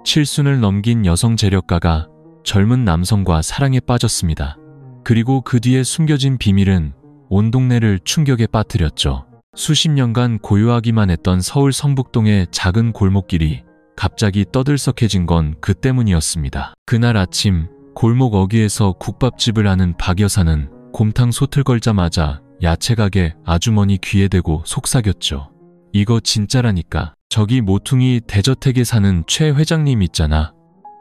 칠순을 넘긴 여성 재력가가 젊은 남성과 사랑에 빠졌습니다. 그리고 그 뒤에 숨겨진 비밀은 온 동네를 충격에 빠뜨렸죠. 수십 년간 고요하기만 했던 서울 성북동의 작은 골목길이 갑자기 떠들썩해진 건 그 때문이었습니다. 그날 아침 골목 어귀에서 국밥집을 하는 박 여사는 곰탕 솥을 걸자마자 야채가게 아주머니 귀에 대고 속삭였죠. 이거 진짜라니까. 저기 모퉁이 대저택에 사는 최 회장님 있잖아.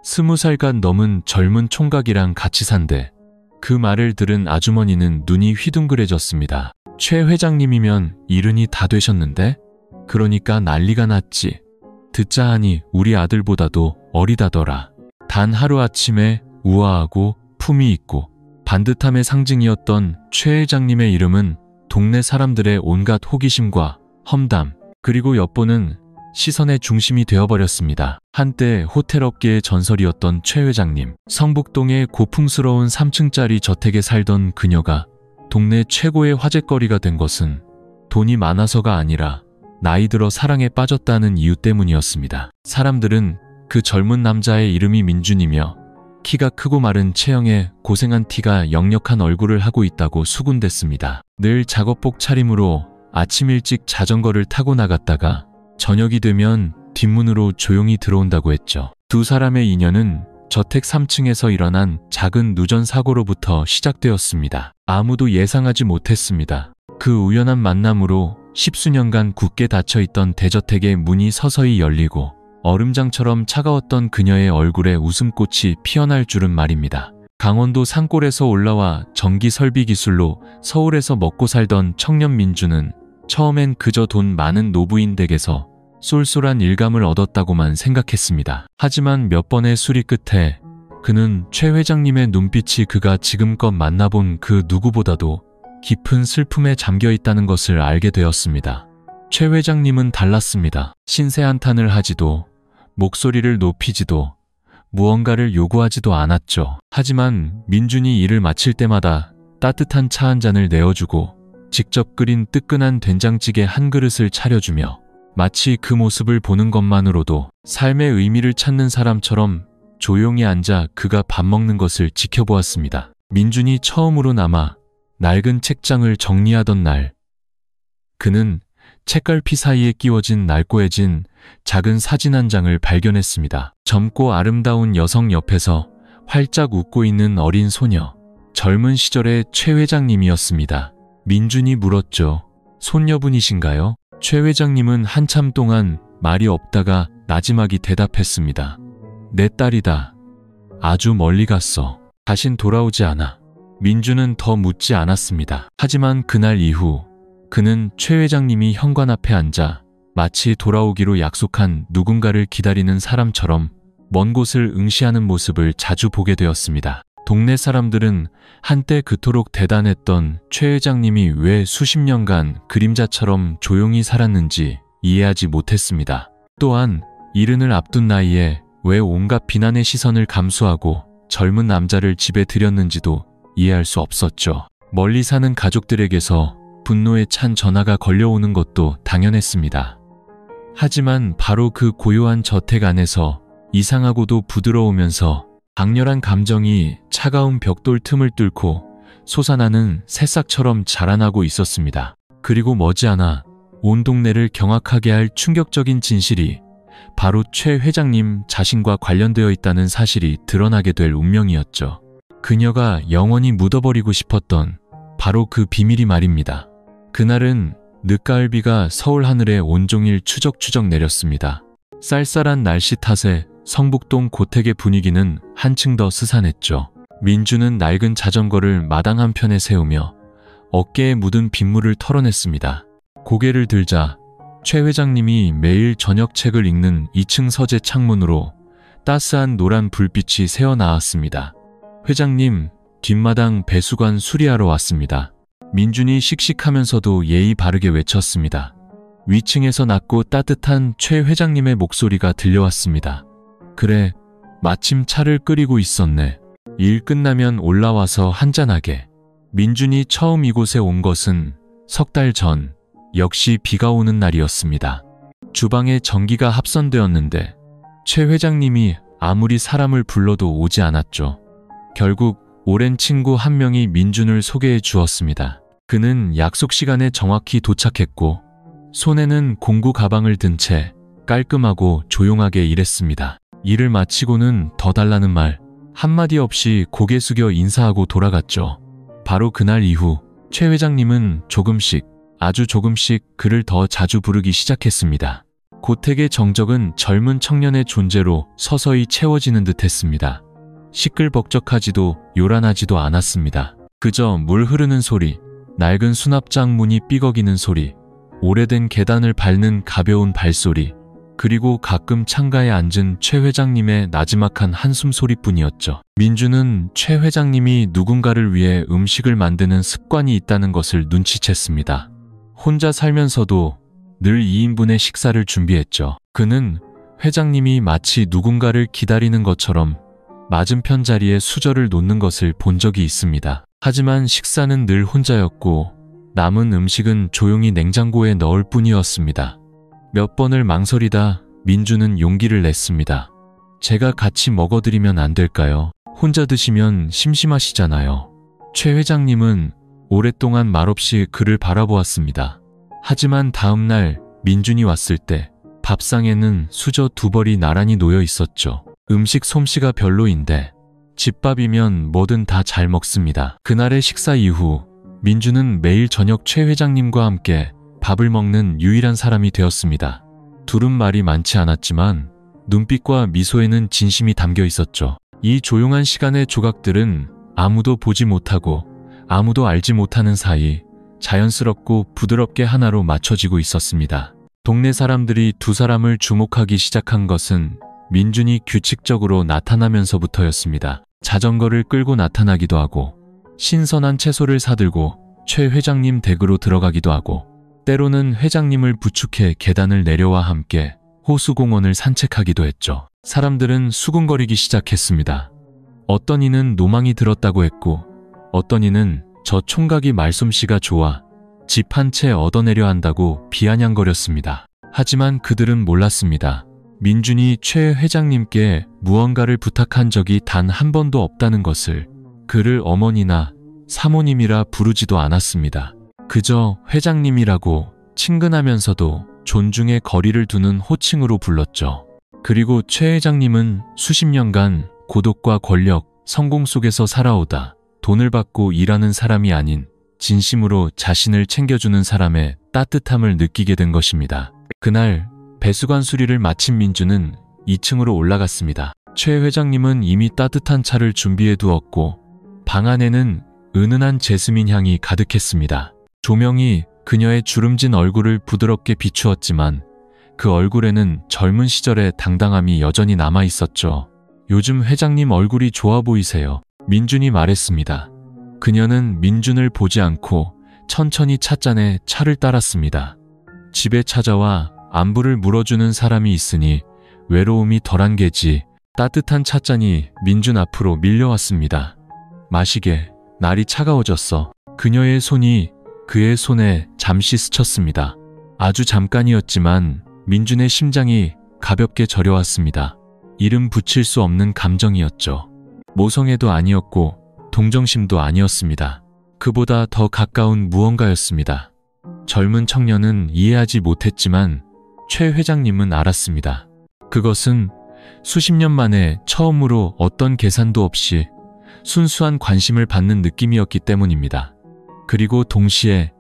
20살간 넘은 젊은 총각이랑 같이 산대. 그 말을 들은 아주머니는 눈이 휘둥그레졌습니다. 최 회장님이면 일흔이 다 되셨는데? 그러니까 난리가 났지. 듣자 하니 우리 아들보다도 어리다더라. 단 하루아침에 우아하고 품위 있고 반듯함의 상징이었던 최 회장님의 이름은 동네 사람들의 온갖 호기심과 험담, 그리고 엿보는 시선의 중심이 되어버렸습니다. 한때 호텔업계의 전설이었던 최 회장님. 성북동의 고풍스러운 3층짜리 저택에 살던 그녀가 동네 최고의 화제거리가 된 것은 돈이 많아서가 아니라 나이 들어 사랑에 빠졌다는 이유 때문이었습니다. 사람들은 그 젊은 남자의 이름이 민준이며 키가 크고 마른 체형에 고생한 티가 역력한 얼굴을 하고 있다고 수군댔습니다. 늘 작업복 차림으로 아침 일찍 자전거를 타고 나갔다가 저녁이 되면 뒷문으로 조용히 들어온다고 했죠. 두 사람의 인연은 저택 3층에서 일어난 작은 누전 사고로부터 시작되었습니다. 아무도 예상하지 못했습니다. 그 우연한 만남으로 십수년간 굳게 닫혀있던 대저택의 문이 서서히 열리고 얼음장처럼 차가웠던 그녀의 얼굴에 웃음꽃이 피어날 줄은 말입니다. 강원도 산골에서 올라와 전기 설비 기술로 서울에서 먹고 살던 청년 민주는 처음엔 그저 돈 많은 노부인 댁에서 쏠쏠한 일감을 얻었다고만 생각했습니다. 하지만 몇 번의 수리 끝에 그는 최 회장님의 눈빛이 그가 지금껏 만나본 그 누구보다도 깊은 슬픔에 잠겨 있다는 것을 알게 되었습니다. 최 회장님은 달랐습니다. 신세 한탄을 하지도 목소리를 높이지도 무언가를 요구하지도 않았죠. 하지만 민준이 일을 마칠 때마다 따뜻한 차 한 잔을 내어주고 직접 끓인 뜨끈한 된장찌개 한 그릇을 차려주며 마치 그 모습을 보는 것만으로도 삶의 의미를 찾는 사람처럼 조용히 앉아 그가 밥 먹는 것을 지켜보았습니다. 민준이 처음으로 남아 낡은 책장을 정리하던 날, 그는 책갈피 사이에 끼워진 낡고해진 작은 사진 한 장을 발견했습니다. 젊고 아름다운 여성 옆에서 활짝 웃고 있는 어린 소녀, 젊은 시절의 최 회장님이었습니다. 민준이 물었죠. 손녀분이신가요? 최 회장님은 한참 동안 말이 없다가 나지막이 대답했습니다. 내 딸이다. 아주 멀리 갔어. 다신 돌아오지 않아. 민준은 더 묻지 않았습니다. 하지만 그날 이후 그는 최 회장님이 현관 앞에 앉아 마치 돌아오기로 약속한 누군가를 기다리는 사람처럼 먼 곳을 응시하는 모습을 자주 보게 되었습니다. 동네 사람들은 한때 그토록 대단했던 최 회장님이 왜 수십 년간 그림자처럼 조용히 살았는지 이해하지 못했습니다. 또한 일흔을 앞둔 나이에 왜 온갖 비난의 시선을 감수하고 젊은 남자를 집에 들였는지도 이해할 수 없었죠. 멀리 사는 가족들에게서 분노에 찬 전화가 걸려오는 것도 당연했습니다. 하지만 바로 그 고요한 저택 안에서 이상하고도 부드러우면서 강렬한 감정이 차가운 벽돌 틈을 뚫고 솟아나는 새싹처럼 자라나고 있었습니다. 그리고 머지않아 온 동네를 경악하게 할 충격적인 진실이 바로 최 회장님 자신과 관련되어 있다는 사실이 드러나게 될 운명이었죠. 그녀가 영원히 묻어버리고 싶었던 바로 그 비밀이 말입니다. 그날은 늦가을 비가 서울 하늘에 온종일 추적추적 내렸습니다. 쌀쌀한 날씨 탓에 성북동 고택의 분위기는 한층 더 스산했죠. 민주는 낡은 자전거를 마당 한편에 세우며 어깨에 묻은 빗물을 털어냈습니다. 고개를 들자 최 회장님이 매일 저녁 책을 읽는 2층 서재 창문으로 따스한 노란 불빛이 새어나왔습니다. 회장님, 뒷마당 배수관 수리하러 왔습니다. 민준이 씩씩하면서도 예의 바르게 외쳤습니다. 위층에서 낮고 따뜻한 최 회장님의 목소리가 들려왔습니다. 그래, 마침 차를 끓이고 있었네. 일 끝나면 올라와서 한잔하게. 민준이 처음 이곳에 온 것은 석 달 전, 역시 비가 오는 날이었습니다. 주방에 전기가 합선되었는데 최 회장님이 아무리 사람을 불러도 오지 않았죠. 결국 오랜 친구 한 명이 민준을 소개해 주었습니다. 그는 약속 시간에 정확히 도착했고 손에는 공구 가방을 든 채 깔끔하고 조용하게 일했습니다. 일을 마치고는 더 달라는 말 한마디 없이 고개 숙여 인사하고 돌아갔죠. 바로 그날 이후 최 회장님은 조금씩, 아주 조금씩 그를 더 자주 부르기 시작했습니다. 고택의 정적은 젊은 청년의 존재로 서서히 채워지는 듯 했습니다. 시끌벅적하지도 요란하지도 않았습니다. 그저 물 흐르는 소리, 낡은 수납장 문이 삐걱이는 소리, 오래된 계단을 밟는 가벼운 발소리, 그리고 가끔 창가에 앉은 최 회장님의 나지막한 한숨 소리뿐이었죠. 민주는 최 회장님이 누군가를 위해 음식을 만드는 습관이 있다는 것을 눈치챘습니다. 혼자 살면서도 늘 2인분의 식사를 준비했죠. 그는 회장님이 마치 누군가를 기다리는 것처럼 맞은편 자리에 수저를 놓는 것을 본 적이 있습니다. 하지만 식사는 늘 혼자였고 남은 음식은 조용히 냉장고에 넣을 뿐이었습니다. 몇 번을 망설이다 민주는 용기를 냈습니다. 제가 같이 먹어드리면 안 될까요? 혼자 드시면 심심하시잖아요. 최 회장님은 오랫동안 말없이 그를 바라보았습니다. 하지만 다음 날 민준이 왔을 때 밥상에는 수저 2벌이 나란히 놓여 있었죠. 음식 솜씨가 별로인데 집밥이면 뭐든 다 잘 먹습니다. 그날의 식사 이후 민준은 매일 저녁 최 회장님과 함께 밥을 먹는 유일한 사람이 되었습니다. 둘은 말이 많지 않았지만 눈빛과 미소에는 진심이 담겨 있었죠. 이 조용한 시간의 조각들은 아무도 보지 못하고 아무도 알지 못하는 사이 자연스럽고 부드럽게 하나로 맞춰지고 있었습니다. 동네 사람들이 두 사람을 주목하기 시작한 것은 민준이 규칙적으로 나타나면서부터였습니다. 자전거를 끌고 나타나기도 하고 신선한 채소를 사들고 최 회장님 댁으로 들어가기도 하고 때로는 회장님을 부축해 계단을 내려와 함께 호수공원을 산책하기도 했죠. 사람들은 수군거리기 시작했습니다. 어떤 이는 노망이 들었다고 했고 어떤 이는 저 총각이 말솜씨가 좋아 집 한 채 얻어내려 한다고 비아냥거렸습니다. 하지만 그들은 몰랐습니다. 민준이 최 회장님께 무언가를 부탁한 적이 단 한 번도 없다는 것을. 그를 어머니나 사모님이라 부르지도 않았습니다. 그저 회장님이라고 친근하면서도 존중의 거리를 두는 호칭으로 불렀죠. 그리고 최 회장님은 수십 년간 고독과 권력, 성공 속에서 살아오다 돈을 받고 일하는 사람이 아닌 진심으로 자신을 챙겨주는 사람의 따뜻함을 느끼게 된 것입니다. 그날 배수관 수리를 마친 민주는 2층으로 올라갔습니다. 최 회장님은 이미 따뜻한 차를 준비해 두었고 방 안에는 은은한 제스민 향이 가득했습니다. 조명이 그녀의 주름진 얼굴을 부드럽게 비추었지만 그 얼굴에는 젊은 시절의 당당함이 여전히 남아 있었죠. 요즘 회장님 얼굴이 좋아 보이세요. 민준이 말했습니다. 그녀는 민준을 보지 않고 천천히 찻잔에 차를 따랐습니다. 집에 찾아와 안부를 물어주는 사람이 있으니 외로움이 덜한 게지. 따뜻한 찻잔이 민준 앞으로 밀려왔습니다. 마시게. 날이 차가워졌어. 그녀의 손이 그의 손에 잠시 스쳤습니다. 아주 잠깐이었지만 민준의 심장이 가볍게 저려왔습니다. 이름 붙일 수 없는 감정이었죠. 모성애도 아니었고 동정심도 아니었습니다. 그보다 더 가까운 무언가였습니다. 젊은 청년은 이해하지 못했지만 최 회장님은 알았습니다. 그것은 수십 년 만에 처음으로 어떤 계산도 없이 순수한 관심을 받는 느낌이었기 때문입니다. 그리고 동시에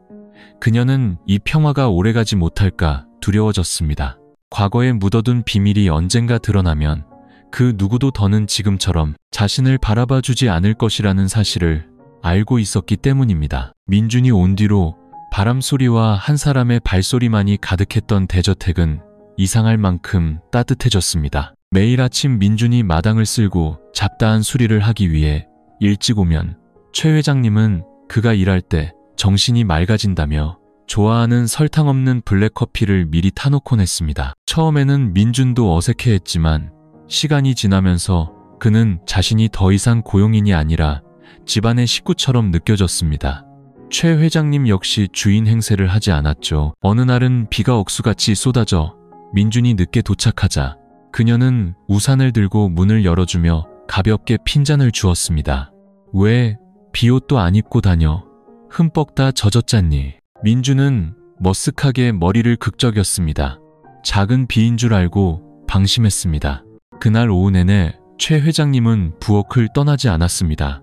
그녀는 이 평화가 오래가지 못할까 두려워졌습니다. 과거에 묻어둔 비밀이 언젠가 드러나면 그 누구도 더는 지금처럼 자신을 바라봐주지 않을 것이라는 사실을 알고 있었기 때문입니다. 민준이 온 뒤로 바람소리와 한 사람의 발소리만이 가득했던 대저택은 이상할 만큼 따뜻해졌습니다. 매일 아침 민준이 마당을 쓸고 잡다한 수리를 하기 위해 일찍 오면 최 회장님은 그가 일할 때 정신이 맑아진다며 좋아하는 설탕 없는 블랙커피를 미리 타놓곤 했습니다. 처음에는 민준도 어색해했지만 시간이 지나면서 그는 자신이 더 이상 고용인이 아니라 집안의 식구처럼 느껴졌습니다. 최 회장님 역시 주인 행세를 하지 않았죠. 어느 날은 비가 억수같이 쏟아져 민준이 늦게 도착하자 그녀는 우산을 들고 문을 열어주며 가볍게 핀잔을 주었습니다. 왜 비옷도 안 입고 다녀? 흠뻑 다 젖었잖니. 민주는 머쓱하게 머리를 극적였습니다. 작은 비인 줄 알고 방심했습니다. 그날 오후 내내 최 회장님은 부엌을 떠나지 않았습니다.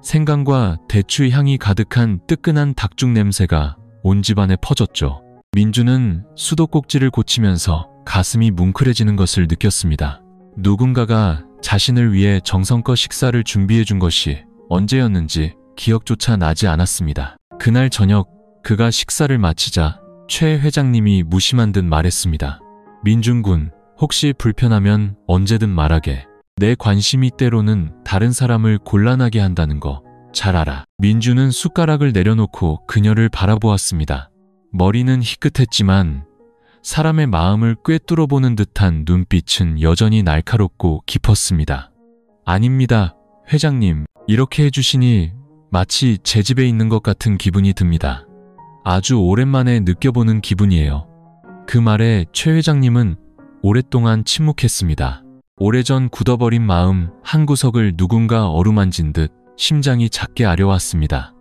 생강과 대추 향이 가득한 뜨끈한 닭죽 냄새가 온 집안에 퍼졌죠. 민주는 수도꼭지를 고치면서 가슴이 뭉클해지는 것을 느꼈습니다. 누군가가 자신을 위해 정성껏 식사를 준비해 준 것이 언제였는지 기억조차 나지 않았습니다. 그날 저녁 그가 식사를 마치자 최 회장님이 무심한 듯 말했습니다. 민준군, 혹시 불편하면 언제든 말하게. 내 관심이 때로는 다른 사람을 곤란하게 한다는 거 잘 알아. 민주는 숟가락을 내려놓고 그녀를 바라보았습니다. 머리는 희끗했지만 사람의 마음을 꿰뚫어보는 듯한 눈빛은 여전히 날카롭고 깊었습니다. 아닙니다, 회장님. 이렇게 해주시니 마치 제 집에 있는 것 같은 기분이 듭니다. 아주 오랜만에 느껴보는 기분이에요. 그 말에 최 회장님은 오랫동안 침묵했습니다. 오래전 굳어버린 마음 한 구석을 누군가 어루만진 듯 심장이 작게 아려왔습니다.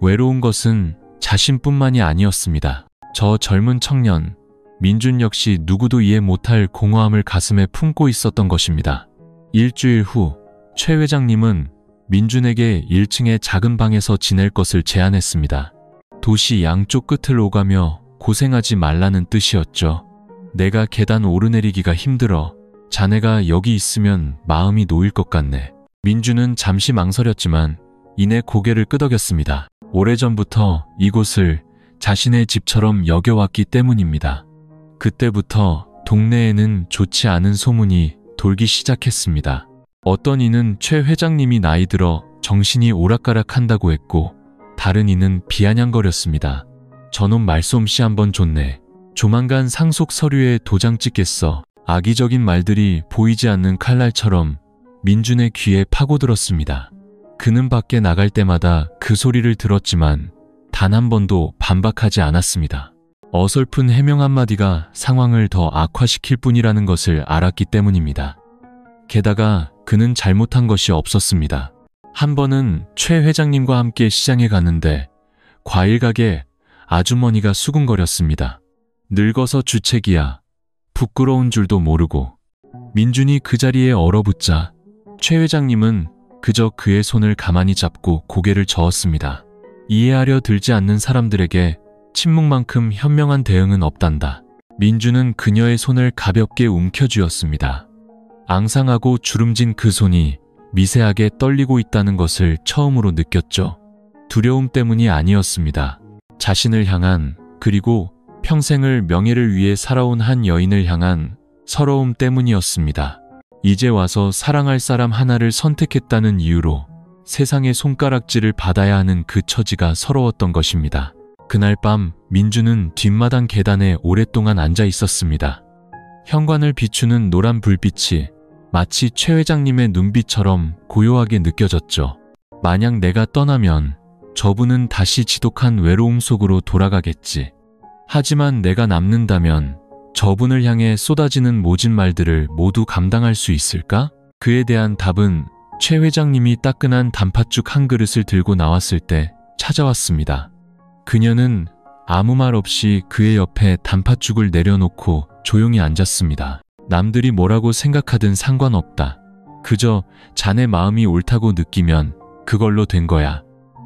외로운 것은 자신뿐만이 아니었습니다. 저 젊은 청년, 민준 역시 누구도 이해 못할 공허함을 가슴에 품고 있었던 것입니다. 일주일 후 최 회장님은 민준에게 1층의 작은 방에서 지낼 것을 제안했습니다. 도시 양쪽 끝을 오가며 고생하지 말라는 뜻이었죠. 내가 계단 오르내리기가 힘들어. 자네가 여기 있으면 마음이 놓일 것 같네. 민주는 잠시 망설였지만 이내 고개를 끄덕였습니다. 오래전부터 이곳을 자신의 집처럼 여겨왔기 때문입니다. 그때부터 동네에는 좋지 않은 소문이 돌기 시작했습니다. 어떤 이는 최 회장님이 나이 들어 정신이 오락가락한다고 했고, 다른 이는 비아냥거렸습니다. 저놈 말솜씨 한번 좋네. 조만간 상속 서류에 도장 찍겠어. 악의적인 말들이 보이지 않는 칼날처럼 민준의 귀에 파고들었습니다. 그는 밖에 나갈 때마다 그 소리를 들었지만 단 한 번도 반박하지 않았습니다. 어설픈 해명 한마디가 상황을 더 악화시킬 뿐이라는 것을 알았기 때문입니다. 게다가 그는 잘못한 것이 없었습니다. 한 번은 최 회장님과 함께 시장에 갔는데 과일 가게 아주머니가 수군거렸습니다. 늙어서 주책이야. 부끄러운 줄도 모르고. 민준이 그 자리에 얼어붙자 최 회장님은 그저 그의 손을 가만히 잡고 고개를 저었습니다. 이해하려 들지 않는 사람들에게 침묵만큼 현명한 대응은 없단다. 민준은 그녀의 손을 가볍게 움켜쥐었습니다. 앙상하고 주름진 그 손이 미세하게 떨리고 있다는 것을 처음으로 느꼈죠. 두려움 때문이 아니었습니다. 자신을 향한, 그리고 평생을 명예를 위해 살아온 한 여인을 향한 서러움 때문이었습니다. 이제 와서 사랑할 사람 하나를 선택했다는 이유로 세상의 손가락질을 받아야 하는 그 처지가 서러웠던 것입니다. 그날 밤 민주는 뒷마당 계단에 오랫동안 앉아 있었습니다. 현관을 비추는 노란 불빛이 마치 최 회장님의 눈빛처럼 고요하게 느껴졌죠. 만약 내가 떠나면 저분은 다시 지독한 외로움 속으로 돌아가겠지. 하지만 내가 남는다면 저분을 향해 쏟아지는 모진 말들을 모두 감당할 수 있을까? 그에 대한 답은 최 회장님이 따끈한 단팥죽 한 그릇을 들고 나왔을 때 찾아왔습니다. 그녀는 아무 말 없이 그의 옆에 단팥죽을 내려놓고 조용히 앉았습니다. 남들이 뭐라고 생각하든 상관없다. 그저 자네 마음이 옳다고 느끼면 그걸로 된 거야.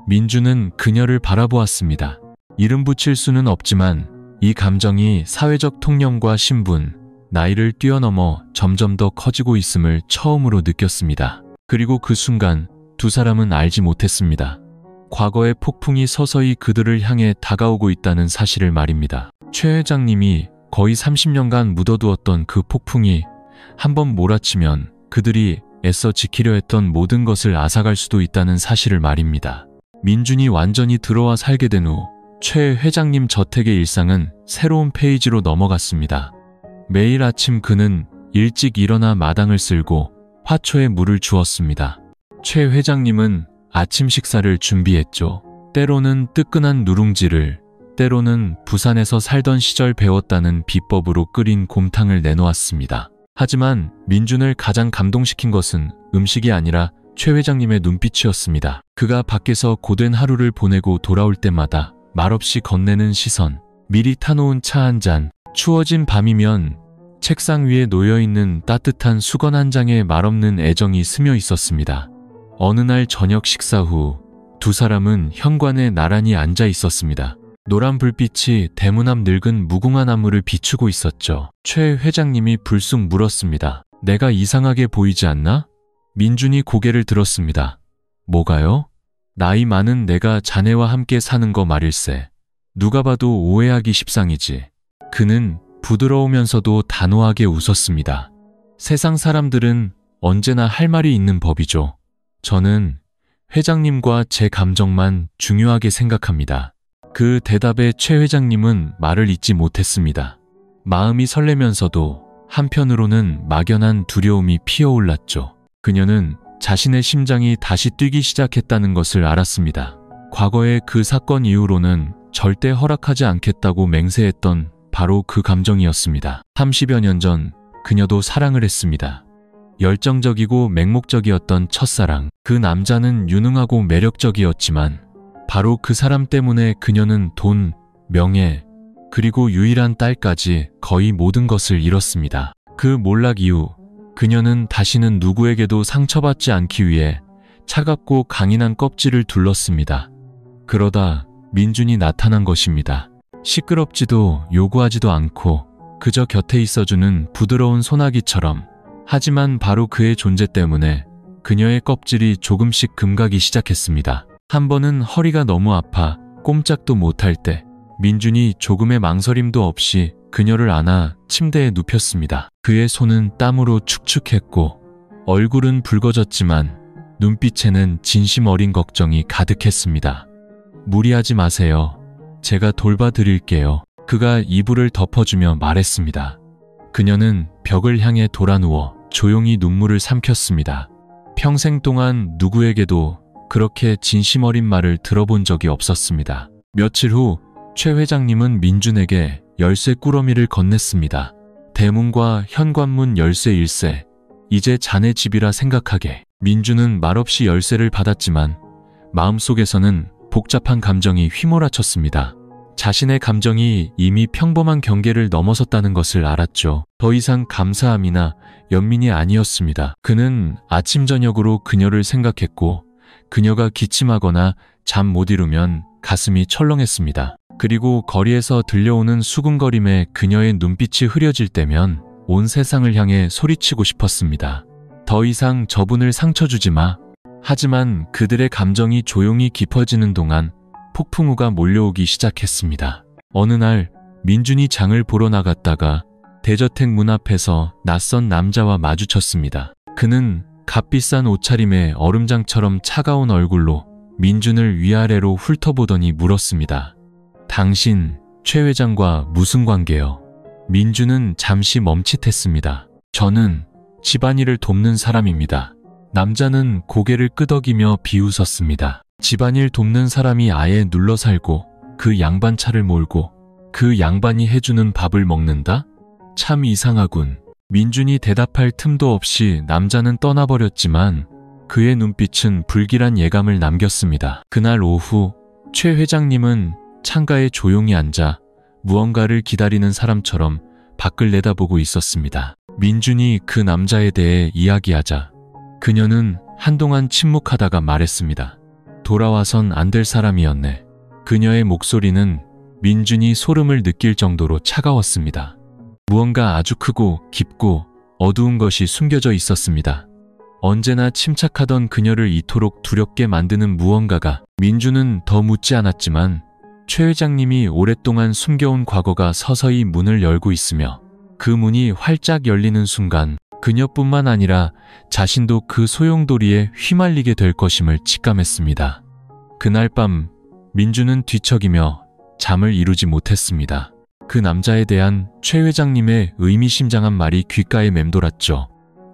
민주는 그녀를 바라보았습니다. 이름 붙일 수는 없지만 이 감정이 사회적 통념과 신분, 나이를 뛰어넘어 점점 더 커지고 있음을 처음으로 느꼈습니다. 그리고 그 순간 두 사람은 알지 못했습니다. 과거의 폭풍이 서서히 그들을 향해 다가오고 있다는 사실을 말입니다. 최 회장님이 거의 30년간 묻어두었던 그 폭풍이 한번 몰아치면 그들이 애써 지키려 했던 모든 것을 앗아갈 수도 있다는 사실을 말입니다. 민준이 완전히 들어와 살게 된 후 최 회장님 저택의 일상은 새로운 페이지로 넘어갔습니다. 매일 아침 그는 일찍 일어나 마당을 쓸고 화초에 물을 주었습니다. 최 회장님은 아침 식사를 준비했죠. 때로는 뜨끈한 누룽지를, 때로는 부산에서 살던 시절 배웠다는 비법으로 끓인 곰탕을 내놓았습니다. 하지만 민준을 가장 감동시킨 것은 음식이 아니라 최 회장님의 눈빛이었습니다. 그가 밖에서 고된 하루를 보내고 돌아올 때마다 말없이 건네는 시선, 미리 타놓은 차 한 잔, 추워진 밤이면 책상 위에 놓여있는 따뜻한 수건 한 장에 말없는 애정이 스며 있었습니다. 어느 날 저녁 식사 후 두 사람은 현관에 나란히 앉아 있었습니다. 노란 불빛이 대문 앞 늙은 무궁화 나무를 비추고 있었죠. 최 회장님이 불쑥 물었습니다. 내가 이상하게 보이지 않나? 민준이 고개를 들었습니다. 뭐가요? 나이 많은 내가 자네와 함께 사는 거 말일세. 누가 봐도 오해하기 십상이지. 그는 부드러우면서도 단호하게 웃었습니다. 세상 사람들은 언제나 할 말이 있는 법이죠. 저는 회장님과 제 감정만 중요하게 생각합니다. 그 대답에 최 회장님은 말을 잇지 못했습니다. 마음이 설레면서도 한편으로는 막연한 두려움이 피어올랐죠. 그녀는 자신의 심장이 다시 뛰기 시작했다는 것을 알았습니다. 과거의 그 사건 이후로는 절대 허락하지 않겠다고 맹세했던 바로 그 감정이었습니다. 30여 년 전 그녀도 사랑을 했습니다. 열정적이고 맹목적이었던 첫사랑. 그 남자는 유능하고 매력적이었지만 바로 그 사람 때문에 그녀는 돈, 명예, 그리고 유일한 딸까지 거의 모든 것을 잃었습니다. 그 몰락 이후 그녀는 다시는 누구에게도 상처받지 않기 위해 차갑고 강인한 껍질을 둘렀습니다. 그러다 민준이 나타난 것입니다. 시끄럽지도 요구하지도 않고 그저 곁에 있어주는 부드러운 소나기처럼. 하지만 바로 그의 존재 때문에 그녀의 껍질이 조금씩 금가기 시작했습니다. 한 번은 허리가 너무 아파 꼼짝도 못할 때 민준이 조금의 망설임도 없이 그녀를 안아 침대에 눕혔습니다. 그의 손은 땀으로 축축했고 얼굴은 붉어졌지만 눈빛에는 진심 어린 걱정이 가득했습니다. 무리하지 마세요. 제가 돌봐드릴게요. 그가 이불을 덮어주며 말했습니다. 그녀는 벽을 향해 돌아누워 조용히 눈물을 삼켰습니다. 평생 동안 누구에게도 그렇게 진심 어린 말을 들어본 적이 없었습니다. 며칠 후 최 회장님은 민준에게 열쇠 꾸러미를 건넸습니다. 대문과 현관문 열쇠 일세. 이제 자네 집이라 생각하게. 민준은 말없이 열쇠를 받았지만 마음속에서는 복잡한 감정이 휘몰아쳤습니다. 자신의 감정이 이미 평범한 경계를 넘어섰다는 것을 알았죠. 더 이상 감사함이나 연민이 아니었습니다. 그는 아침 저녁으로 그녀를 생각했고 그녀가 기침하거나 잠 못 이루면 가슴이 철렁했습니다. 그리고 거리에서 들려오는 수군거림에 그녀의 눈빛이 흐려질 때면 온 세상을 향해 소리치고 싶었습니다. 더 이상 저분을 상처 주지 마. 하지만 그들의 감정이 조용히 깊어지는 동안 폭풍우가 몰려오기 시작했습니다. 어느 날 민준이 장을 보러 나갔다가 대저택 문 앞에서 낯선 남자와 마주쳤습니다. 그는 값비싼 옷차림에 얼음장처럼 차가운 얼굴로 민준을 위아래로 훑어보더니 물었습니다. 당신 최 회장과 무슨 관계요? 민준은 잠시 멈칫했습니다. 저는 집안일을 돕는 사람입니다. 남자는 고개를 끄덕이며 비웃었습니다. 집안일 돕는 사람이 아예 눌러 살고 그 양반차를 몰고 그 양반이 해주는 밥을 먹는다? 참 이상하군. 민준이 대답할 틈도 없이 남자는 떠나버렸지만 그의 눈빛은 불길한 예감을 남겼습니다. 그날 오후 최 회장님은 창가에 조용히 앉아 무언가를 기다리는 사람처럼 밖을 내다보고 있었습니다. 민준이 그 남자에 대해 이야기하자 그녀는 한동안 침묵하다가 말했습니다. 돌아와선 안 될 사람이었네. 그녀의 목소리는 민준이 소름을 느낄 정도로 차가웠습니다. 무언가 아주 크고 깊고 어두운 것이 숨겨져 있었습니다. 언제나 침착하던 그녀를 이토록 두렵게 만드는 무언가가. 민준은 더 묻지 않았지만 최 회장님이 오랫동안 숨겨온 과거가 서서히 문을 열고 있으며 그 문이 활짝 열리는 순간 그녀뿐만 아니라 자신도 그 소용돌이에 휘말리게 될 것임을 직감했습니다. 그날 밤 민준은 뒤척이며 잠을 이루지 못했습니다. 그 남자에 대한 최 회장님의 의미심장한 말이 귓가에 맴돌았죠.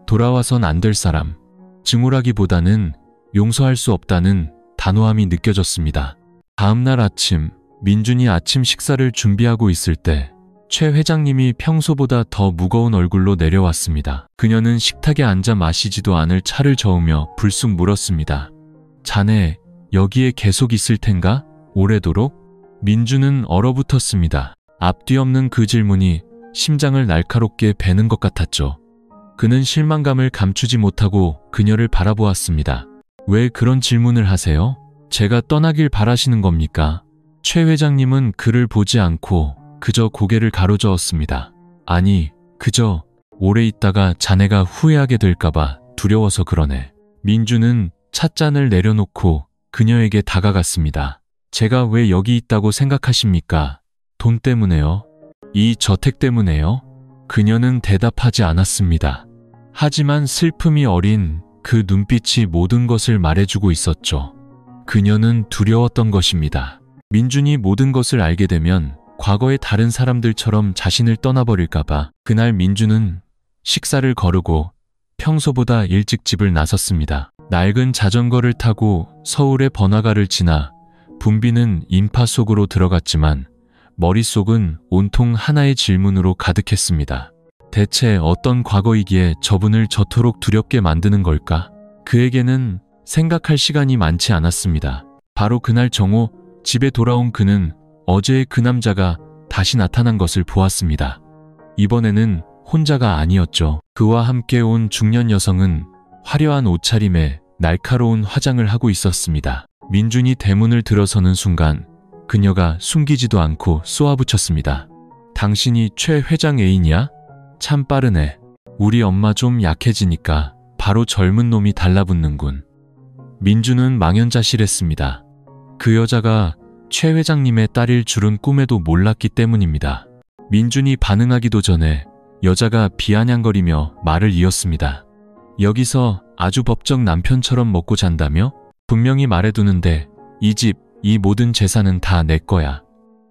돌아와선 안 될 사람. 증오라기보다는 용서할 수 없다는 단호함이 느껴졌습니다. 다음 날 아침 민준이 아침 식사를 준비하고 있을 때 최 회장님이 평소보다 더 무거운 얼굴로 내려왔습니다. 그녀는 식탁에 앉아 마시지도 않을 차를 저으며 불쑥 물었습니다. 자네 여기에 계속 있을 텐가? 오래도록? 민주는 얼어붙었습니다. 앞뒤 없는 그 질문이 심장을 날카롭게 베는 것 같았죠. 그는 실망감을 감추지 못하고 그녀를 바라보았습니다. 왜 그런 질문을 하세요? 제가 떠나길 바라시는 겁니까? 최 회장님은 그를 보지 않고 그저 고개를 가로저었습니다. 아니, 그저 오래 있다가 자네가 후회하게 될까봐 두려워서 그러네. 민주는 찻잔을 내려놓고 그녀에게 다가갔습니다. 제가 왜 여기 있다고 생각하십니까? 돈 때문에요? 이 저택 때문에요? 그녀는 대답하지 않았습니다. 하지만 슬픔이 어린 그 눈빛이 모든 것을 말해주고 있었죠. 그녀는 두려웠던 것입니다. 민준이 모든 것을 알게 되면 과거의 다른 사람들처럼 자신을 떠나버릴까봐. 그날 민준은 식사를 거르고 평소보다 일찍 집을 나섰습니다. 낡은 자전거를 타고 서울의 번화가를 지나 붐비는 인파 속으로 들어갔지만 머릿속은 온통 하나의 질문으로 가득했습니다. 대체 어떤 과거이기에 저분을 저토록 두렵게 만드는 걸까? 그에게는 생각할 시간이 많지 않았습니다. 바로 그날 정오, 집에 돌아온 그는 어제의 그 남자가 다시 나타난 것을 보았습니다. 이번에는 혼자가 아니었죠. 그와 함께 온 중년 여성은 화려한 옷차림에 날카로운 화장을 하고 있었습니다. 민준이 대문을 들어서는 순간 그녀가 숨기지도 않고 쏘아붙였습니다. 당신이 최 회장 애인이야? 참 빠르네. 우리 엄마 좀 약해지니까 바로 젊은 놈이 달라붙는군. 민준은 망연자실했습니다. 그 여자가 최 회장님의 딸일 줄은 꿈에도 몰랐기 때문입니다. 민준이 반응하기도 전에 여자가 비아냥거리며 말을 이었습니다. 여기서 아주 법적 남편처럼 먹고 잔다며? 분명히 말해두는데 이 집, 이 모든 재산은 다 내 거야.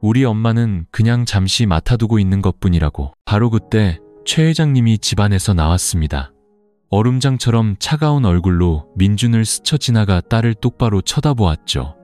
우리 엄마는 그냥 잠시 맡아두고 있는 것뿐이라고. 바로 그때 최 회장님이 집안에서 나왔습니다. 얼음장처럼 차가운 얼굴로 민준을 스쳐 지나가 딸을 똑바로 쳐다보았죠.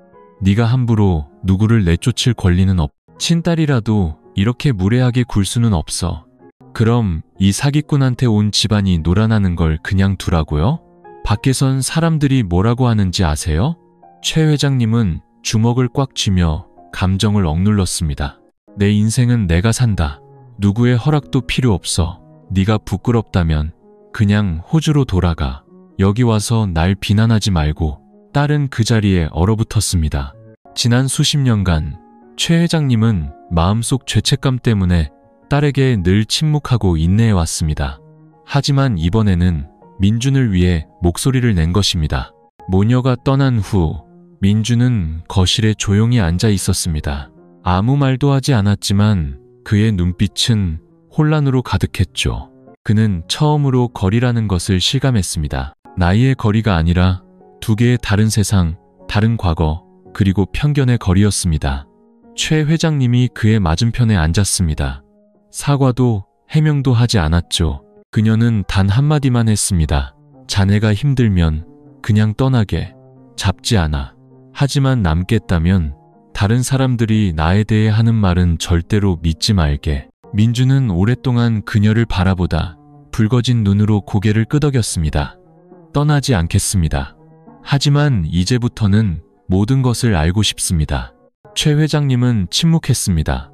네가 함부로 누구를 내쫓을 권리는 없. 친딸이라도 이렇게 무례하게 굴 수는 없어. 그럼 이 사기꾼한테 온 집안이 놀아나는 걸 그냥 두라고요? 밖에선 사람들이 뭐라고 하는지 아세요? 최 회장님은 주먹을 꽉 쥐며 감정을 억눌렀습니다. 내 인생은 내가 산다. 누구의 허락도 필요 없어. 네가 부끄럽다면 그냥 호주로 돌아가. 여기 와서 날 비난하지 말고. 딸은 그 자리에 얼어붙었습니다. 지난 수십 년간 최 회장님은 마음속 죄책감 때문에 딸에게 늘 침묵하고 인내해왔습니다. 하지만 이번에는 민준을 위해 목소리를 낸 것입니다. 모녀가 떠난 후 민준은 거실에 조용히 앉아 있었습니다. 아무 말도 하지 않았지만 그의 눈빛은 혼란으로 가득했죠. 그는 처음으로 거리라는 것을 실감했습니다. 나이의 거리가 아니라 두 개의 다른 세상, 다른 과거, 그리고 편견의 거리였습니다. 최 회장님이 그의 맞은편에 앉았습니다. 사과도 해명도 하지 않았죠. 그녀는 단 한마디만 했습니다. 자네가 힘들면 그냥 떠나게. 잡지 않아. 하지만 남겠다면 다른 사람들이 나에 대해 하는 말은 절대로 믿지 말게. 민주는 오랫동안 그녀를 바라보다 붉어진 눈으로 고개를 끄덕였습니다. 떠나지 않겠습니다. 하지만 이제부터는 모든 것을 알고 싶습니다. 최 회장님은 침묵했습니다.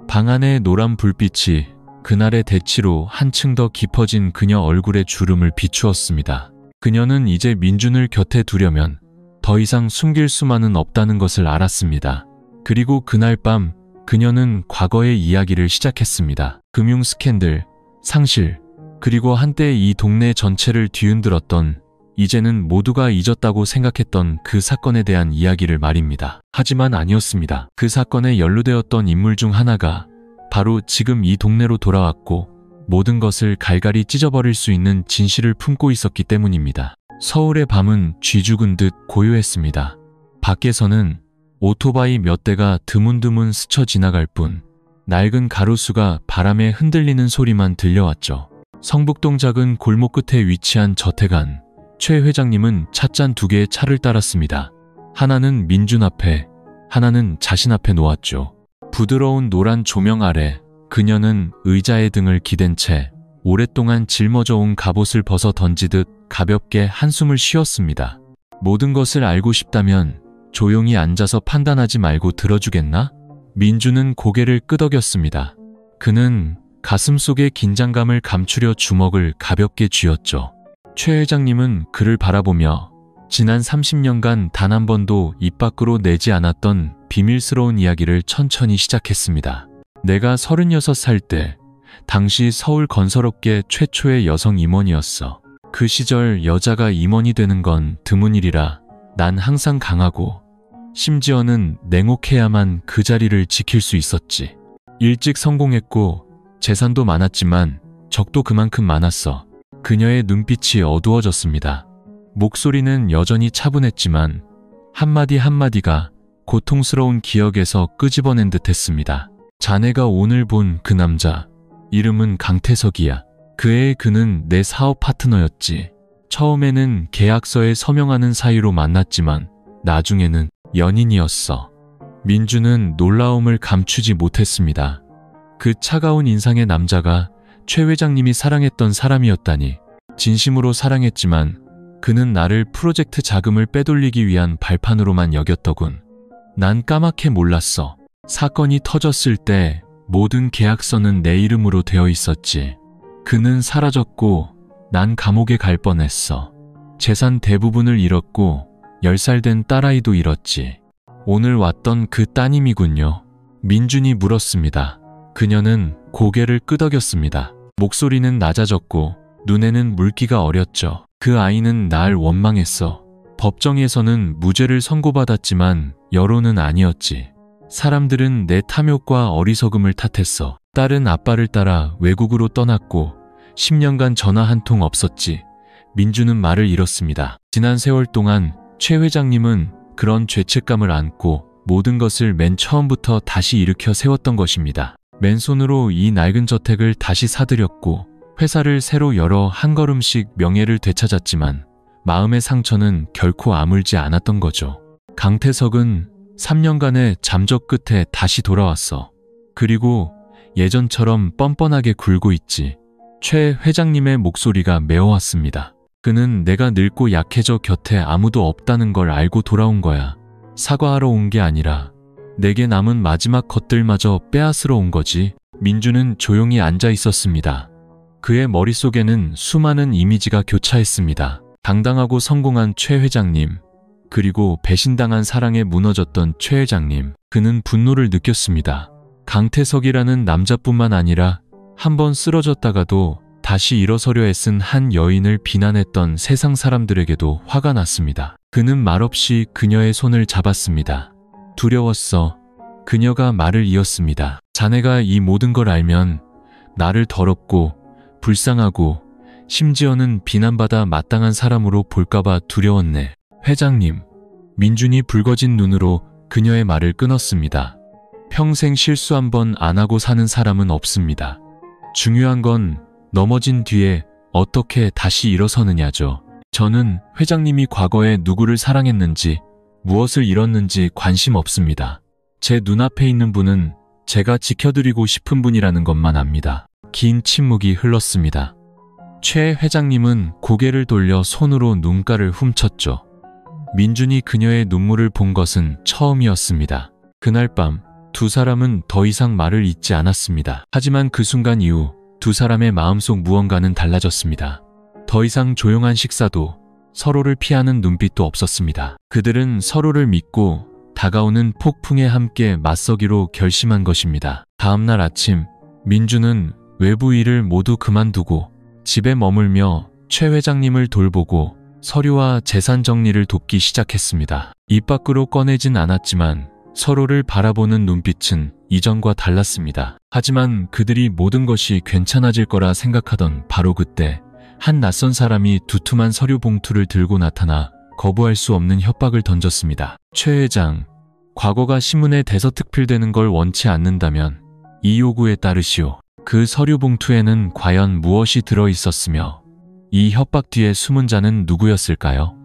방 안의 노란 불빛이 그날의 대치로 한층 더 깊어진 그녀 얼굴의 주름을 비추었습니다. 그녀는 이제 민준을 곁에 두려면 더 이상 숨길 수만은 없다는 것을 알았습니다. 그리고 그날 밤 그녀는 과거의 이야기를 시작했습니다. 금융 스캔들, 상실, 그리고 한때 이 동네 전체를 뒤흔들었던, 이제는 모두가 잊었다고 생각했던 그 사건에 대한 이야기를 말입니다. 하지만 아니었습니다. 그 사건에 연루되었던 인물 중 하나가 바로 지금 이 동네로 돌아왔고 모든 것을 갈갈이 찢어버릴 수 있는 진실을 품고 있었기 때문입니다. 서울의 밤은 쥐 죽은 듯 고요했습니다. 밖에서는 오토바이 몇 대가 드문드문 스쳐 지나갈 뿐 낡은 가로수가 바람에 흔들리는 소리만 들려왔죠. 성북동 작은 골목 끝에 위치한 저택 안, 최 회장님은 찻잔 두 개의 차를 따랐습니다. 하나는 민준 앞에, 하나는 자신 앞에 놓았죠. 부드러운 노란 조명 아래 그녀는 의자에 등을 기댄 채 오랫동안 짊어져 온 갑옷을 벗어 던지듯 가볍게 한숨을 쉬었습니다. 모든 것을 알고 싶다면 조용히 앉아서 판단하지 말고 들어주겠나? 민주는 고개를 끄덕였습니다. 그는 가슴속의 긴장감을 감추려 주먹을 가볍게 쥐었죠. 최 회장님은 그를 바라보며 지난 30년간 단 한 번도 입 밖으로 내지 않았던 비밀스러운 이야기를 천천히 시작했습니다. 내가 36살 때 당시 서울 건설업계 최초의 여성 임원이었어. 그 시절 여자가 임원이 되는 건 드문 일이라 난 항상 강하고 심지어는 냉혹해야만 그 자리를 지킬 수 있었지. 일찍 성공했고 재산도 많았지만 적도 그만큼 많았어. 그녀의 눈빛이 어두워졌습니다. 목소리는 여전히 차분했지만 한마디 한마디가 고통스러운 기억에서 끄집어낸 듯했습니다. 자네가 오늘 본 그 남자, 이름은 강태석이야. 그의 그는 내 사업 파트너였지. 처음에는 계약서에 서명하는 사이로 만났지만 나중에는 연인이었어. 민주는 놀라움을 감추지 못했습니다. 그 차가운 인상의 남자가 최 회장님이 사랑했던 사람이었다니. 진심으로 사랑했지만 그는 나를 프로젝트 자금을 빼돌리기 위한 발판으로만 여겼더군. 난 까맣게 몰랐어. 사건이 터졌을 때 모든 계약서는 내 이름으로 되어 있었지. 그는 사라졌고 난 감옥에 갈 뻔했어. 재산 대부분을 잃었고 10살 된 딸아이도 잃었지. 오늘 왔던 그 따님이군요. 민준이 물었습니다. 그녀는 고개를 끄덕였습니다. 목소리는 낮아졌고 눈에는 물기가 어렸죠. 그 아이는 날 원망했어. 법정에서는 무죄를 선고받았지만 여론은 아니었지. 사람들은 내 탐욕과 어리석음을 탓했어. 딸은 아빠를 따라 외국으로 떠났고 10년간 전화 한 통 없었지. 민주는 말을 잃었습니다. 지난 세월 동안 최 회장님은 그런 죄책감을 안고 모든 것을 맨 처음부터 다시 일으켜 세웠던 것입니다. 맨손으로 이 낡은 저택을 다시 사들였고 회사를 새로 열어 한 걸음씩 명예를 되찾았지만 마음의 상처는 결코 아물지 않았던 거죠. 강태석은 3년간의 잠적 끝에 다시 돌아왔어. 그리고 예전처럼 뻔뻔하게 굴고 있지. 최 회장님의 목소리가 메어왔습니다. 그는 내가 늙고 약해져 곁에 아무도 없다는 걸 알고 돌아온 거야. 사과하러 온 게 아니라 내게 남은 마지막 것들마저 빼앗으러 온 거지. 민주는 조용히 앉아 있었습니다. 그의 머릿속에는 수많은 이미지가 교차했습니다. 당당하고 성공한 최 회장님, 그리고 배신당한 사랑에 무너졌던 최 회장님. 그는 분노를 느꼈습니다. 강태석이라는 남자뿐만 아니라 한번 쓰러졌다가도 다시 일어서려 애쓴 한 여인을 비난했던 세상 사람들에게도 화가 났습니다. 그는 말없이 그녀의 손을 잡았습니다. 두려웠어. 그녀가 말을 이었습니다. 자네가 이 모든 걸 알면 나를 더럽고 불쌍하고 심지어는 비난받아 마땅한 사람으로 볼까봐 두려웠네. 회장님. 민준이 붉어진 눈으로 그녀의 말을 끊었습니다. 평생 실수 한 번 안 하고 사는 사람은 없습니다. 중요한 건 넘어진 뒤에 어떻게 다시 일어서느냐죠. 저는 회장님이 과거에 누구를 사랑했는지 무엇을 잃었는지 관심 없습니다. 제 눈앞에 있는 분은 제가 지켜드리고 싶은 분이라는 것만 압니다. 긴 침묵이 흘렀습니다. 최 회장님은 고개를 돌려 손으로 눈가를 훔쳤죠. 민준이 그녀의 눈물을 본 것은 처음이었습니다. 그날 밤 두 사람은 더 이상 말을 잇지 않았습니다. 하지만 그 순간 이후 두 사람의 마음속 무언가는 달라졌습니다. 더 이상 조용한 식사도 서로를 피하는 눈빛도 없었습니다. 그들은 서로를 믿고 다가오는 폭풍에 함께 맞서기로 결심한 것입니다. 다음날 아침 민주는 외부 일을 모두 그만두고 집에 머물며 최 회장님을 돌보고 서류와 재산 정리를 돕기 시작했습니다. 입 밖으로 꺼내진 않았지만 서로를 바라보는 눈빛은 이전과 달랐습니다. 하지만 그들이 모든 것이 괜찮아질 거라 생각하던 바로 그때 한 낯선 사람이 두툼한 서류 봉투를 들고 나타나 거부할 수 없는 협박을 던졌습니다. 최 회장, 과거가 신문에 대서특필되는 걸 원치 않는다면 이 요구에 따르시오. 그 서류 봉투에는 과연 무엇이 들어있었으며 이 협박 뒤에 숨은 자는 누구였을까요?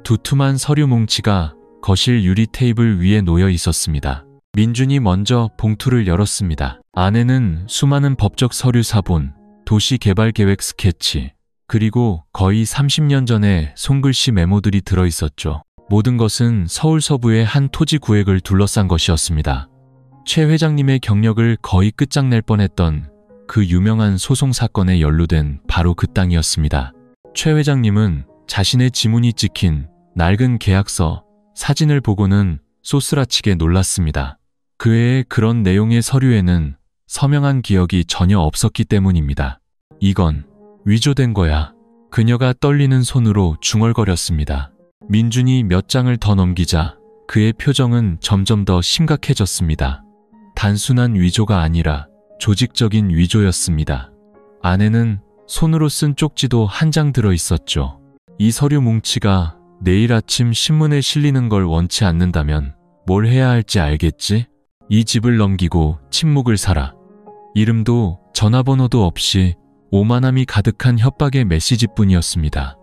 두툼한 서류 뭉치가 거실 유리 테이블 위에 놓여 있었습니다. 민준이 먼저 봉투를 열었습니다. 안에는 수많은 법적 서류 사본, 도시개발계획 스케치, 그리고 거의 30년 전의 손글씨 메모들이 들어있었죠. 모든 것은 서울 서부의 한 토지 구획을 둘러싼 것이었습니다. 최 회장님의 경력을 거의 끝장낼 뻔했던 그 유명한 소송 사건에 연루된 바로 그 땅이었습니다. 최 회장님은 자신의 지문이 찍힌 낡은 계약서, 사진을 보고는 쏘스라치게 놀랐습니다. 그 외에 그런 내용의 서류에는 서명한 기억이 전혀 없었기 때문입니다. 이건 위조된 거야. 그녀가 떨리는 손으로 중얼거렸습니다. 민준이 몇 장을 더 넘기자 그의 표정은 점점 더 심각해졌습니다. 단순한 위조가 아니라 조직적인 위조였습니다. 안에는 손으로 쓴 쪽지도 한 장 들어 있었죠. 이 서류 뭉치가 내일 아침 신문에 실리는 걸 원치 않는다면 뭘 해야 할지 알겠지? 이 집을 넘기고 침묵을 사라. 이름도 전화번호도 없이 오만함이 가득한 협박의 메시지뿐이었습니다.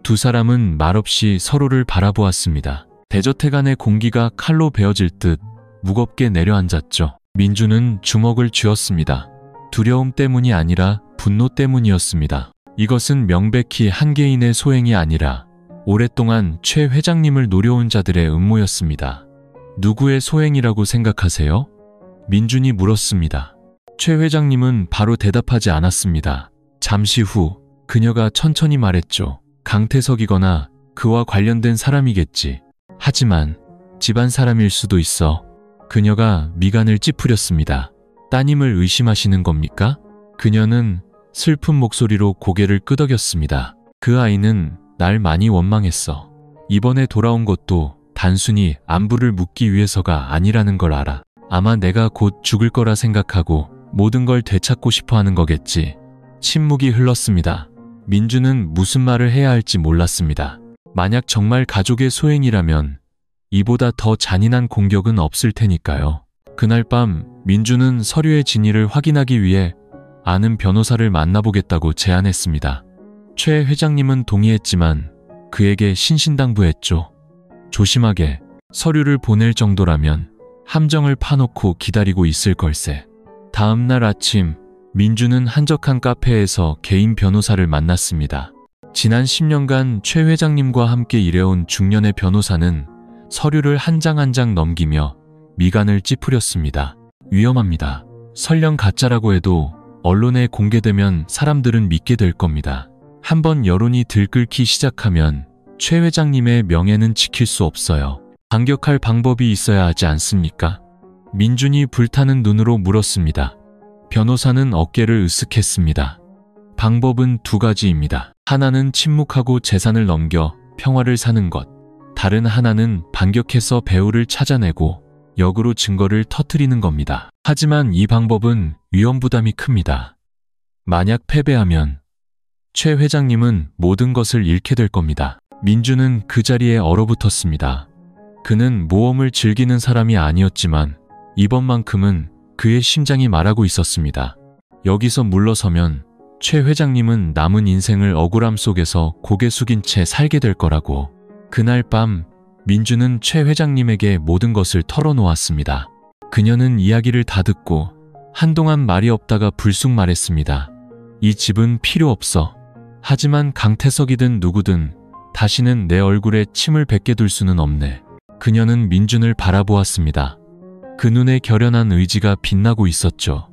두 사람은 말없이 서로를 바라보았습니다. 대저택 안의 공기가 칼로 베어질 듯 무겁게 내려앉았죠. 민준은 주먹을 쥐었습니다. 두려움 때문이 아니라 분노 때문이었습니다. 이것은 명백히 한 개인의 소행이 아니라 오랫동안 최 회장님을 노려온 자들의 음모였습니다. 누구의 소행이라고 생각하세요? 민준이 물었습니다. 최 회장님은 바로 대답하지 않았습니다. 잠시 후 그녀가 천천히 말했죠. 강태석이거나 그와 관련된 사람이겠지. 하지만 집안 사람일 수도 있어. 그녀가 미간을 찌푸렸습니다. 따님을 의심하시는 겁니까? 그녀는 슬픈 목소리로 고개를 끄덕였습니다. 그 아이는 날 많이 원망했어. 이번에 돌아온 것도 단순히 안부를 묻기 위해서가 아니라는 걸 알아. 아마 내가 곧 죽을 거라 생각하고 모든 걸 되찾고 싶어 하는 거겠지. 침묵이 흘렀습니다. 민주는 무슨 말을 해야 할지 몰랐습니다. 만약 정말 가족의 소행이라면 이보다 더 잔인한 공격은 없을 테니까요. 그날 밤 민주는 서류의 진위를 확인하기 위해 아는 변호사를 만나보겠다고 제안했습니다. 최 회장님은 동의했지만 그에게 신신당부했죠. 조심하게. 서류를 보낼 정도라면 함정을 파놓고 기다리고 있을 걸세. 다음 날 아침 민주는 한적한 카페에서 개인 변호사를 만났습니다. 지난 10년간 최 회장님과 함께 일해온 중년의 변호사는 서류를 한 장 한 장 넘기며 미간을 찌푸렸습니다. 위험합니다. 설령 가짜라고 해도 언론에 공개되면 사람들은 믿게 될 겁니다. 한번 여론이 들끓기 시작하면 최 회장님의 명예는 지킬 수 없어요. 반격할 방법이 있어야 하지 않습니까? 민준이 불타는 눈으로 물었습니다. 변호사는 어깨를 으쓱했습니다. 방법은 두 가지입니다. 하나는 침묵하고 재산을 넘겨 평화를 사는 것. 다른 하나는 반격해서 배우를 찾아내고 역으로 증거를 터뜨리는 겁니다. 하지만 이 방법은 위험 부담이 큽니다. 만약 패배하면 최 회장님은 모든 것을 잃게 될 겁니다. 민주는 그 자리에 얼어붙었습니다. 그는 모험을 즐기는 사람이 아니었지만 이번만큼은 그의 심장이 말하고 있었습니다. 여기서 물러서면 최 회장님은 남은 인생을 억울함 속에서 고개 숙인 채 살게 될 거라고. 그날 밤 민주는 최 회장님에게 모든 것을 털어놓았습니다. 그녀는 이야기를 다 듣고 한동안 말이 없다가 불쑥 말했습니다. 이 집은 필요 없어. 하지만 강태석이든 누구든 다시는 내 얼굴에 침을 뱉게 둘 수는 없네. 그녀는 민준을 바라보았습니다. 그 눈에 결연한 의지가 빛나고 있었죠.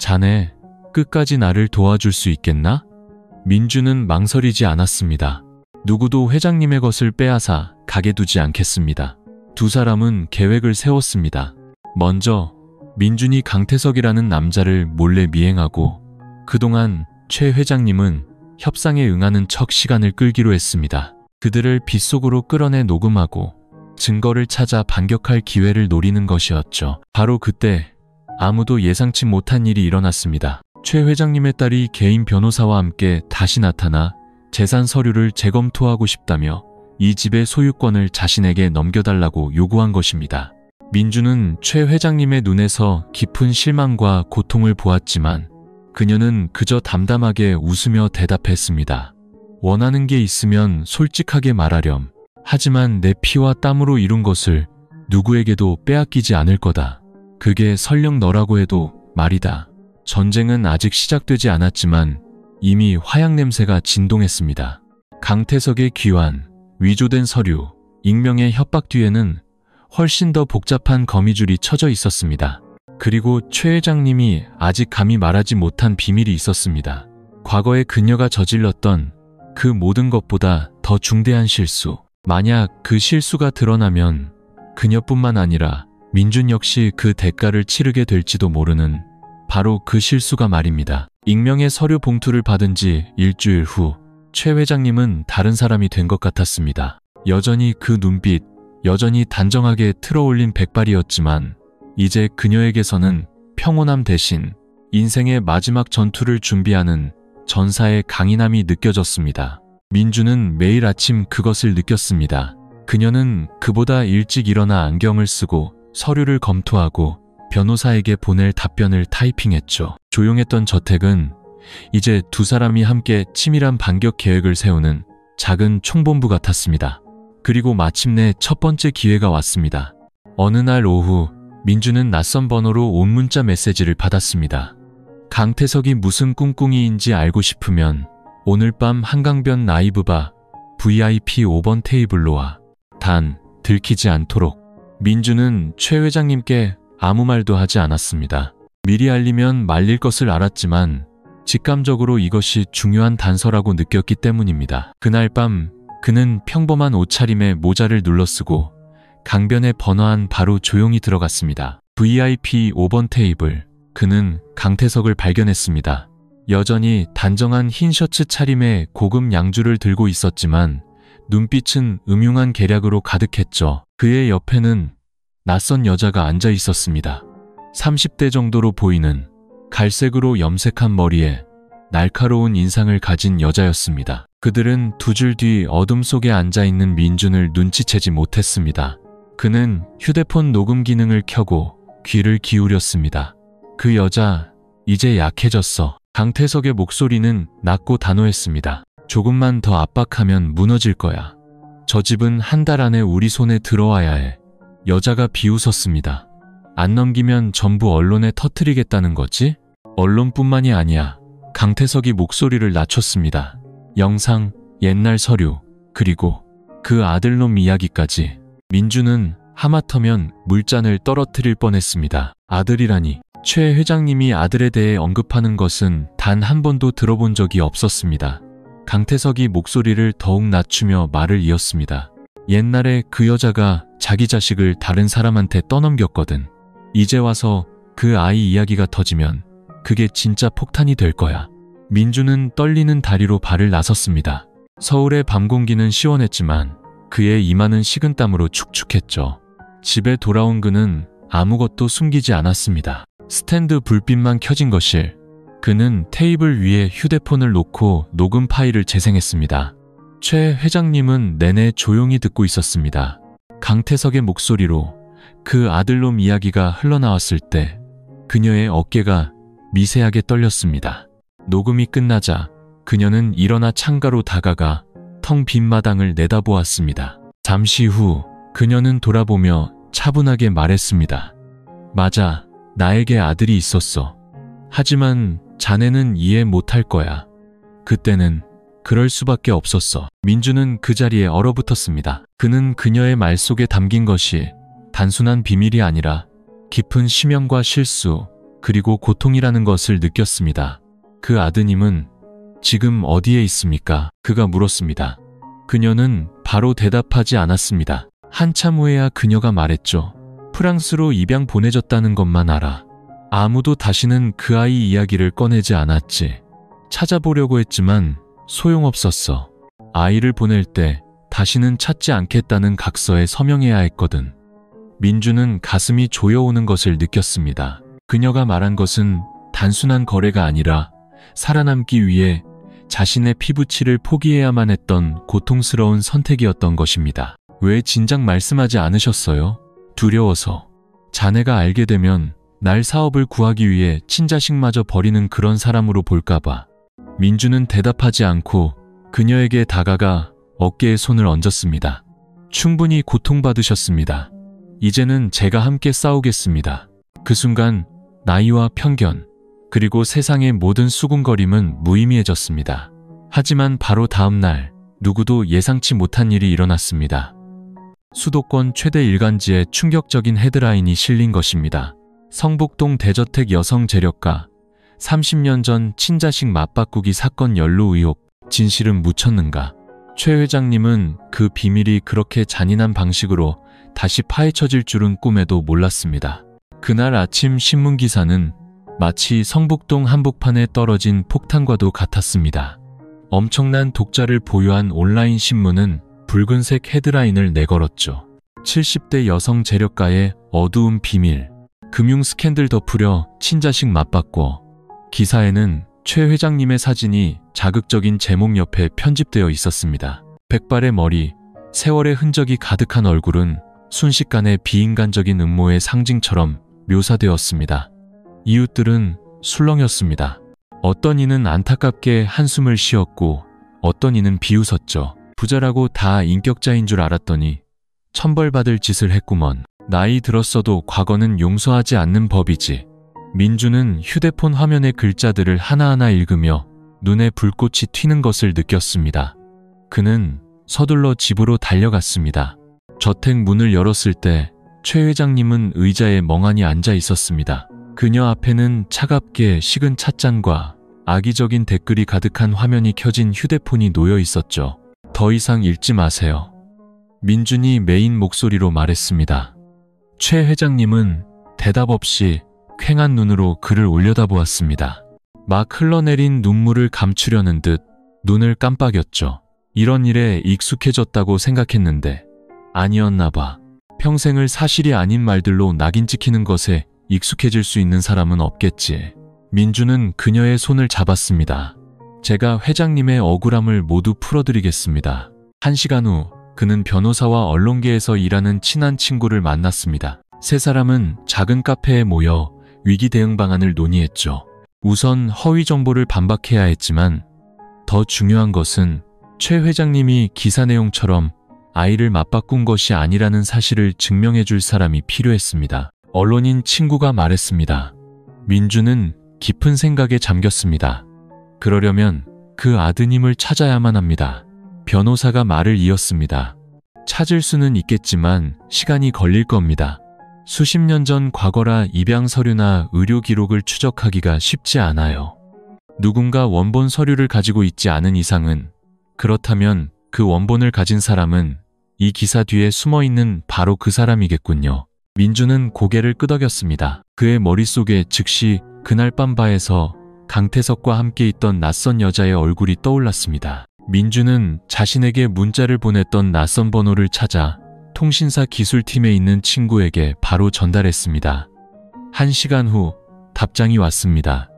자네, 끝까지 나를 도와줄 수 있겠나? 민준은 망설이지 않았습니다. 누구도 회장님의 것을 빼앗아 가게 두지 않겠습니다. 두 사람은 계획을 세웠습니다. 먼저 민준이 강태석이라는 남자를 몰래 미행하고 그동안 최 회장님은 협상에 응하는 척 시간을 끌기로 했습니다. 그들을 빗속으로 끌어내 녹음하고 증거를 찾아 반격할 기회를 노리는 것이었죠. 바로 그때 아무도 예상치 못한 일이 일어났습니다. 최 회장님의 딸이 개인 변호사와 함께 다시 나타나 재산 서류를 재검토하고 싶다며 이 집의 소유권을 자신에게 넘겨달라고 요구한 것입니다. 민주는 최 회장님의 눈에서 깊은 실망과 고통을 보았지만 그녀는 그저 담담하게 웃으며 대답했습니다. 원하는 게 있으면 솔직하게 말하렴. 하지만 내 피와 땀으로 이룬 것을 누구에게도 빼앗기지 않을 거다. 그게 설령 너라고 해도 말이다. 전쟁은 아직 시작되지 않았지만 이미 화약 냄새가 진동했습니다. 강태석의 귀환, 위조된 서류, 익명의 협박 뒤에는 훨씬 더 복잡한 거미줄이 쳐져 있었습니다. 그리고 최 회장님이 아직 감히 말하지 못한 비밀이 있었습니다. 과거에 그녀가 저질렀던 그 모든 것보다 더 중대한 실수. 만약 그 실수가 드러나면 그녀뿐만 아니라 민준 역시 그 대가를 치르게 될지도 모르는 바로 그 실수가 말입니다. 익명의 서류 봉투를 받은 지 일주일 후 최 회장님은 다른 사람이 된 것 같았습니다. 여전히 그 눈빛, 여전히 단정하게 틀어올린 백발이었지만 이제 그녀에게서는 평온함 대신 인생의 마지막 전투를 준비하는 전사의 강인함이 느껴졌습니다. 민주는 매일 아침 그것을 느꼈습니다. 그녀는 그보다 일찍 일어나 안경을 쓰고 서류를 검토하고 변호사에게 보낼 답변을 타이핑했죠. 조용했던 저택은 이제 두 사람이 함께 치밀한 반격 계획을 세우는 작은 총본부 같았습니다. 그리고 마침내 첫 번째 기회가 왔습니다. 어느 날 오후 민주는 낯선 번호로 온 문자 메시지를 받았습니다. 강태석이 무슨 꿍꿍이인지 알고 싶으면 오늘 밤 한강변 라이브바 VIP 5번 테이블로 와. 단 들키지 않도록. 민주는 최 회장님께 아무 말도 하지 않았습니다. 미리 알리면 말릴 것을 알았지만 직감적으로 이것이 중요한 단서라고 느꼈기 때문입니다. 그날 밤 그는 평범한 옷차림에 모자를 눌러쓰고 강변에 번화한 바로 조용히 들어갔습니다. VIP 5번 테이블. 그는 강태석을 발견했습니다. 여전히 단정한 흰 셔츠 차림에 고급 양주를 들고 있었지만 눈빛은 음흉한 계략으로 가득했죠. 그의 옆에는 낯선 여자가 앉아 있었습니다. 30대 정도로 보이는 갈색으로 염색한 머리에 날카로운 인상을 가진 여자였습니다. 그들은 두 줄 뒤 어둠 속에 앉아있는 민준을 눈치채지 못했습니다. 그는 휴대폰 녹음 기능을 켜고 귀를 기울였습니다. 그 여자, 이제 약해졌어. 강태석의 목소리는 낮고 단호했습니다. 조금만 더 압박하면 무너질 거야. 저 집은 한 달 안에 우리 손에 들어와야 해. 여자가 비웃었습니다. 안 넘기면 전부 언론에 터뜨리겠다는 거지? 언론뿐만이 아니야. 강태석이 목소리를 낮췄습니다. 영상, 옛날 서류, 그리고 그 아들놈 이야기까지. 민주는 하마터면 물잔을 떨어뜨릴 뻔했습니다. 아들이라니. 최 회장님이 아들에 대해 언급하는 것은 단 한 번도 들어본 적이 없었습니다. 강태석이 목소리를 더욱 낮추며 말을 이었습니다. 옛날에 그 여자가 자기 자식을 다른 사람한테 떠넘겼거든. 이제 와서 그 아이 이야기가 터지면 그게 진짜 폭탄이 될 거야. 민주는 떨리는 다리로 발을 나섰습니다. 서울의 밤 공기는 시원했지만 그의 이마는 식은땀으로 축축했죠. 집에 돌아온 그는 아무것도 숨기지 않았습니다. 스탠드 불빛만 켜진 거실. 그는 테이블 위에 휴대폰을 놓고 녹음 파일을 재생했습니다. 최 회장님은 내내 조용히 듣고 있었습니다. 강태석의 목소리로 그 아들놈 이야기가 흘러나왔을 때 그녀의 어깨가 미세하게 떨렸습니다. 녹음이 끝나자 그녀는 일어나 창가로 다가가 텅 빈 마당을 내다보았습니다. 잠시 후 그녀는 돌아보며 차분하게 말했습니다. 맞아, 나에게 아들이 있었어. 하지만 자네는 이해 못할 거야. 그때는 그럴 수밖에 없었어. 민주는 그 자리에 얼어붙었습니다. 그는 그녀의 말 속에 담긴 것이 단순한 비밀이 아니라 깊은 심연과 실수, 그리고 고통이라는 것을 느꼈습니다. 그 아드님은 지금 어디에 있습니까? 그가 물었습니다. 그녀는 바로 대답하지 않았습니다. 한참 후에야 그녀가 말했죠. 프랑스로 입양 보내졌다는 것만 알아. 아무도 다시는 그 아이 이야기를 꺼내지 않았지. 찾아보려고 했지만 소용없었어. 아이를 보낼 때 다시는 찾지 않겠다는 각서에 서명해야 했거든. 민주는 가슴이 조여오는 것을 느꼈습니다. 그녀가 말한 것은 단순한 거래가 아니라 살아남기 위해 자신의 피부칠을 포기해야만 했던 고통스러운 선택이었던 것입니다. 왜 진작 말씀하지 않으셨어요? 두려워서. 자네가 알게 되면 날 사업을 구하기 위해 친자식마저 버리는 그런 사람으로 볼까봐. 민주는 대답하지 않고 그녀에게 다가가 어깨에 손을 얹었습니다. 충분히 고통받으셨습니다. 이제는 제가 함께 싸우겠습니다. 그 순간 나이와 편견, 그리고 세상의 모든 수군거림은 무의미해졌습니다. 하지만 바로 다음 날 누구도 예상치 못한 일이 일어났습니다. 수도권 최대 일간지에 충격적인 헤드라인이 실린 것입니다. 성북동 대저택 여성 재력가 30년 전 친자식 맞바꾸기 사건 연루 의혹, 진실은 묻혔는가? 최 회장님은 그 비밀이 그렇게 잔인한 방식으로 다시 파헤쳐질 줄은 꿈에도 몰랐습니다. 그날 아침 신문기사는 마치 성북동 한복판에 떨어진 폭탄과도 같았습니다. 엄청난 독자를 보유한 온라인 신문은 붉은색 헤드라인을 내걸었죠. 70대 여성 재력가의 어두운 비밀, 금융 스캔들 덮으려 친자식 맞바꿔. 기사에는 최 회장님의 사진이 자극적인 제목 옆에 편집되어 있었습니다. 백발의 머리, 세월의 흔적이 가득한 얼굴은 순식간에 비인간적인 음모의 상징처럼 묘사되었습니다. 이웃들은 술렁였습니다. 어떤 이는 안타깝게 한숨을 쉬었고 어떤 이는 비웃었죠. 부자라고 다 인격자인 줄 알았더니 천벌받을 짓을 했구먼. 나이 들었어도 과거는 용서하지 않는 법이지. 민주는 휴대폰 화면의 글자들을 하나하나 읽으며 눈에 불꽃이 튀는 것을 느꼈습니다. 그는 서둘러 집으로 달려갔습니다. 저택 문을 열었을 때 최 회장님은 의자에 멍하니 앉아 있었습니다. 그녀 앞에는 차갑게 식은 찻잔과 악의적인 댓글이 가득한 화면이 켜진 휴대폰이 놓여 있었죠. 더 이상 읽지 마세요. 민준이 메인 목소리로 말했습니다. 최 회장님은 대답 없이 퀭한 눈으로 그를 올려다보았습니다. 막 흘러내린 눈물을 감추려는 듯 눈을 깜빡였죠. 이런 일에 익숙해졌다고 생각했는데 아니었나 봐. 평생을 사실이 아닌 말들로 낙인 찍히는 것에 익숙해질 수 있는 사람은 없겠지. 민주는 그녀의 손을 잡았습니다. 제가 회장님의 억울함을 모두 풀어드리겠습니다. 1시간 후 그는 변호사와 언론계에서 일하는 친한 친구를 만났습니다. 세 사람은 작은 카페에 모여 위기 대응 방안을 논의했죠. 우선 허위 정보를 반박해야 했지만 더 중요한 것은 최 회장님이 기사 내용처럼 아이를 맞바꾼 것이 아니라는 사실을 증명해 줄 사람이 필요했습니다. 언론인 친구가 말했습니다. 민주는 깊은 생각에 잠겼습니다. 그러려면 그 아드님을 찾아야만 합니다. 변호사가 말을 이었습니다. 찾을 수는 있겠지만 시간이 걸릴 겁니다. 수십 년 전 과거라 입양 서류나 의료 기록을 추적하기가 쉽지 않아요. 누군가 원본 서류를 가지고 있지 않은 이상은, 그렇다면 그 원본을 가진 사람은 이 기사 뒤에 숨어있는 바로 그 사람이겠군요. 민주는 고개를 끄덕였습니다. 그의 머릿속에 즉시 그날 밤 바에서 강태석과 함께 있던 낯선 여자의 얼굴이 떠올랐습니다. 민주는 자신에게 문자를 보냈던 낯선 번호를 찾아 통신사 기술팀에 있는 친구에게 바로 전달했습니다. 1시간 후 답장이 왔습니다.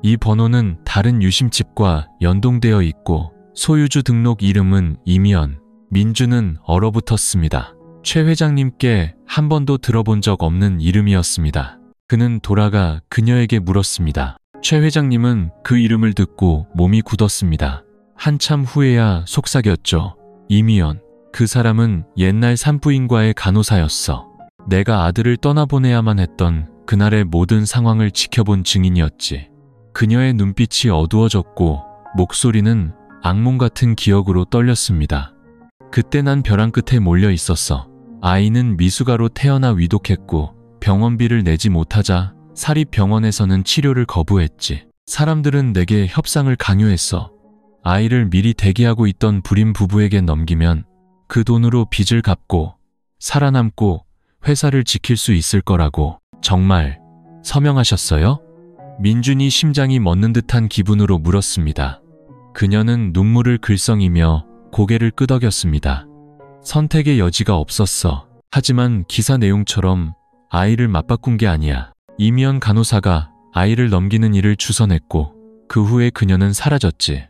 이 번호는 다른 유심칩과 연동되어 있고 소유주 등록 이름은 이미연. 민주는 얼어붙었습니다. 최 회장님께 한 번도 들어본 적 없는 이름이었습니다. 그는 돌아가 그녀에게 물었습니다. 최 회장님은 그 이름을 듣고 몸이 굳었습니다. 한참 후에야 속삭였죠. 이미연. 그 사람은 옛날 산부인과의 간호사였어. 내가 아들을 떠나보내야만 했던 그날의 모든 상황을 지켜본 증인이었지. 그녀의 눈빛이 어두워졌고 목소리는 악몽 같은 기억으로 떨렸습니다. 그때 난 벼랑 끝에 몰려 있었어. 아이는 미숙아로 태어나 위독했고 병원비를 내지 못하자 사립병원에서는 치료를 거부했지. 사람들은 내게 협상을 강요했어. 아이를 미리 대기하고 있던 불임 부부에게 넘기면 그 돈으로 빚을 갚고 살아남고 회사를 지킬 수 있을 거라고. 정말 서명하셨어요? 민준이 심장이 멎는 듯한 기분으로 물었습니다. 그녀는 눈물을 글썽이며 고개를 끄덕였습니다. 선택의 여지가 없었어. 하지만 기사 내용처럼 아이를 맞바꾼 게 아니야. 이미연 간호사가 아이를 넘기는 일을 주선했고 그 후에 그녀는 사라졌지.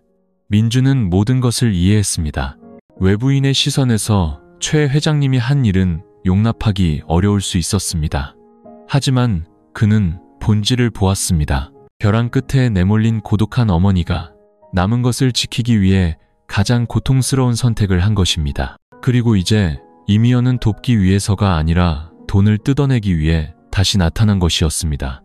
민주는 모든 것을 이해했습니다. 외부인의 시선에서 최 회장님이 한 일은 용납하기 어려울 수 있었습니다. 하지만 그는 본질을 보았습니다. 벼랑 끝에 내몰린 고독한 어머니가 남은 것을 지키기 위해 가장 고통스러운 선택을 한 것입니다. 그리고 이제 이미연은 돕기 위해서가 아니라 돈을 뜯어내기 위해 다시 나타난 것이었습니다.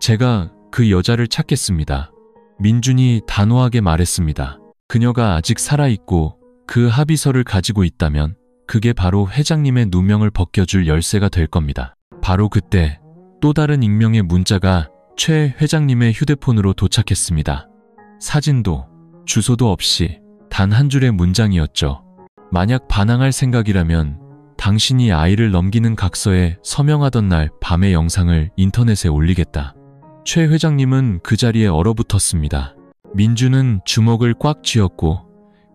제가 그 여자를 찾겠습니다. 민준이 단호하게 말했습니다. 그녀가 아직 살아있고 그 합의서를 가지고 있다면 그게 바로 회장님의 누명을 벗겨줄 열쇠가 될 겁니다. 바로 그때 또 다른 익명의 문자가 최 회장님의 휴대폰으로 도착했습니다. 사진도 주소도 없이 단 한 줄의 문장이었죠. 만약 반항할 생각이라면 당신이 아이를 넘기는 각서에 서명하던 날 밤의 영상을 인터넷에 올리겠다. 최 회장님은 그 자리에 얼어붙었습니다. 민주는 주먹을 꽉 쥐었고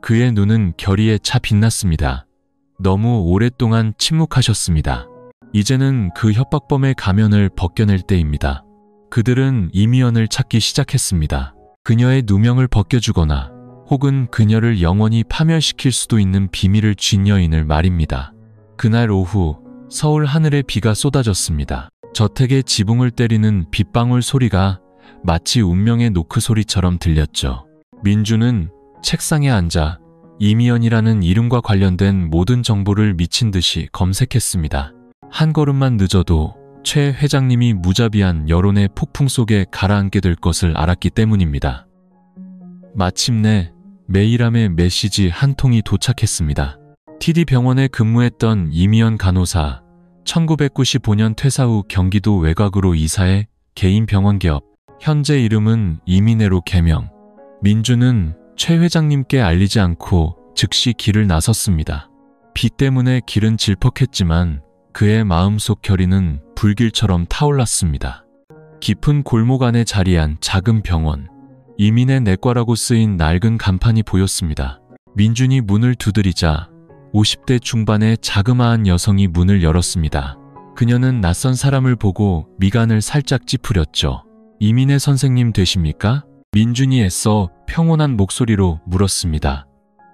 그의 눈은 결의에 차 빛났습니다. 너무 오랫동안 침묵하셨습니다. 이제는 그 협박범의 가면을 벗겨낼 때입니다. 그들은 이미연을 찾기 시작했습니다. 그녀의 누명을 벗겨주거나 혹은 그녀를 영원히 파멸시킬 수도 있는 비밀을 쥔 여인을 말입니다. 그날 오후 서울 하늘에 비가 쏟아졌습니다. 저택의 지붕을 때리는 빗방울 소리가 마치 운명의 노크 소리처럼 들렸죠. 민주는 책상에 앉아 이미연이라는 이름과 관련된 모든 정보를 미친 듯이 검색했습니다. 한 걸음만 늦어도 최 회장님이 무자비한 여론의 폭풍 속에 가라앉게 될 것을 알았기 때문입니다. 마침내 메일함의 메시지 한 통이 도착했습니다. TD병원에 근무했던 이미연 간호사, 1995년 퇴사 후 경기도 외곽으로 이사해 개인 병원 개업, 현재 이름은 이민혜로 개명. 민주는 최 회장님께 알리지 않고 즉시 길을 나섰습니다. 비 때문에 길은 질퍽했지만 그의 마음속 결의는 불길처럼 타올랐습니다. 깊은 골목 안에 자리한 작은 병원, 이민혜 내과라고 쓰인 낡은 간판이 보였습니다. 민준이 문을 두드리자 50대 중반의 자그마한 여성이 문을 열었습니다. 그녀는 낯선 사람을 보고 미간을 살짝 찌푸렸죠. 이민혜 선생님 되십니까? 민준이 애써 평온한 목소리로 물었습니다.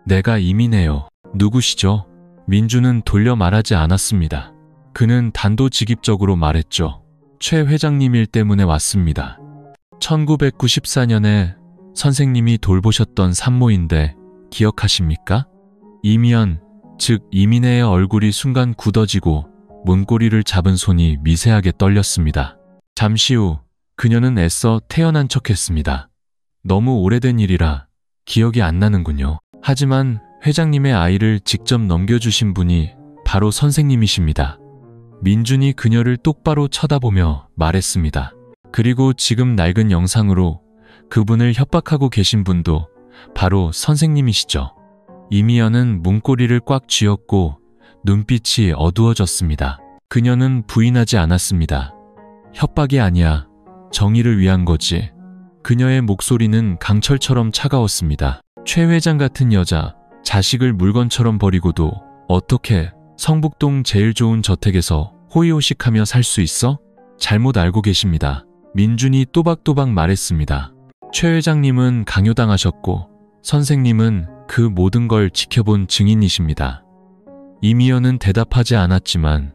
내가 이민혜요. 누구시죠? 민준은 돌려 말하지 않았습니다. 그는 단도직입적으로 말했죠. 최 회장님 일 때문에 왔습니다. 1994년에 선생님이 돌보셨던 산모인데 기억하십니까? 이미연, 즉 이민혜의 얼굴이 순간 굳어지고 문고리를 잡은 손이 미세하게 떨렸습니다. 잠시 후 그녀는 애써 태어난 척했습니다. 너무 오래된 일이라 기억이 안 나는군요. 하지만 회장님의 아이를 직접 넘겨주신 분이 바로 선생님이십니다. 민준이 그녀를 똑바로 쳐다보며 말했습니다. 그리고 지금 낡은 영상으로 그분을 협박하고 계신 분도 바로 선생님이시죠. 이미연은 문고리를 꽉 쥐었고 눈빛이 어두워졌습니다. 그녀는 부인하지 않았습니다. 협박이 아니야. 정의를 위한 거지. 그녀의 목소리는 강철처럼 차가웠습니다. 최 회장 같은 여자, 자식을 물건처럼 버리고도 어떻게 성북동 제일 좋은 저택에서 호의호식하며 살 수 있어? 잘못 알고 계십니다. 민준이 또박또박 말했습니다. 최 회장님은 강요당하셨고 선생님은 그 모든 걸 지켜본 증인이십니다. 이미연은 대답하지 않았지만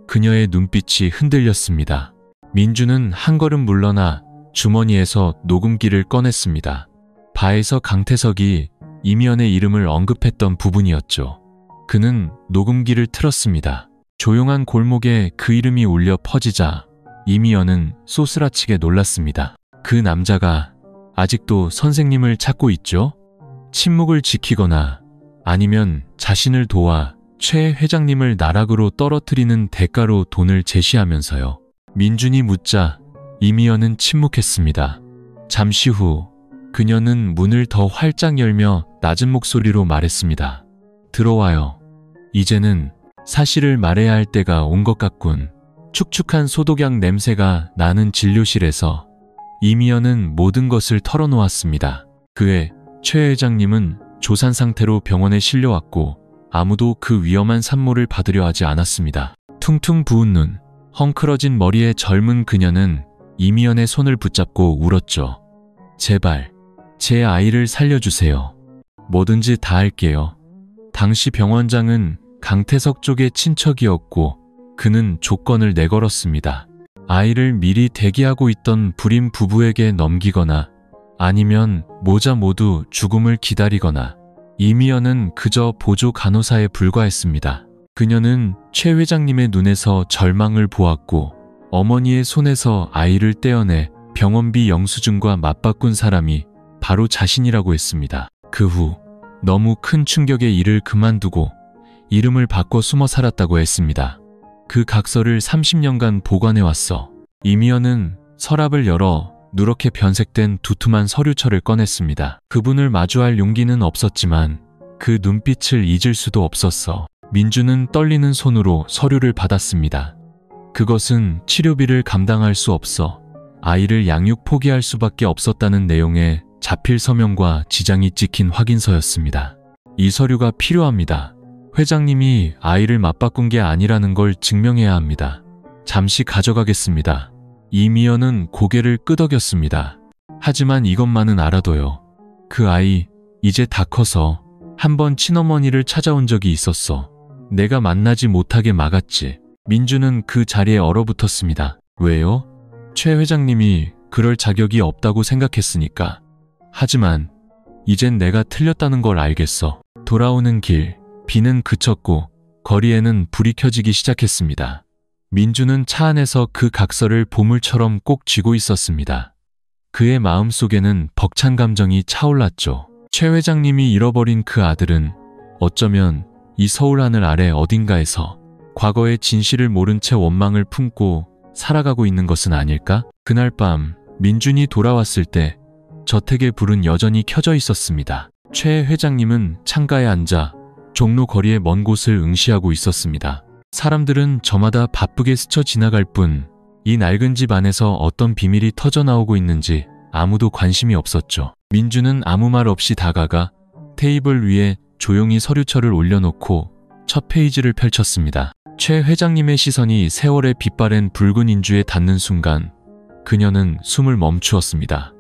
그녀의 눈빛이 흔들렸습니다. 민준은 한 걸음 물러나 주머니에서 녹음기를 꺼냈습니다. 바에서 강태석이 이미연의 이름을 언급했던 부분이었죠. 그는 녹음기를 틀었습니다. 조용한 골목에 그 이름이 울려 퍼지자 이미연은 소스라치게 놀랐습니다. 그 남자가 아직도 선생님을 찾고 있죠? 침묵을 지키거나 아니면 자신을 도와 최 회장님을 나락으로 떨어뜨리는 대가로 돈을 제시하면서요. 민준이 묻자 이미연은 침묵했습니다. 잠시 후 그녀는 문을 더 활짝 열며 낮은 목소리로 말했습니다. 들어와요. 이제는 사실을 말해야 할 때가 온 것 같군. 축축한 소독약 냄새가 나는 진료실에서 이미연은 모든 것을 털어놓았습니다. 그해 최 회장님은 조산 상태로 병원에 실려왔고 아무도 그 위험한 산모를 받으려 하지 않았습니다. 퉁퉁 부은 눈, 헝클어진 머리의 젊은 그녀는 이미연의 손을 붙잡고 울었죠. 제발, 제 아이를 살려주세요. 뭐든지 다 할게요. 당시 병원장은 강태석 쪽의 친척이었고 그는 조건을 내걸었습니다. 아이를 미리 대기하고 있던 불임 부부에게 넘기거나 아니면 모자 모두 죽음을 기다리거나 이미연은 그저 보조 간호사에 불과했습니다. 그녀는 최 회장님의 눈에서 절망을 보았고 어머니의 손에서 아이를 떼어내 병원비 영수증과 맞바꾼 사람이 바로 자신이라고 했습니다. 그 후 너무 큰 충격에 일을 그만두고 이름을 바꿔 숨어 살았다고 했습니다. 그 각서를 30년간 보관해왔어. 이미연은 서랍을 열어 누렇게 변색된 두툼한 서류철을 꺼냈습니다. 그분을 마주할 용기는 없었지만 그 눈빛을 잊을 수도 없었어. 민주는 떨리는 손으로 서류를 받았습니다. 그것은 치료비를 감당할 수 없어 아이를 양육 포기할 수밖에 없었다는 내용의 자필 서명과 지장이 찍힌 확인서였습니다. 이 서류가 필요합니다. 회장님이 아이를 맞바꾼 게 아니라는 걸 증명해야 합니다. 잠시 가져가겠습니다. 이미연은 고개를 끄덕였습니다. 하지만 이것만은 알아둬요. 그 아이 이제 다 커서 한번 친어머니를 찾아온 적이 있었어. 내가 만나지 못하게 막았지. 민주는 그 자리에 얼어붙었습니다. 왜요? 최 회장님이 그럴 자격이 없다고 생각했으니까. 하지만 이젠 내가 틀렸다는 걸 알겠어. 돌아오는 길, 비는 그쳤고 거리에는 불이 켜지기 시작했습니다. 민주는 차 안에서 그 각서를 보물처럼 꼭 쥐고 있었습니다. 그의 마음속에는 벅찬 감정이 차올랐죠. 최 회장님이 잃어버린 그 아들은 어쩌면 이 서울 하늘 아래 어딘가에서 과거의 진실을 모른 채 원망을 품고 살아가고 있는 것은 아닐까? 그날 밤 민준이 돌아왔을 때 저택의 불은 여전히 켜져 있었습니다. 최 회장님은 창가에 앉아 종로 거리의 먼 곳을 응시하고 있었습니다. 사람들은 저마다 바쁘게 스쳐 지나갈 뿐 이 낡은 집 안에서 어떤 비밀이 터져나오고 있는지 아무도 관심이 없었죠. 민주는 아무 말 없이 다가가 테이블 위에 조용히 서류철을 올려놓고 첫 페이지를 펼쳤습니다. 최 회장님의 시선이 세월의 빛바랜 붉은 인주에 닿는 순간 그녀는 숨을 멈추었습니다.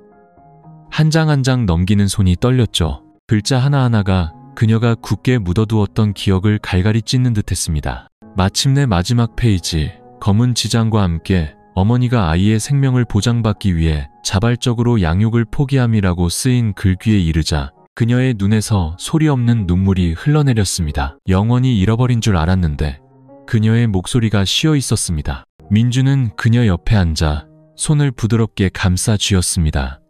한 장 한 장 넘기는 손이 떨렸죠. 글자 하나하나가 그녀가 굳게 묻어두었던 기억을 갈갈이 찢는 듯했습니다. 마침내 마지막 페이지, 검은 지장과 함께 어머니가 아이의 생명을 보장받기 위해 자발적으로 양육을 포기함이라고 쓰인 글귀에 이르자 그녀의 눈에서 소리 없는 눈물이 흘러내렸습니다. 영원히 잃어버린 줄 알았는데 그녀의 목소리가 쉬어 있었습니다. 민주는 그녀 옆에 앉아 손을 부드럽게 감싸 쥐었습니다.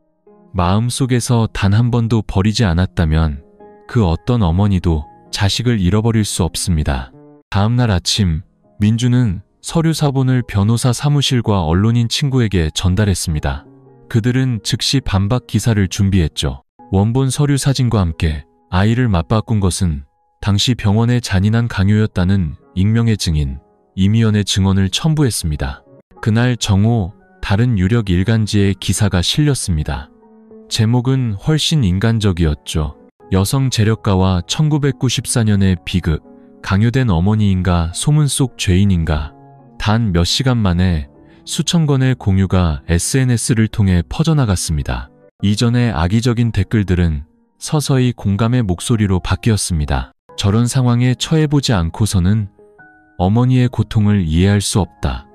마음속에서 단 한 번도 버리지 않았다면 그 어떤 어머니도 자식을 잃어버릴 수 없습니다. 다음날 아침 민주는 서류 사본을 변호사 사무실과 언론인 친구에게 전달했습니다. 그들은 즉시 반박 기사를 준비했죠. 원본 서류 사진과 함께 아이를 맞바꾼 것은 당시 병원의 잔인한 강요였다는 익명의 증인 이미연의 증언을 첨부했습니다. 그날 정오 다른 유력 일간지에 기사가 실렸습니다. 제목은 훨씬 인간적이었죠. 여성 재력가와 1994년의 비극, 강요된 어머니인가 소문 속 죄인인가. 단 몇 시간 만에 수천 건의 공유가 SNS를 통해 퍼져나갔습니다. 이전의 악의적인 댓글들은 서서히 공감의 목소리로 바뀌었습니다. 저런 상황에 처해보지 않고서는 어머니의 고통을 이해할 수 없다.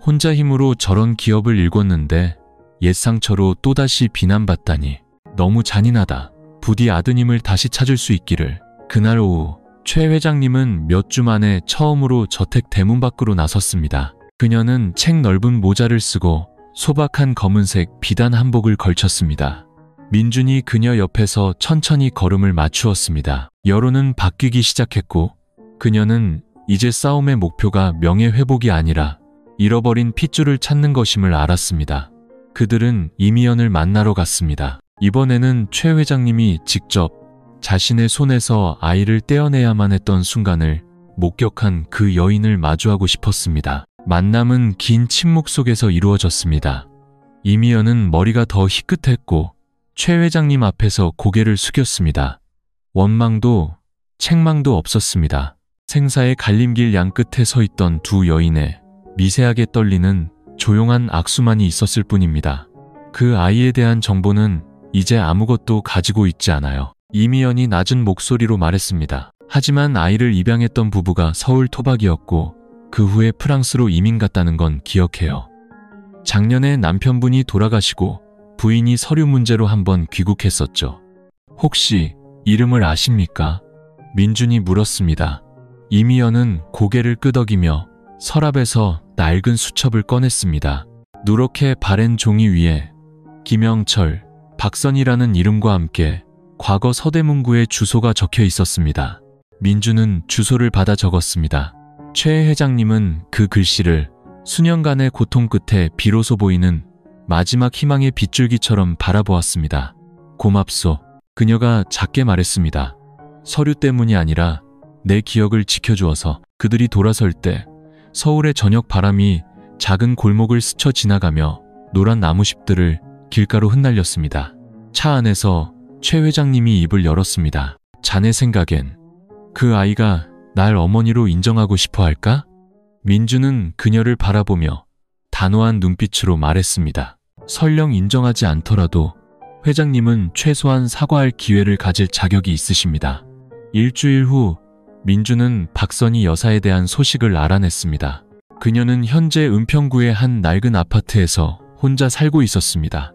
혼자 힘으로 저런 기업을 일궜는데 옛 상처로 또다시 비난받다니 너무 잔인하다. 부디 아드님을 다시 찾을 수 있기를. 그날 오후 최 회장님은 몇 주 만에 처음으로 저택 대문 밖으로 나섰습니다. 그녀는 책 넓은 모자를 쓰고 소박한 검은색 비단 한복을 걸쳤습니다. 민준이 그녀 옆에서 천천히 걸음을 맞추었습니다. 여론은 바뀌기 시작했고 그녀는 이제 싸움의 목표가 명예회복이 아니라 잃어버린 핏줄을 찾는 것임을 알았습니다. 그들은 이미연을 만나러 갔습니다. 이번에는 최 회장님이 직접 자신의 손에서 아이를 떼어내야만 했던 순간을 목격한 그 여인을 마주하고 싶었습니다. 만남은 긴 침묵 속에서 이루어졌습니다. 이미연은 머리가 더 희끗했고 최 회장님 앞에서 고개를 숙였습니다. 원망도 책망도 없었습니다. 생사의 갈림길 양끝에 서 있던 두 여인의 미세하게 떨리는 조용한 악수만이 있었을 뿐입니다. 그 아이에 대한 정보는 이제 아무것도 가지고 있지 않아요. 이미연이 낮은 목소리로 말했습니다. 하지만 아이를 입양했던 부부가 서울 토박이었고 그 후에 프랑스로 이민 갔다는 건 기억해요. 작년에 남편분이 돌아가시고 부인이 서류 문제로 한번 귀국했었죠. 혹시 이름을 아십니까? 민준이 물었습니다. 이미연은 고개를 끄덕이며 서랍에서 낡은 수첩을 꺼냈습니다. 누렇게 바랜 종이 위에 김영철, 박선이라는 이름과 함께 과거 서대문구의 주소가 적혀 있었습니다. 민주는 주소를 받아 적었습니다. 최 회장님은 그 글씨를 수년간의 고통 끝에 비로소 보이는 마지막 희망의 빗줄기처럼 바라보았습니다. 고맙소. 그녀가 작게 말했습니다. 서류 때문이 아니라 내 기억을 지켜주어서. 그들이 돌아설 때 서울의 저녁 바람이 작은 골목을 스쳐 지나가며 노란 나무잎들을 길가로 흩날렸습니다. 차 안에서 최 회장님이 입을 열었습니다. 자네 생각엔 그 아이가 날 어머니로 인정하고 싶어 할까? 민주는 그녀를 바라보며 단호한 눈빛으로 말했습니다. 설령 인정하지 않더라도 회장님은 최소한 사과할 기회를 가질 자격이 있으십니다. 일주일 후 민주는 박선희 여사에 대한 소식을 알아냈습니다. 그녀는 현재 은평구의 한 낡은 아파트에서 혼자 살고 있었습니다.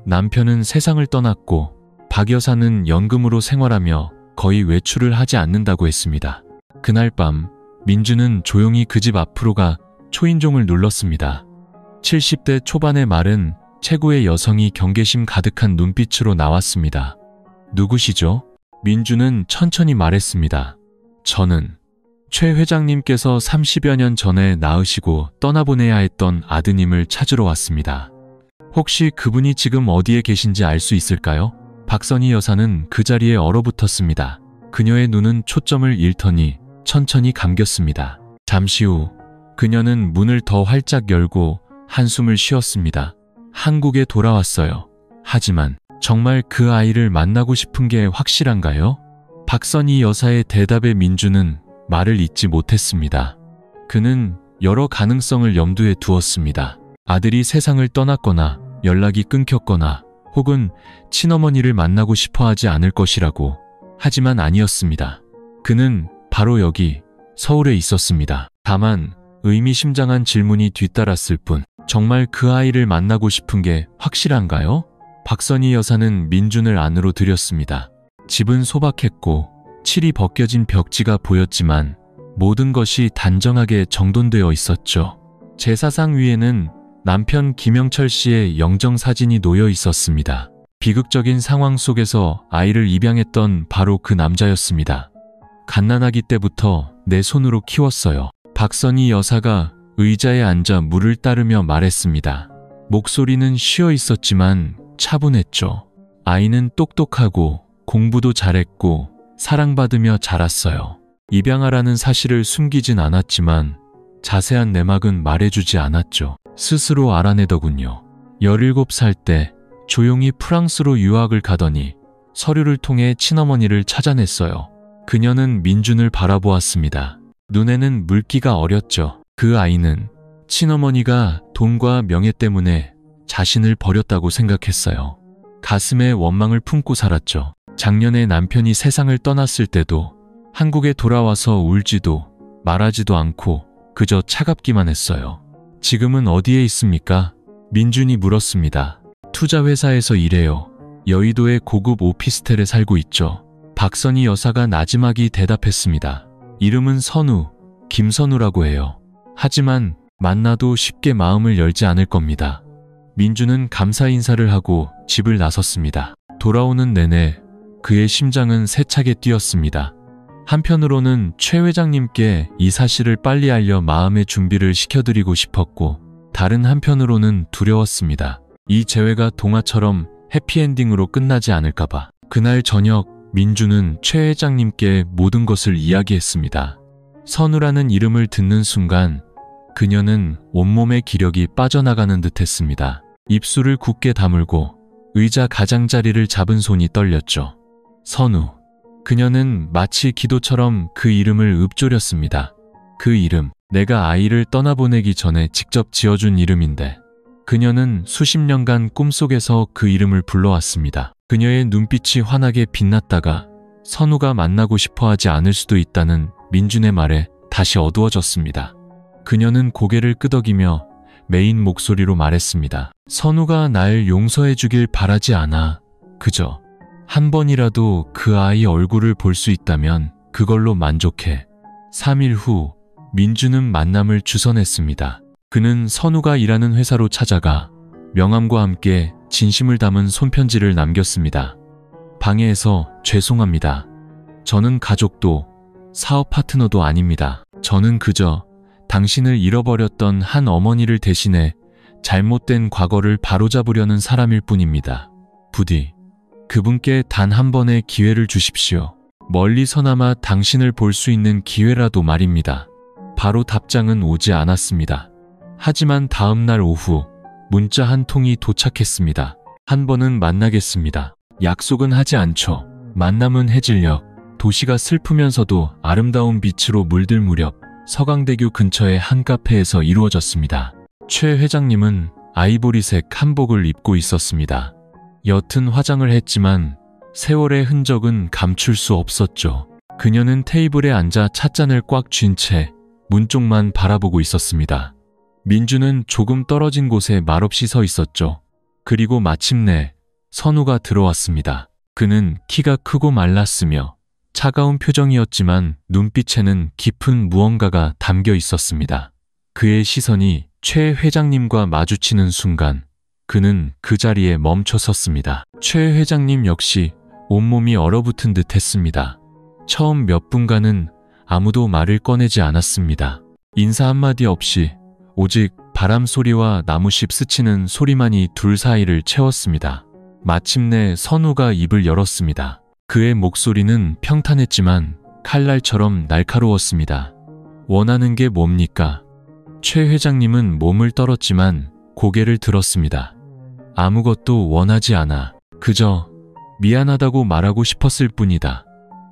남편은 세상을 떠났고 박 여사는 연금으로 생활하며 거의 외출을 하지 않는다고 했습니다. 그날 밤 민주는 조용히 그 집 앞으로 가 초인종을 눌렀습니다. 70대 초반의 마른 체구의 여성이 경계심 가득한 눈빛으로 나왔습니다. 누구시죠? 민주는 천천히 말했습니다. 저는 최 회장님께서 30여 년 전에 낳으시고 떠나보내야 했던 아드님을 찾으러 왔습니다. 혹시 그분이 지금 어디에 계신지 알 수 있을까요? 박선희 여사는 그 자리에 얼어붙었습니다. 그녀의 눈은 초점을 잃더니 천천히 감겼습니다. 잠시 후 그녀는 문을 더 활짝 열고 한숨을 쉬었습니다. 한국에 돌아왔어요. 하지만 정말 그 아이를 만나고 싶은 게 확실한가요? 박선희 여사의 대답에 민주는 말을 잇지 못했습니다. 그는 여러 가능성을 염두에 두었습니다. 아들이 세상을 떠났거나 연락이 끊겼거나 혹은 친어머니를 만나고 싶어 하지 않을 것이라고. 하지만 아니었습니다. 그는 바로 여기 서울에 있었습니다. 다만 의미심장한 질문이 뒤따랐을 뿐. 정말 그 아이를 만나고 싶은 게 확실한가요? 박선희 여사는 민준을 안으로 들였습니다. 집은 소박했고 칠이 벗겨진 벽지가 보였지만 모든 것이 단정하게 정돈되어 있었죠. 제사상 위에는 남편 김영철 씨의 영정사진이 놓여 있었습니다. 비극적인 상황 속에서 아이를 입양했던 바로 그 남자였습니다. 갓난아기 때부터 내 손으로 키웠어요. 박선희 여사가 의자에 앉아 물을 따르며 말했습니다. 목소리는 쉬어 있었지만 차분했죠. 아이는 똑똑하고 공부도 잘했고 사랑받으며 자랐어요. 입양하라는 사실을 숨기진 않았지만 자세한 내막은 말해주지 않았죠. 스스로 알아내더군요. 17살 때 조용히 프랑스로 유학을 가더니 서류를 통해 친어머니를 찾아냈어요. 그녀는 민준을 바라보았습니다. 눈에는 물기가 어렸죠. 그 아이는 친어머니가 돈과 명예 때문에 자신을 버렸다고 생각했어요. 가슴에 원망을 품고 살았죠. 작년에 남편이 세상을 떠났을 때도 한국에 돌아와서 울지도 말하지도 않고 그저 차갑기만 했어요. 지금은 어디에 있습니까? 민준이 물었습니다. 투자회사에서 일해요. 여의도의 고급 오피스텔에 살고 있죠. 박선희 여사가 나지막이 대답했습니다. 이름은 선우, 김선우라고 해요. 하지만 만나도 쉽게 마음을 열지 않을 겁니다. 민주는 감사 인사를 하고 집을 나섰습니다. 돌아오는 내내 그의 심장은 세차게 뛰었습니다. 한편으로는 최 회장님께 이 사실을 빨리 알려 마음의 준비를 시켜드리고 싶었고, 다른 한편으로는 두려웠습니다. 이 재회가 동화처럼 해피엔딩으로 끝나지 않을까봐. 그날 저녁 민주는 최 회장님께 모든 것을 이야기했습니다. 선우라는 이름을 듣는 순간 그녀는 온몸의 기력이 빠져나가는 듯 했습니다. 입술을 굳게 다물고 의자 가장자리를 잡은 손이 떨렸죠. 선우. 그녀는 마치 기도처럼 그 이름을 읊조렸습니다. 그 이름, 내가 아이를 떠나보내기 전에 직접 지어준 이름인데. 그녀는 수십 년간 꿈속에서 그 이름을 불러왔습니다. 그녀의 눈빛이 환하게 빛났다가 선우가 만나고 싶어 하지 않을 수도 있다는 민준의 말에 다시 어두워졌습니다. 그녀는 고개를 끄덕이며 메인 목소리로 말했습니다. 선우가 날 용서해 주길 바라지 않아. 그저 한 번이라도 그 아이 얼굴을 볼 수 있다면 그걸로 만족해. 3일 후 민주는 만남을 주선했습니다. 그는 선우가 일하는 회사로 찾아가 명함과 함께 진심을 담은 손편지를 남겼습니다. 방해해서 죄송합니다. 저는 가족도 사업 파트너도 아닙니다. 저는 그저 당신을 잃어버렸던 한 어머니를 대신해 잘못된 과거를 바로잡으려는 사람일 뿐입니다. 부디 그분께 단 한 번의 기회를 주십시오. 멀리서나마 당신을 볼 수 있는 기회라도 말입니다. 바로 답장은 오지 않았습니다. 하지만 다음 날 오후 문자 한 통이 도착했습니다. 한 번은 만나겠습니다. 약속은 하지 않죠. 만남은 해질녘 도시가 슬프면서도 아름다운 빛으로 물들 무렵 서강대교 근처의 한 카페에서 이루어졌습니다. 최 회장님은 아이보리색 한복을 입고 있었습니다. 옅은 화장을 했지만 세월의 흔적은 감출 수 없었죠. 그녀는 테이블에 앉아 찻잔을 꽉 쥔 채 문 쪽만 바라보고 있었습니다. 민주는 조금 떨어진 곳에 말없이 서 있었죠. 그리고 마침내 선우가 들어왔습니다. 그는 키가 크고 말랐으며 차가운 표정이었지만 눈빛에는 깊은 무언가가 담겨 있었습니다. 그의 시선이 최 회장님과 마주치는 순간 그는 그 자리에 멈춰 섰습니다. 최 회장님 역시 온몸이 얼어붙은 듯 했습니다. 처음 몇 분간은 아무도 말을 꺼내지 않았습니다. 인사 한마디 없이 오직 바람 소리와 나무잎 스치는 소리만이 둘 사이를 채웠습니다. 마침내 선우가 입을 열었습니다. 그의 목소리는 평탄했지만 칼날처럼 날카로웠습니다. 원하는 게 뭡니까? 최 회장님은 몸을 떨었지만 고개를 들었습니다. 아무것도 원하지 않아. 그저 미안하다고 말하고 싶었을 뿐이다.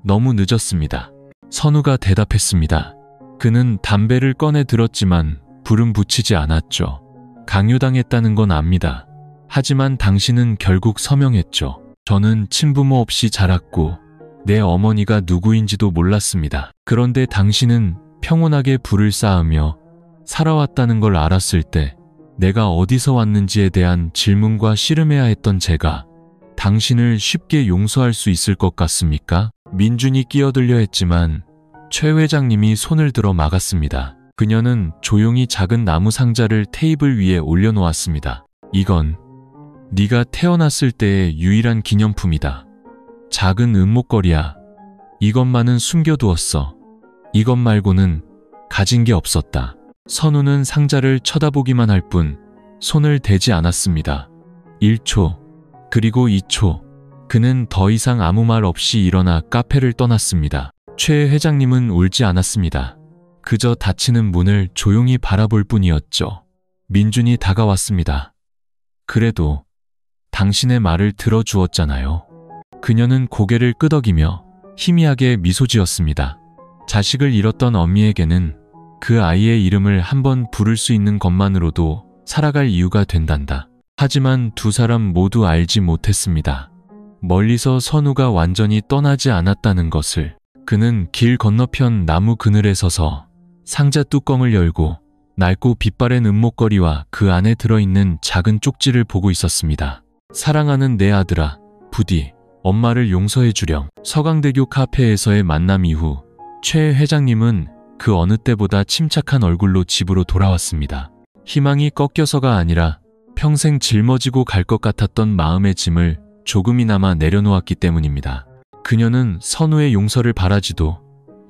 너무 늦었습니다. 선우가 대답했습니다. 그는 담배를 꺼내 들었지만 불은 붙이지 않았죠. 강요당했다는 건 압니다. 하지만 당신은 결국 서명했죠. 저는 친부모 없이 자랐고 내 어머니가 누구인지도 몰랐습니다. 그런데 당신은 평온하게 불을 쌓으며 살아왔다는 걸 알았을 때 내가 어디서 왔는지에 대한 질문과 씨름해야 했던 제가 당신을 쉽게 용서할 수 있을 것 같습니까? 민준이 끼어들려 했지만 최 회장님이 손을 들어 막았습니다. 그녀는 조용히 작은 나무 상자를 테이블 위에 올려놓았습니다. 이건 네가 태어났을 때의 유일한 기념품이다. 작은 은목걸이야. 이것만은 숨겨두었어. 이것 말고는 가진 게 없었다. 선우는 상자를 쳐다보기만 할 뿐 손을 대지 않았습니다. 1초, 그리고 2초. 그는 더 이상 아무 말 없이 일어나 카페를 떠났습니다. 최 회장님은 울지 않았습니다. 그저 닫히는 문을 조용히 바라볼 뿐이었죠. 민준이 다가왔습니다. 그래도 당신의 말을 들어주었잖아요. 그녀는 고개를 끄덕이며 희미하게 미소 지었습니다. 자식을 잃었던 어미에게는 그 아이의 이름을 한번 부를 수 있는 것만으로도 살아갈 이유가 된단다. 하지만 두 사람 모두 알지 못했습니다. 멀리서 선우가 완전히 떠나지 않았다는 것을. 그는 길 건너편 나무 그늘에 서서 상자 뚜껑을 열고 낡고 빛바랜 은목걸이와 그 안에 들어있는 작은 쪽지를 보고 있었습니다. 사랑하는 내 아들아, 부디 엄마를 용서해 주렴. 서강대교 카페에서의 만남 이후 최 회장님은 그 어느 때보다 침착한 얼굴로 집으로 돌아왔습니다. 희망이 꺾여서가 아니라 평생 짊어지고 갈 것 같았던 마음의 짐을 조금이나마 내려놓았기 때문입니다. 그녀는 선우의 용서를 바라지도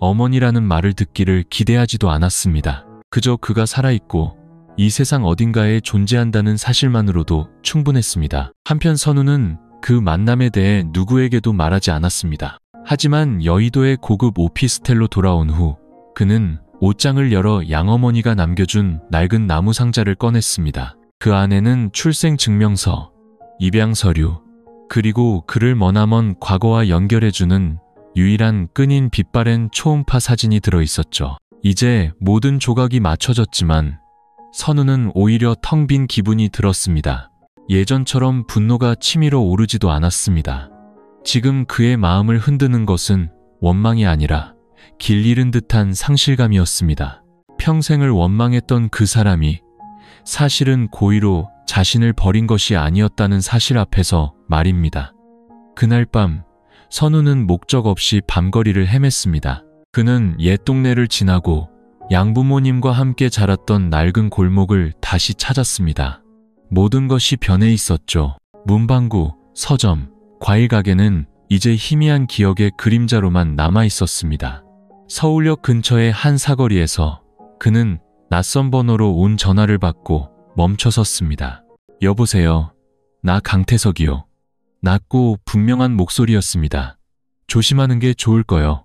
어머니라는 말을 듣기를 기대하지도 않았습니다. 그저 그가 살아있고 이 세상 어딘가에 존재한다는 사실만으로도 충분했습니다. 한편 선우는 그 만남에 대해 누구에게도 말하지 않았습니다. 하지만 여의도의 고급 오피스텔로 돌아온 후 그는 옷장을 열어 양어머니가 남겨준 낡은 나무 상자를 꺼냈습니다. 그 안에는 출생증명서, 입양서류, 그리고 그를 머나먼 과거와 연결해주는 유일한 끈인 빛바랜 초음파 사진이 들어있었죠. 이제 모든 조각이 맞춰졌지만 선우는 오히려 텅 빈 기분이 들었습니다. 예전처럼 분노가 치밀어 오르지도 않았습니다. 지금 그의 마음을 흔드는 것은 원망이 아니라 길 잃은 듯한 상실감이었습니다. 평생을 원망했던 그 사람이 사실은 고의로 자신을 버린 것이 아니었다는 사실 앞에서 말입니다. 그날 밤 선우는 목적 없이 밤거리를 헤맸습니다. 그는 옛 동네를 지나고 양부모님과 함께 자랐던 낡은 골목을 다시 찾았습니다. 모든 것이 변해 있었죠. 문방구, 서점, 과일 가게는 이제 희미한 기억의 그림자로만 남아 있었습니다. 서울역 근처의 한 사거리에서 그는 낯선 번호로 온 전화를 받고 멈춰 섰습니다. 여보세요. 나 강태석이요. 낮고 분명한 목소리였습니다. 조심하는 게 좋을 거요.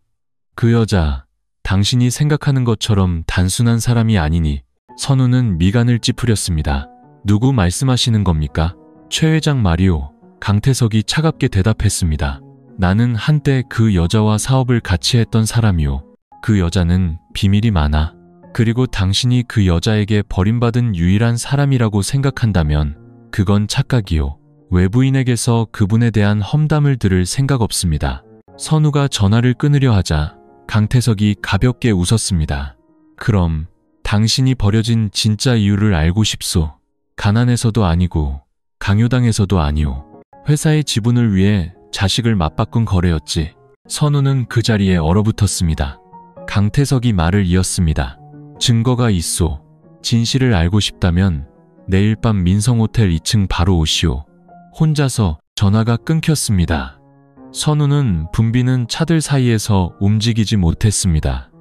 그 여자, 당신이 생각하는 것처럼 단순한 사람이 아니니. 선우는 미간을 찌푸렸습니다. 누구 말씀하시는 겁니까? 최 회장 말이오. 강태석이 차갑게 대답했습니다. 나는 한때 그 여자와 사업을 같이 했던 사람이오. 그 여자는 비밀이 많아. 그리고 당신이 그 여자에게 버림받은 유일한 사람이라고 생각한다면 그건 착각이오. 외부인에게서 그분에 대한 험담을 들을 생각 없습니다. 선우가 전화를 끊으려 하자 강태석이 가볍게 웃었습니다. 그럼 당신이 버려진 진짜 이유를 알고 싶소. 가난해서도 아니고 강요당해서도 아니오. 회사의 지분을 위해 자식을 맞바꾼 거래였지. 선우는 그 자리에 얼어붙었습니다. 강태석이 말을 이었습니다. 증거가 있소. 진실을 알고 싶다면 내일 밤 민성호텔 2층 바로 오시오. 혼자서 전화가 끊겼습니다. 선우는 붐비는 차들 사이에서 움직이지 못했습니다.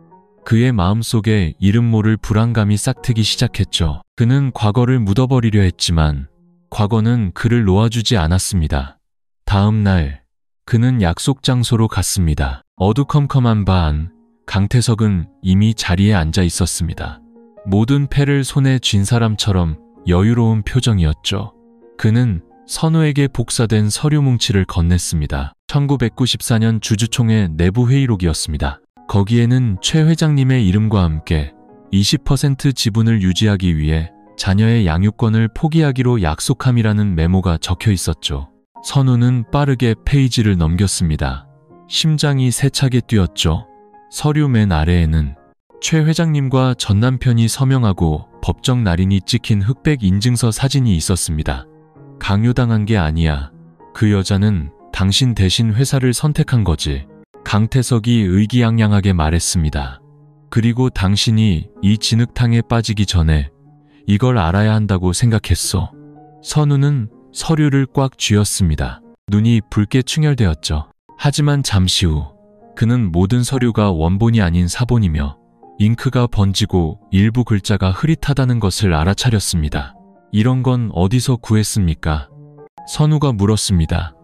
그의 마음속에 이름 모를 불안감이 싹트기 시작했죠. 그는 과거를 묻어버리려 했지만 과거는 그를 놓아주지 않았습니다. 다음 날 그는 약속 장소로 갔습니다. 어두컴컴한 반, 강태석은 이미 자리에 앉아 있었습니다. 모든 패를 손에 쥔 사람처럼 여유로운 표정이었죠. 그는 선우에게 복사된 서류 뭉치를 건넸습니다. 1994년 주주총회 내부 회의록이었습니다. 거기에는 최 회장님의 이름과 함께 20% 지분을 유지하기 위해 자녀의 양육권을 포기하기로 약속함이라는 메모가 적혀 있었죠. 선우는 빠르게 페이지를 넘겼습니다. 심장이 세차게 뛰었죠. 서류 맨 아래에는 최 회장님과 전 남편이 서명하고 법정 날인이 찍힌 흑백 인증서 사진이 있었습니다. 강요당한 게 아니야. 그 여자는 당신 대신 회사를 선택한 거지. 강태석이 의기양양하게 말했습니다. 그리고 당신이 이 진흙탕에 빠지기 전에 이걸 알아야 한다고 생각했어. 선우는 서류를 꽉 쥐었습니다. 눈이 붉게 충혈되었죠. 하지만 잠시 후 그는 모든 서류가 원본이 아닌 사본이며 잉크가 번지고 일부 글자가 흐릿하다는 것을 알아차렸습니다. 이런 건 어디서 구했습니까? 선우가 물었습니다.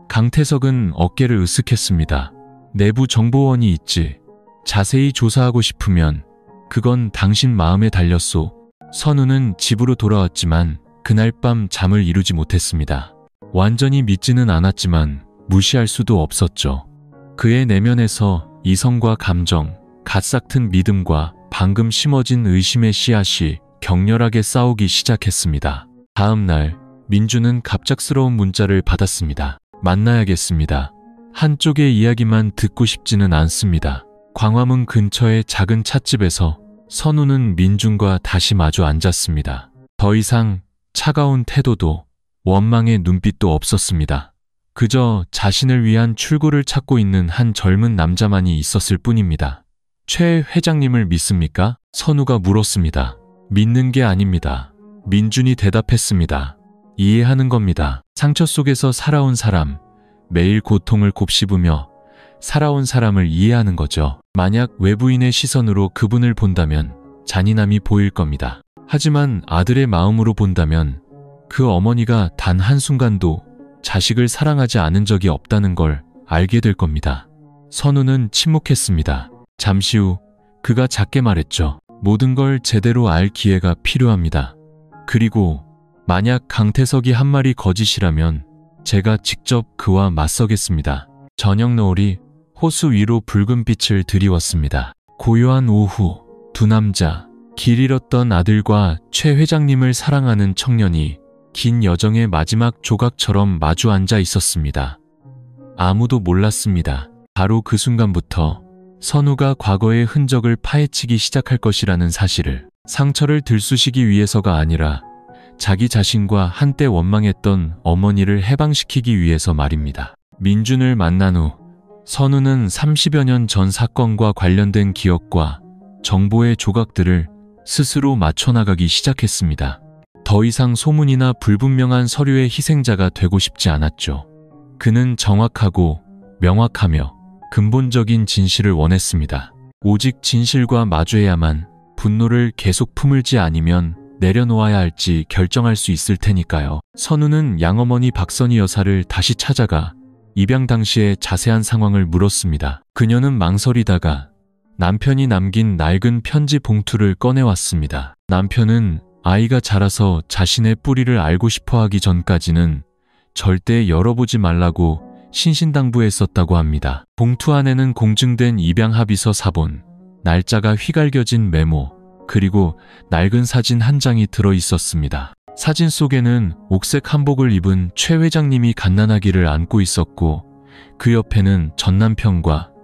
강태석은 어깨를 으쓱했습니다. 내부 정보원이 있지. 자세히 조사하고 싶으면 그건 당신 마음에 달렸소. 선우는 집으로 돌아왔지만 그날 밤 잠을 이루지 못했습니다. 완전히 믿지는 않았지만 무시할 수도 없었죠. 그의 내면에서 이성과 감정, 갓 싹튼 믿음과 방금 심어진 의심의 씨앗이 격렬하게 싸우기 시작했습니다. 다음 날 민주는 갑작스러운 문자를 받았습니다. 만나야겠습니다. 한쪽의 이야기만 듣고 싶지는 않습니다. 광화문 근처의 작은 찻집에서 선우는 민준과 다시 마주 앉았습니다. 더 이상 차가운 태도도 원망의 눈빛도 없었습니다. 그저 자신을 위한 출구를 찾고 있는 한 젊은 남자만이 있었을 뿐입니다. 최 회장님을 믿습니까? 선우가 물었습니다. 믿는 게 아닙니다. 민준이 대답했습니다. 이해하는 겁니다. 상처 속에서 살아온 사람, 매일 고통을 곱씹으며 살아온 사람을 이해하는 거죠. 만약 외부인의 시선으로 그분을 본다면 잔인함이 보일 겁니다. 하지만 아들의 마음으로 본다면 그 어머니가 단 한순간도 자식을 사랑하지 않은 적이 없다는 걸 알게 될 겁니다. 선우는 침묵했습니다. 잠시 후 그가 작게 말했죠. 모든 걸 제대로 알 기회가 필요합니다. 그리고 만약 강태석이 한 말이 거짓이라면 제가 직접 그와 맞서겠습니다. 저녁 노을이 호수 위로 붉은 빛을 드리웠습니다. 고요한 오후, 두 남자, 길 잃었던 아들과 최 회장님을 사랑하는 청년이 긴 여정의 마지막 조각처럼 마주 앉아 있었습니다. 아무도 몰랐습니다. 바로 그 순간부터 선우가 과거의 흔적을 파헤치기 시작할 것이라는 사실을. 상처를 들쑤시기 위해서가 아니라 자기 자신과 한때 원망했던 어머니를 해방시키기 위해서 말입니다. 민준을 만난 후 선우는 30여 년 전 사건과 관련된 기억과 정보의 조각들을 스스로 맞춰나가기 시작했습니다. 더 이상 소문이나 불분명한 서류의 희생자가 되고 싶지 않았죠. 그는 정확하고 명확하며 근본적인 진실을 원했습니다. 오직 진실과 마주해야만 분노를 계속 품을지 아니면 내려놓아야 할지 결정할 수 있을 테니까요. 선우는 양어머니 박선희 여사를 다시 찾아가 입양 당시의 자세한 상황을 물었습니다. 그녀는 망설이다가 남편이 남긴 낡은 편지 봉투를 꺼내왔습니다. 남편은 아이가 자라서 자신의 뿌리를 알고 싶어 하기 전까지는 절대 열어보지 말라고 신신당부했었다고 합니다. 봉투 안에는 공증된 입양 합의서 사본, 날짜가 휘갈겨진 메모, 그리고 낡은 사진 한 장이 들어 있었습니다. 사진 속에는 옥색 한복을 입은 최 회장님이 갓난아기를 안고 있었고 그 옆에는 전 남편과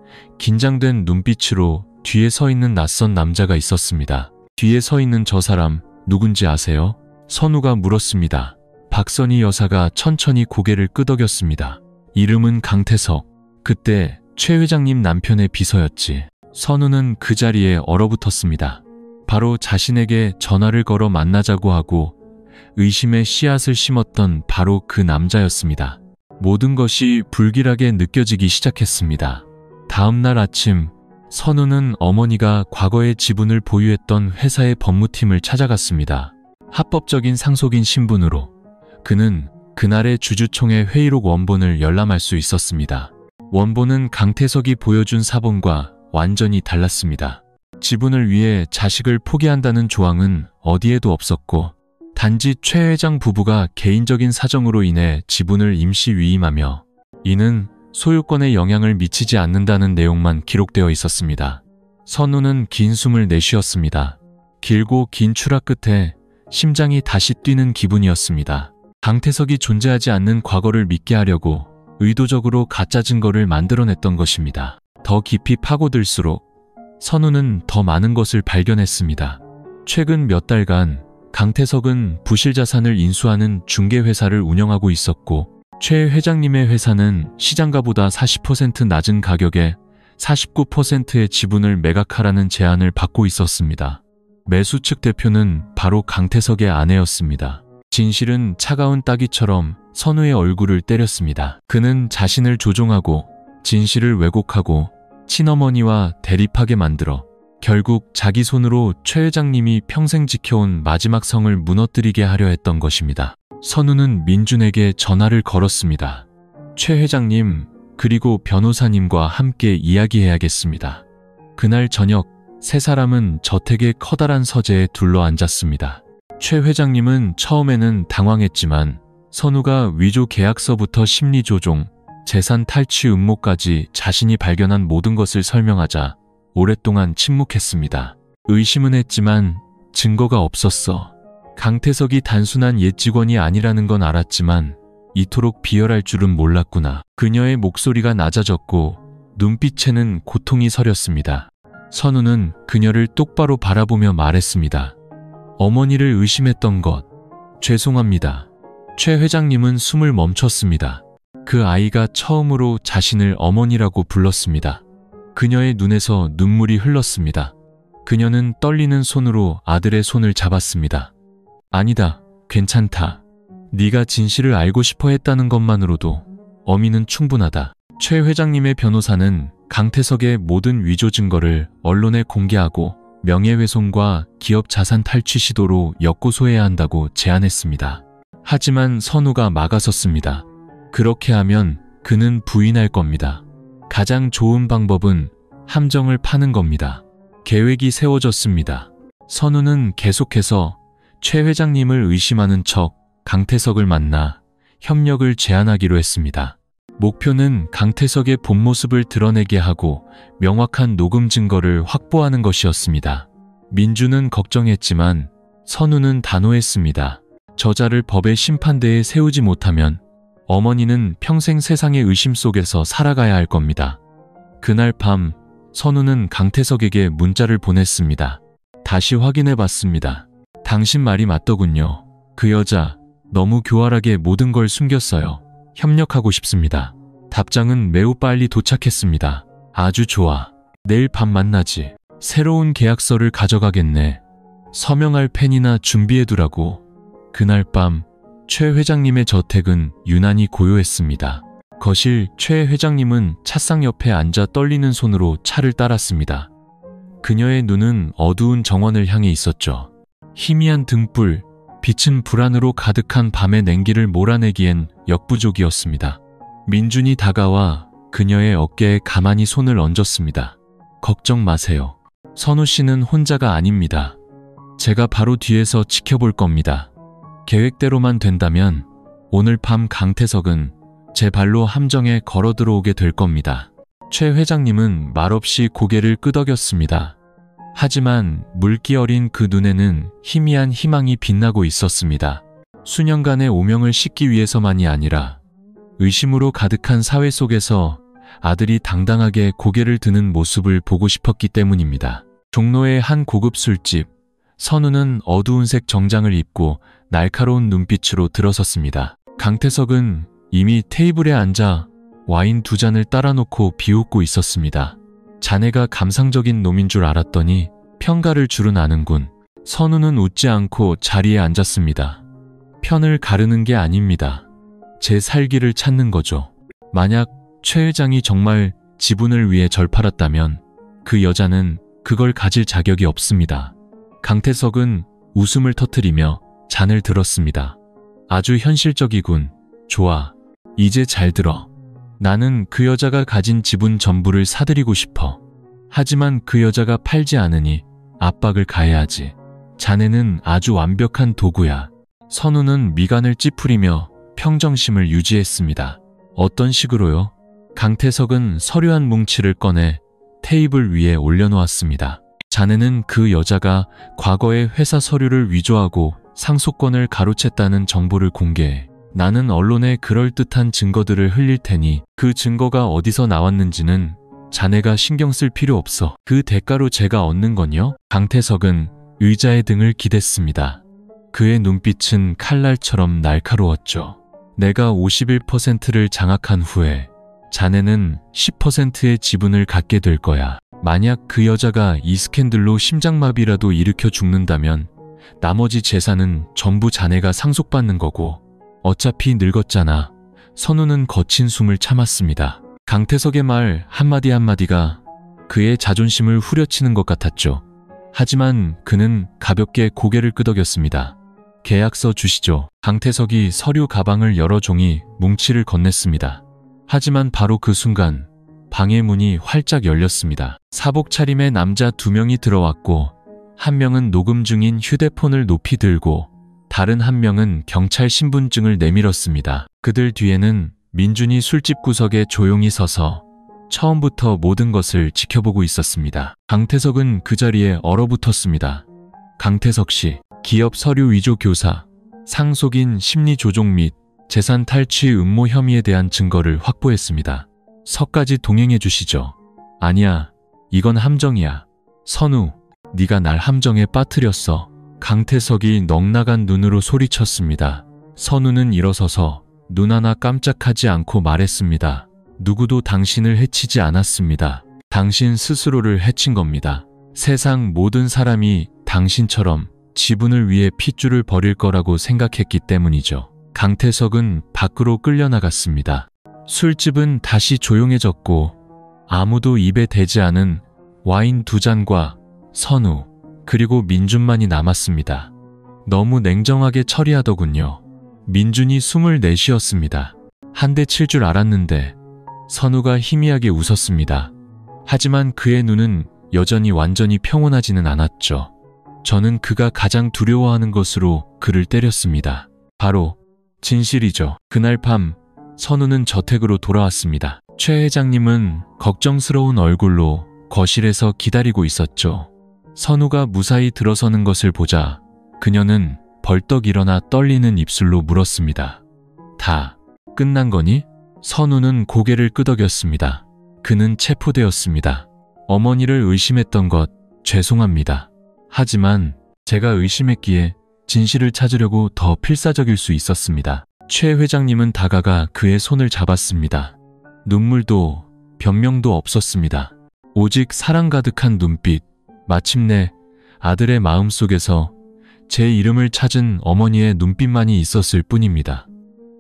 긴장된 눈빛으로 뒤에 서 있는 낯선 남자가 있었습니다. 뒤에 서 있는 저 사람 누군지 아세요? 선우가 물었습니다. 박선희 여사가 천천히 고개를 끄덕였습니다. 이름은 강태석. 그때 최 회장님 남편의 비서였지. 선우는 그 자리에 얼어붙었습니다. 바로 자신에게 전화를 걸어 만나자고 하고 의심의 씨앗을 심었던 바로 그 남자였습니다. 모든 것이 불길하게 느껴지기 시작했습니다. 다음 날 아침, 선우는 어머니가 과거에 지분을 보유했던 회사의 법무팀을 찾아갔습니다. 합법적인 상속인 신분으로 그는 그날의 주주총회 회의록 원본을 열람할 수 있었습니다. 원본은 강태석이 보여준 사본과 완전히 달랐습니다. 지분을 위해 자식을 포기한다는 조항은 어디에도 없었고 단지 최 회장 부부가 개인적인 사정으로 인해 지분을 임시 위임하며 이는 소유권에 영향을 미치지 않는다는 내용만 기록되어 있었습니다. 선우는 긴 숨을 내쉬었습니다. 길고 긴 추락 끝에 심장이 다시 뛰는 기분이었습니다. 강태석이 존재하지 않는 과거를 믿게 하려고 의도적으로 가짜 증거를 만들어냈던 것입니다. 더 깊이 파고들수록 선우는 더 많은 것을 발견했습니다. 최근 몇 달간 강태석은 부실 자산을 인수하는 중개회사를 운영하고 있었고 최 회장님의 회사는 시장가보다 40% 낮은 가격에 49%의 지분을 매각하라는 제안을 받고 있었습니다. 매수 측 대표는 바로 강태석의 아내였습니다. 진실은 차가운 따귀처럼 선우의 얼굴을 때렸습니다. 그는 자신을 조종하고 진실을 왜곡하고 친어머니와 대립하게 만들어 결국 자기 손으로 최 회장님이 평생 지켜온 마지막 성을 무너뜨리게 하려 했던 것입니다. 선우는 민준에게 전화를 걸었습니다. 최 회장님, 그리고 변호사님과 함께 이야기해야겠습니다. 그날 저녁 세 사람은 저택의 커다란 서재에 둘러앉았습니다. 최 회장님은 처음에는 당황했지만 선우가 위조 계약서부터 심리조종, 재산 탈취 음모까지 자신이 발견한 모든 것을 설명하자 오랫동안 침묵했습니다. 의심은 했지만 증거가 없었어. 강태석이 단순한 옛 직원이 아니라는 건 알았지만 이토록 비열할 줄은 몰랐구나. 그녀의 목소리가 낮아졌고 눈빛에는 고통이 서렸습니다. 선우는 그녀를 똑바로 바라보며 말했습니다. 어머니를 의심했던 것, 죄송합니다. 최 회장님은 숨을 멈췄습니다. 그 아이가 처음으로 자신을 어머니라고 불렀습니다. 그녀의 눈에서 눈물이 흘렀습니다. 그녀는 떨리는 손으로 아들의 손을 잡았습니다. 아니다, 괜찮다. 네가 진실을 알고 싶어 했다는 것만으로도 어미는 충분하다. 최 회장님의 변호사는 강태석의 모든 위조 증거를 언론에 공개하고 명예훼손과 기업 자산 탈취 시도로 역고소해야 한다고 제안했습니다. 하지만 선우가 막아섰습니다. 그렇게 하면 그는 부인할 겁니다. 가장 좋은 방법은 함정을 파는 겁니다. 계획이 세워졌습니다. 선우는 계속해서 최 회장님을 의심하는 척 강태석을 만나 협력을 제안하기로 했습니다. 목표는 강태석의 본 모습을 드러내게 하고 명확한 녹음 증거를 확보하는 것이었습니다. 민주는 걱정했지만 선우는 단호했습니다. 저자를 법의 심판대에 세우지 못하면 어머니는 평생 세상의 의심 속에서 살아가야 할 겁니다. 그날 밤 선우는 강태석에게 문자를 보냈습니다. 다시 확인해 봤습니다. 당신 말이 맞더군요. 그 여자 너무 교활하게 모든 걸 숨겼어요. 협력하고 싶습니다. 답장은 매우 빨리 도착했습니다. 아주 좋아. 내일 밤 만나지. 새로운 계약서를 가져가겠네. 서명할 펜이나 준비해두라고. 그날 밤 최 회장님의 저택은 유난히 고요했습니다. 거실 최 회장님은 차상 옆에 앉아 떨리는 손으로 차를 따랐습니다. 그녀의 눈은 어두운 정원을 향해 있었죠. 희미한 등불, 빛은 불안으로 가득한 밤의 냉기를 몰아내기엔 역부족이었습니다. 민준이 다가와 그녀의 어깨에 가만히 손을 얹었습니다. 걱정 마세요. 선우 씨는 혼자가 아닙니다. 제가 바로 뒤에서 지켜볼 겁니다. 계획대로만 된다면 오늘 밤 강태석은 제 발로 함정에 걸어 들어오게 될 겁니다. 최 회장님은 말없이 고개를 끄덕였습니다. 하지만 물기 어린 그 눈에는 희미한 희망이 빛나고 있었습니다. 수년간의 오명을 씻기 위해서만이 아니라 의심으로 가득한 사회 속에서 아들이 당당하게 고개를 드는 모습을 보고 싶었기 때문입니다. 종로의 한 고급 술집, 선우는 어두운 색 정장을 입고 날카로운 눈빛으로 들어섰습니다. 강태석은 이미 테이블에 앉아 와인 2잔을 따라놓고 비웃고 있었습니다. 자네가 감상적인 놈인 줄 알았더니 평가를 줄은 아는군. 선우는 웃지 않고 자리에 앉았습니다. 편을 가르는 게 아닙니다. 제 살기를 찾는 거죠. 만약 최 회장이 정말 지분을 위해 절 팔았다면 그 여자는 그걸 가질 자격이 없습니다. 강태석은 웃음을 터뜨리며 잔을 들었습니다. 아주 현실적이군. 좋아. 이제 잘 들어. 나는 그 여자가 가진 지분 전부를 사들이고 싶어. 하지만 그 여자가 팔지 않으니 압박을 가해야지. 자네는 아주 완벽한 도구야. 선우는 미간을 찌푸리며 평정심을 유지했습니다. 어떤 식으로요? 강태석은 서류 한 뭉치를 꺼내 테이블 위에 올려놓았습니다. 자네는 그 여자가 과거에 회사 서류를 위조하고 상속권을 가로챘다는 정보를 공개해. 나는 언론에 그럴듯한 증거들을 흘릴 테니 그 증거가 어디서 나왔는지는 자네가 신경 쓸 필요 없어. 그 대가로 제가 얻는 건요? 강태석은 의자의 등을 기댔습니다. 그의 눈빛은 칼날처럼 날카로웠죠. 내가 51%를 장악한 후에 자네는 10%의 지분을 갖게 될 거야. 만약 그 여자가 이 스캔들로 심장마비라도 일으켜 죽는다면 나머지 재산은 전부 자네가 상속받는 거고. 어차피 늙었잖아. 선우는 거친 숨을 참았습니다. 강태석의 말 한마디 한마디가 그의 자존심을 후려치는 것 같았죠. 하지만 그는 가볍게 고개를 끄덕였습니다. 계약서 주시죠. 강태석이 서류 가방을 열어 종이 뭉치를 건넸습니다. 하지만 바로 그 순간 방의 문이 활짝 열렸습니다. 사복 차림의 남자 2명이 들어왔고 한 명은 녹음 중인 휴대폰을 높이 들고 다른 한 명은 경찰 신분증을 내밀었습니다. 그들 뒤에는 민준이 술집 구석에 조용히 서서 처음부터 모든 것을 지켜보고 있었습니다. 강태석은 그 자리에 얼어붙었습니다. 강태석 씨, 기업 서류 위조 교사, 상속인 심리 조종 및 재산 탈취 음모 혐의에 대한 증거를 확보했습니다. 서까지 동행해 주시죠. 아니야, 이건 함정이야. 선우, 네가 날 함정에 빠뜨렸어. 강태석이 넉나간 눈으로 소리쳤습니다. 선우는 일어서서 눈 하나 깜짝하지 않고 말했습니다. 누구도 당신을 해치지 않았습니다. 당신 스스로를 해친 겁니다. 세상 모든 사람이 당신처럼 지분을 위해 핏줄을 버릴 거라고 생각했기 때문이죠. 강태석은 밖으로 끌려나갔습니다. 술집은 다시 조용해졌고 아무도 입에 대지 않은 와인 2잔과 선우 그리고 민준만이 남았습니다. 너무 냉정하게 처리하더군요. 민준이 숨을 내쉬었습니다. 한 대 칠 줄 알았는데. 선우가 희미하게 웃었습니다. 하지만 그의 눈은 여전히 완전히 평온하지는 않았죠. 저는 그가 가장 두려워하는 것으로 그를 때렸습니다. 바로 진실이죠. 그날 밤 선우는 저택으로 돌아왔습니다. 최 회장님은 걱정스러운 얼굴로 거실에서 기다리고 있었죠. 선우가 무사히 들어서는 것을 보자 그녀는 벌떡 일어나 떨리는 입술로 물었습니다. 다 끝난 거니? 선우는 고개를 끄덕였습니다. 그는 체포되었습니다. 어머니를 의심했던 것 죄송합니다. 하지만 제가 의심했기에 진실을 찾으려고 더 필사적일 수 있었습니다. 최 회장님은 다가가 그의 손을 잡았습니다. 눈물도 변명도 없었습니다. 오직 사랑 가득한 눈빛, 마침내 아들의 마음속에서 제 이름을 찾은 어머니의 눈빛만이 있었을 뿐입니다.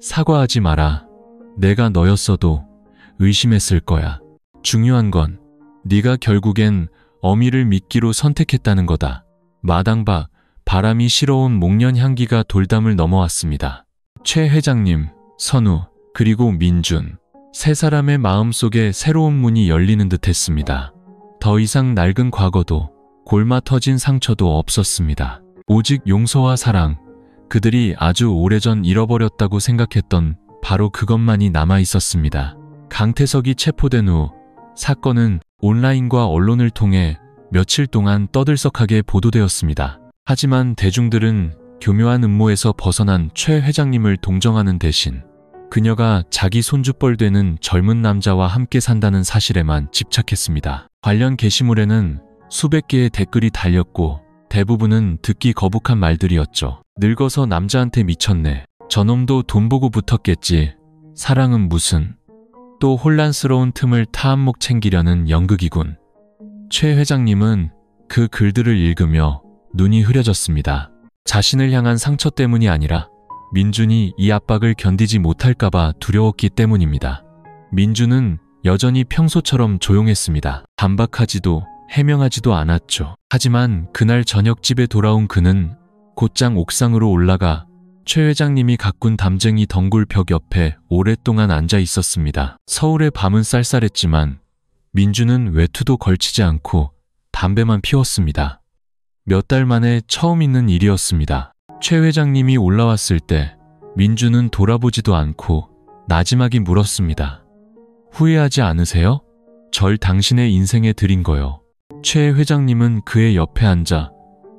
사과하지 마라. 내가 너였어도 의심했을 거야. 중요한 건 네가 결국엔 어미를 믿기로 선택했다는 거다. 마당 밖 바람이 실어온 목련 향기가 돌담을 넘어왔습니다. 최 회장님, 선우, 그리고 민준. 세 사람의 마음속에 새로운 문이 열리는 듯 했습니다. 더 이상 낡은 과거도 골마 터진 상처도 없었습니다. 오직 용서와 사랑, 그들이 아주 오래전 잃어버렸다고 생각했던 바로 그것만이 남아 있었습니다. 강태석이 체포된 후 사건은 온라인과 언론을 통해 며칠 동안 떠들썩하게 보도되었습니다. 하지만 대중들은 교묘한 음모에서 벗어난 최 회장님을 동정하는 대신 그녀가 자기 손주뻘 되는 젊은 남자와 함께 산다는 사실에만 집착했습니다. 관련 게시물에는 수백 개의 댓글이 달렸고 대부분은 듣기 거북한 말들이었죠. 늙어서 남자한테 미쳤네. 저놈도 돈 보고 붙었겠지. 사랑은 무슨. 또 혼란스러운 틈을 타한목 챙기려는 연극이군. 최 회장님은 그 글들을 읽으며 눈이 흐려졌습니다. 자신을 향한 상처 때문이 아니라 민준이 이 압박을 견디지 못할까봐 두려웠기 때문입니다. 민준은 여전히 평소처럼 조용했습니다. 반박하지도 해명하지도 않았죠. 하지만 그날 저녁 집에 돌아온 그는 곧장 옥상으로 올라가 최 회장님이 가꾼 담쟁이 덩굴 벽 옆에 오랫동안 앉아 있었습니다. 서울의 밤은 쌀쌀했지만 민준은 외투도 걸치지 않고 담배만 피웠습니다. 몇 달 만에 처음 있는 일이었습니다. 최 회장님이 올라왔을 때 민준은 돌아보지도 않고 나지막이 물었습니다. 후회하지 않으세요? 절 당신의 인생에 드린 거요. 최 회장님은 그의 옆에 앉아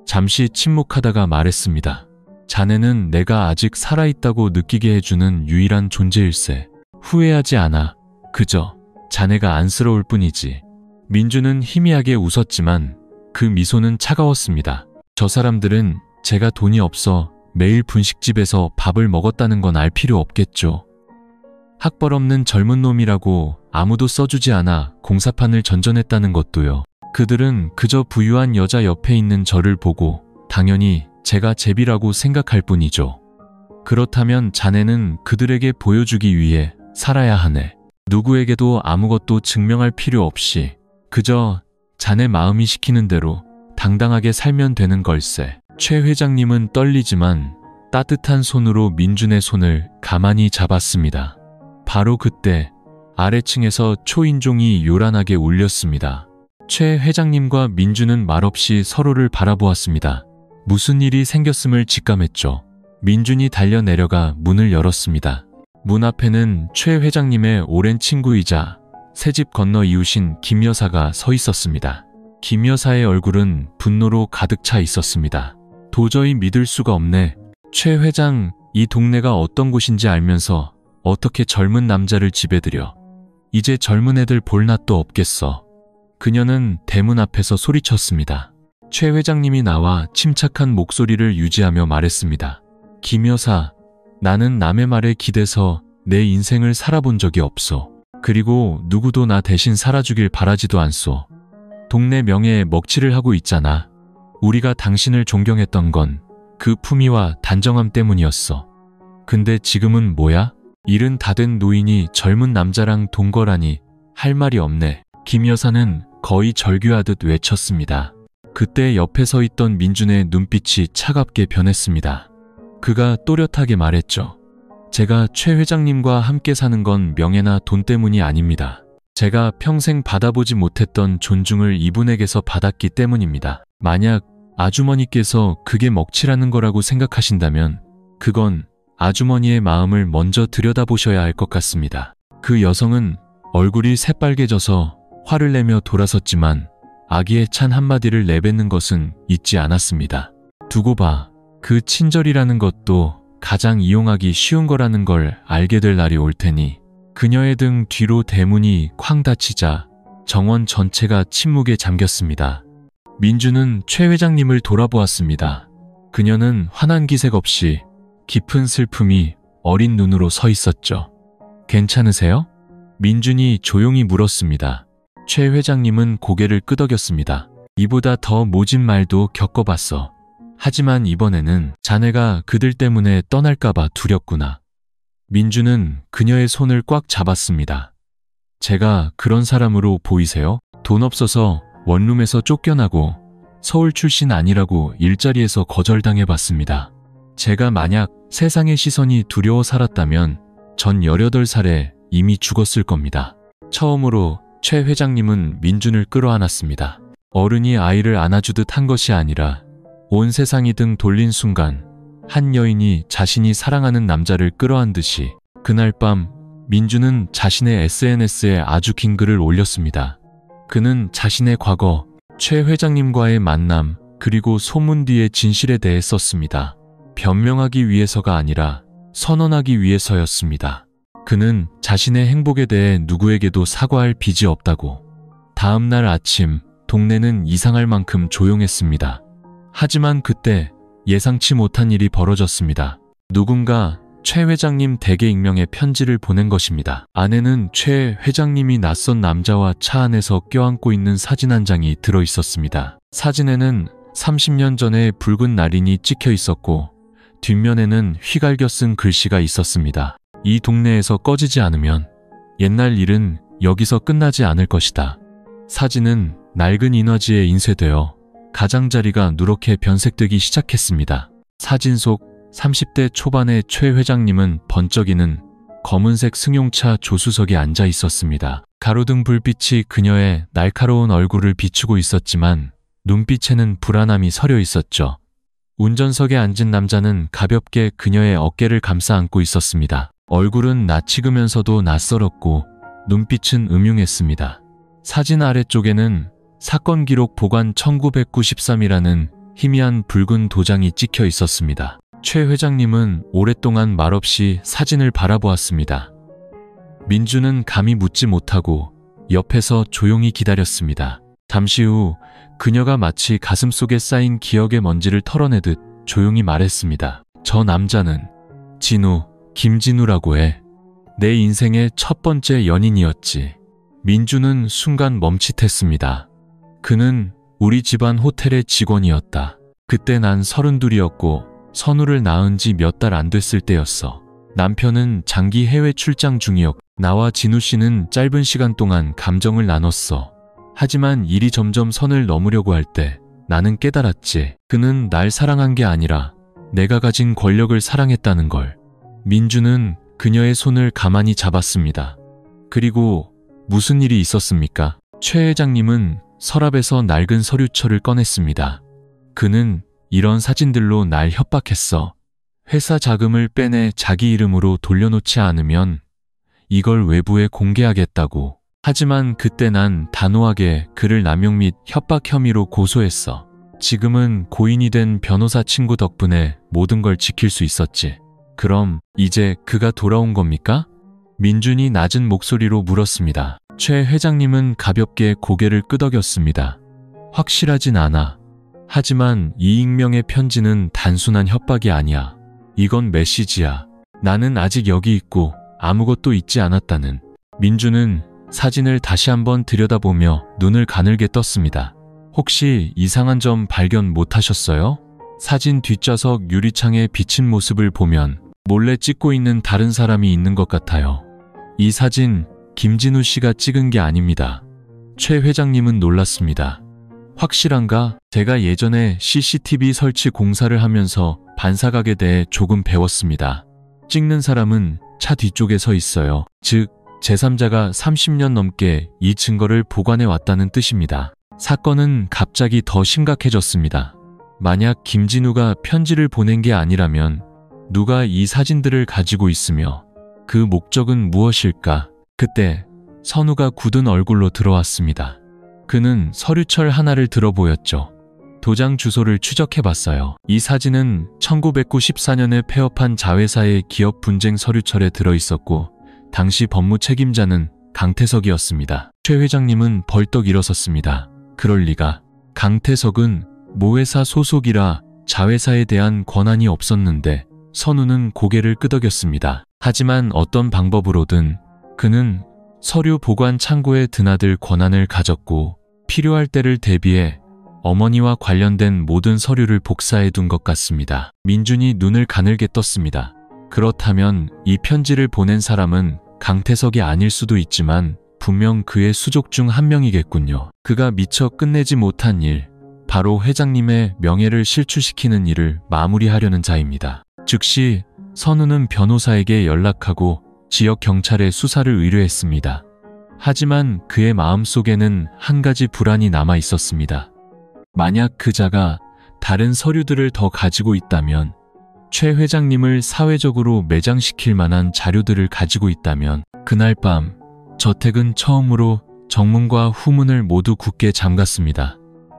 잠시 침묵하다가 말했습니다. 자네는 내가 아직 살아있다고 느끼게 해주는 유일한 존재일세. 후회하지 않아. 그저 자네가 안쓰러울 뿐이지. 민준은 희미하게 웃었지만 그 미소는 차가웠습니다. 저 사람들은 제가 돈이 없어 매일 분식집에서 밥을 먹었다는 건 알 필요 없겠죠. 학벌 없는 젊은 놈이라고 아무도 써주지 않아 공사판을 전전했다는 것도요. 그들은 그저 부유한 여자 옆에 있는 저를 보고 당연히 제가 제비라고 생각할 뿐이죠. 그렇다면 자네는 그들에게 보여주기 위해 살아야 하네. 누구에게도 아무것도 증명할 필요 없이 그저 자네 마음이 시키는 대로 당당하게 살면 되는 걸세. 최 회장님은 떨리지만 따뜻한 손으로 민준의 손을 가만히 잡았습니다. 바로 그때 아래층에서 초인종이 요란하게 울렸습니다. 최 회장님과 민준은 말없이 서로를 바라보았습니다. 무슨 일이 생겼음을 직감했죠. 민준이 달려내려가 문을 열었습니다. 문 앞에는 최 회장님의 오랜 친구이자 새집 건너 이웃인 김 여사가 서 있었습니다. 김 여사의 얼굴은 분노로 가득 차 있었습니다. 도저히 믿을 수가 없네. 최 회장, 이 동네가 어떤 곳인지 알면서 어떻게 젊은 남자를 집에 들여. 이제 젊은 애들 볼 낯도 없겠어. 그녀는 대문 앞에서 소리쳤습니다. 최 회장님이 나와 침착한 목소리를 유지하며 말했습니다. 김 여사, 나는 남의 말에 기대서 내 인생을 살아본 적이 없어. 그리고 누구도 나 대신 살아주길 바라지도 않소. 동네 명예에 먹칠을 하고 있잖아. 우리가 당신을 존경했던 건 그 품위와 단정함 때문이었어. 근데 지금은 뭐야? 일은 다 된 노인이 젊은 남자랑 동거라니 할 말이 없네. 김 여사는 거의 절규하듯 외쳤습니다. 그때 옆에 서 있던 민준의 눈빛이 차갑게 변했습니다. 그가 또렷하게 말했죠. 제가 최 회장님과 함께 사는 건 명예나 돈 때문이 아닙니다. 제가 평생 받아보지 못했던 존중을 이분에게서 받았기 때문입니다. 만약 아주머니께서 그게 먹칠하는 거라고 생각하신다면 그건 아주머니의 마음을 먼저 들여다보셔야 할 것 같습니다. 그 여성은 얼굴이 새빨개져서 화를 내며 돌아섰지만 아기에 찬 한마디를 내뱉는 것은 잊지 않았습니다. 두고 봐. 그 친절이라는 것도 가장 이용하기 쉬운 거라는 걸 알게 될 날이 올 테니. 그녀의 등 뒤로 대문이 쾅 닫히자 정원 전체가 침묵에 잠겼습니다. 민준은 최 회장님을 돌아보았습니다. 그녀는 환한 기색 없이 깊은 슬픔이 어린 눈으로 서 있었죠. 괜찮으세요? 민준이 조용히 물었습니다. 최 회장님은 고개를 끄덕였습니다. 이보다 더 모진 말도 겪어봤어. 하지만 이번에는 자네가 그들 때문에 떠날까봐 두렵구나. 민주는 그녀의 손을 꽉 잡았습니다. 제가 그런 사람으로 보이세요? 돈 없어서 원룸에서 쫓겨나고 서울 출신 아니라고 일자리에서 거절당해봤습니다. 제가 만약 세상의 시선이 두려워 살았다면 전 18살에 이미 죽었을 겁니다. 처음으로 최 회장님은 민준을 끌어안았습니다. 어른이 아이를 안아주듯 한 것이 아니라 온 세상이 등 돌린 순간 한 여인이 자신이 사랑하는 남자를 끌어안듯이 그날 밤 민주는 자신의 SNS에 아주 긴 글을 올렸습니다. 그는 자신의 과거, 최 회장님과의 만남, 그리고 소문 뒤의 진실에 대해 썼습니다. 변명하기 위해서가 아니라 선언하기 위해서였습니다. 그는 자신의 행복에 대해 누구에게도 사과할 빚이 없다고. 다음 날 아침 동네는 이상할 만큼 조용했습니다. 하지만 그때 예상치 못한 일이 벌어졌습니다. 누군가 최 회장님 댁에 익명의 편지를 보낸 것입니다. 안에는 최 회장님이 낯선 남자와 차 안에서 껴안고 있는 사진 한 장이 들어 있었습니다. 사진에는 30년 전의 붉은 날인이 찍혀 있었고 뒷면에는 휘갈겨 쓴 글씨가 있었습니다. 이 동네에서 꺼지지 않으면 옛날 일은 여기서 끝나지 않을 것이다. 사진은 낡은 인화지에 인쇄되어 가장자리가 누렇게 변색되기 시작했습니다. 사진 속 30대 초반의 최 회장님은 번쩍이는 검은색 승용차 조수석에 앉아 있었습니다. 가로등 불빛이 그녀의 날카로운 얼굴을 비추고 있었지만 눈빛에는 불안함이 서려 있었죠. 운전석에 앉은 남자는 가볍게 그녀의 어깨를 감싸 안고 있었습니다. 얼굴은 낯익으면서도 낯설었고 눈빛은 음흉했습니다. 사진 아래쪽에는 사건 기록 보관 1993이라는 희미한 붉은 도장이 찍혀 있었습니다. 최 회장님은 오랫동안 말없이 사진을 바라보았습니다. 민주는 감히 묻지 못하고 옆에서 조용히 기다렸습니다. 잠시 후 그녀가 마치 가슴속에 쌓인 기억의 먼지를 털어내듯 조용히 말했습니다. 저 남자는 진우, 김진우라고 해. 내 인생의 첫 번째 연인이었지. 민주는 순간 멈칫했습니다. 그는 우리 집안 호텔의 직원이었다. 그때 난 32이었고 선우를 낳은 지 몇 달 안 됐을 때였어. 남편은 장기 해외 출장 중이었고 나와 진우 씨는 짧은 시간 동안 감정을 나눴어. 하지만 일이 점점 선을 넘으려고 할 때 나는 깨달았지. 그는 날 사랑한 게 아니라 내가 가진 권력을 사랑했다는 걸. 민주는 그녀의 손을 가만히 잡았습니다. 그리고 무슨 일이 있었습니까? 최 회장님은 서랍에서 낡은 서류철을 꺼냈습니다. 그는 이런 사진들로 날 협박했어. 회사 자금을 빼내 자기 이름으로 돌려놓지 않으면 이걸 외부에 공개하겠다고. 하지만 그때 난 단호하게 그를 남용 및 협박 혐의로 고소했어. 지금은 고인이 된 변호사 친구 덕분에 모든 걸 지킬 수 있었지. 그럼 이제 그가 돌아온 겁니까? 민준이 낮은 목소리로 물었습니다. 최 회장님은 가볍게 고개를 끄덕였습니다. 확실하진 않아. 하지만 이 익명의 편지는 단순한 협박이 아니야. 이건 메시지야. 나는 아직 여기 있고 아무것도 잊지 않았다는. 민주는 사진을 다시 한번 들여다보며 눈을 가늘게 떴습니다. 혹시 이상한 점 발견 못하셨어요? 사진 뒷좌석 유리창에 비친 모습을 보면 몰래 찍고 있는 다른 사람이 있는 것 같아요. 이 사진 김진우 씨가 찍은 게 아닙니다. 최 회장님은 놀랐습니다. 확실한가? 제가 예전에 CCTV 설치 공사를 하면서 반사각에 대해 조금 배웠습니다. 찍는 사람은 차 뒤쪽에 서 있어요. 즉, 제3자가 30년 넘게 이 증거를 보관해 왔다는 뜻입니다. 사건은 갑자기 더 심각해졌습니다. 만약 김진우가 편지를 보낸 게 아니라면 누가 이 사진들을 가지고 있으며 그 목적은 무엇일까? 그때 선우가 굳은 얼굴로 들어왔습니다. 그는 서류철 하나를 들어 보였죠. 도장 주소를 추적해봤어요. 이 사진은 1994년에 폐업한 자회사의 기업 분쟁 서류철에 들어있었고 당시 법무 책임자는 강태석이었습니다. 최 회장님은 벌떡 일어섰습니다. 그럴 리가. 강태석은 모회사 소속이라 자회사에 대한 권한이 없었는데 선우는 고개를 끄덕였습니다. 하지만 어떤 방법으로든 그는 서류 보관 창고에 드나들 권한을 가졌고 필요할 때를 대비해 어머니와 관련된 모든 서류를 복사해 둔 것 같습니다. 민준이 눈을 가늘게 떴습니다. 그렇다면 이 편지를 보낸 사람은 강태석이 아닐 수도 있지만 분명 그의 수족 중 한 명이겠군요. 그가 미처 끝내지 못한 일, 바로 회장님의 명예를 실추시키는 일을 마무리하려는 자입니다. 즉시 선우는 변호사에게 연락하고 지역 경찰에 수사를 의뢰했습니다. 하지만 그의 마음속에는 한 가지 불안이 남아 있었습니다. 만약 그자가 다른 서류들을 더 가지고 있다면, 최 회장님을 사회적으로 매장시킬 만한 자료들을 가지고 있다면, 그날 밤 저택은 처음으로 정문과 후문을 모두 굳게 잠갔습니다.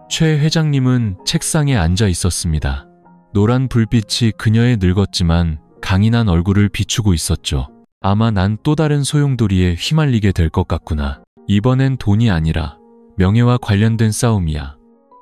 최 회장님은 책상에 앉아 있었습니다. 노란 불빛이 그녀의 늙었지만 강인한 얼굴을 비추고 있었죠. 아마 난 또 다른 소용돌이에 휘말리게 될 것 같구나. 이번엔 돈이 아니라 명예와 관련된 싸움이야.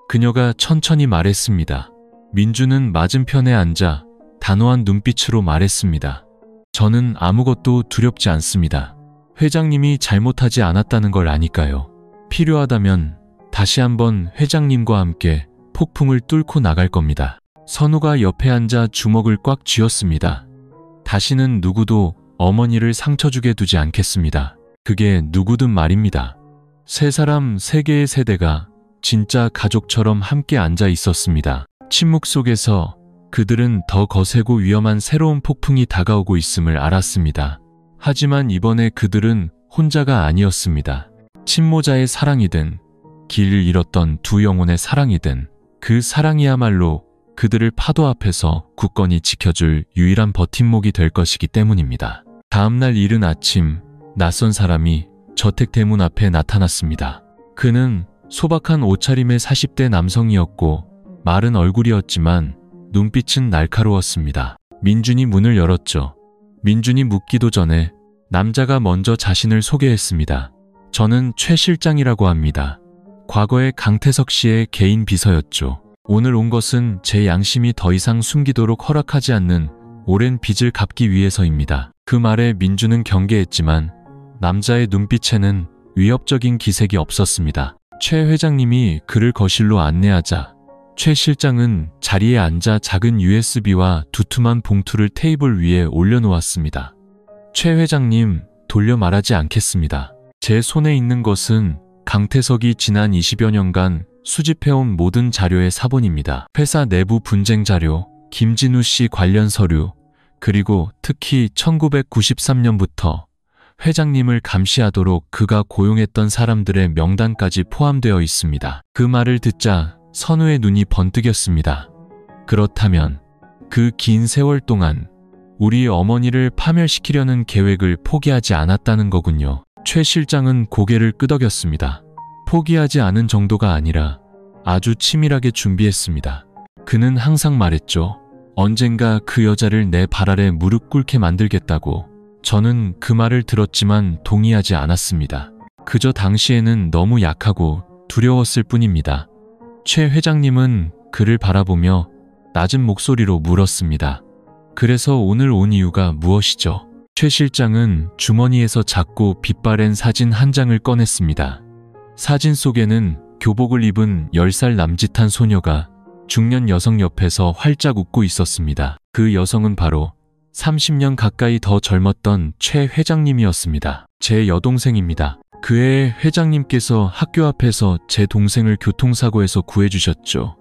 그녀가 천천히 말했습니다. 민주는 맞은편에 앉아 단호한 눈빛으로 말했습니다. 저는 아무것도 두렵지 않습니다. 회장님이 잘못하지 않았다는 걸 아니까요. 필요하다면 다시 한번 회장님과 함께 폭풍을 뚫고 나갈 겁니다. 선우가 옆에 앉아 주먹을 꽉 쥐었습니다. 다시는 누구도 어머니를 상처 주게 두지 않겠습니다. 그게 누구든 말입니다. 세 사람 세 개의 세대가 진짜 가족처럼 함께 앉아 있었습니다. 침묵 속에서 그들은 더 거세고 위험한 새로운 폭풍이 다가오고 있음을 알았습니다. 하지만 이번에 그들은 혼자가 아니었습니다. 친모자의 사랑이든 길을 잃었던 두 영혼의 사랑이든 그 사랑이야말로 그들을 파도 앞에서 굳건히 지켜줄 유일한 버팀목이 될 것이기 때문입니다. 다음날 이른 아침, 낯선 사람이 저택 대문 앞에 나타났습니다. 그는 소박한 옷차림의 40대 남성이었고 마른 얼굴이었지만 눈빛은 날카로웠습니다. 민준이 문을 열었죠. 민준이 묻기도 전에 남자가 먼저 자신을 소개했습니다. 저는 최 실장이라고 합니다. 과거의 강태석 씨의 개인 비서였죠. 오늘 온 것은 제 양심이 더 이상 숨기도록 허락하지 않는 오랜 빚을 갚기 위해서입니다. 그 말에 민주는 경계했지만 남자의 눈빛에는 위협적인 기색이 없었습니다. 최 회장님이 그를 거실로 안내하자 최 실장은 자리에 앉아 작은 USB와 두툼한 봉투를 테이블 위에 올려놓았습니다. 최 회장님, 돌려 말하지 않겠습니다. 제 손에 있는 것은 강태석이 지난 20여 년간 수집해온 모든 자료의 사본입니다. 회사 내부 분쟁 자료, 김진우 씨 관련 서류, 그리고 특히 1993년부터 회장님을 감시하도록 그가 고용했던 사람들의 명단까지 포함되어 있습니다. 그 말을 듣자 선우의 눈이 번뜩였습니다. 그렇다면 그 긴 세월 동안 우리 어머니를 파멸시키려는 계획을 포기하지 않았다는 거군요. 최 실장은 고개를 끄덕였습니다. 포기하지 않은 정도가 아니라 아주 치밀하게 준비했습니다. 그는 항상 말했죠. 언젠가 그 여자를 내 발 아래 무릎 꿇게 만들겠다고. 저는 그 말을 들었지만 동의하지 않았습니다. 그저 당시에는 너무 약하고 두려웠을 뿐입니다. 최 회장님은 그를 바라보며 낮은 목소리로 물었습니다. 그래서 오늘 온 이유가 무엇이죠? 최 실장은 주머니에서 작고 빛바랜 사진 한 장을 꺼냈습니다. 사진 속에는 교복을 입은 10살 남짓한 소녀가 중년 여성 옆에서 활짝 웃고 있었습니다. 그 여성은 바로 30년 가까이 더 젊었던 최 회장님이었습니다. 제 여동생입니다. 그해 회장님께서 학교 앞에서 제 동생을 교통사고에서 구해주셨죠.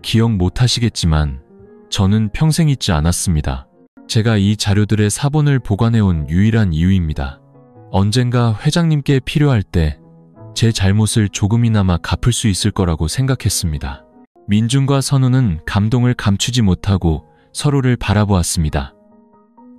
기억 못하시겠지만 저는 평생 잊지 않았습니다. 제가 이 자료들의 사본을 보관해온 유일한 이유입니다. 언젠가 회장님께 필요할 때 제 잘못을 조금이나마 갚을 수 있을 거라고 생각했습니다. 민준과 선우는 감동을 감추지 못하고 서로를 바라보았습니다.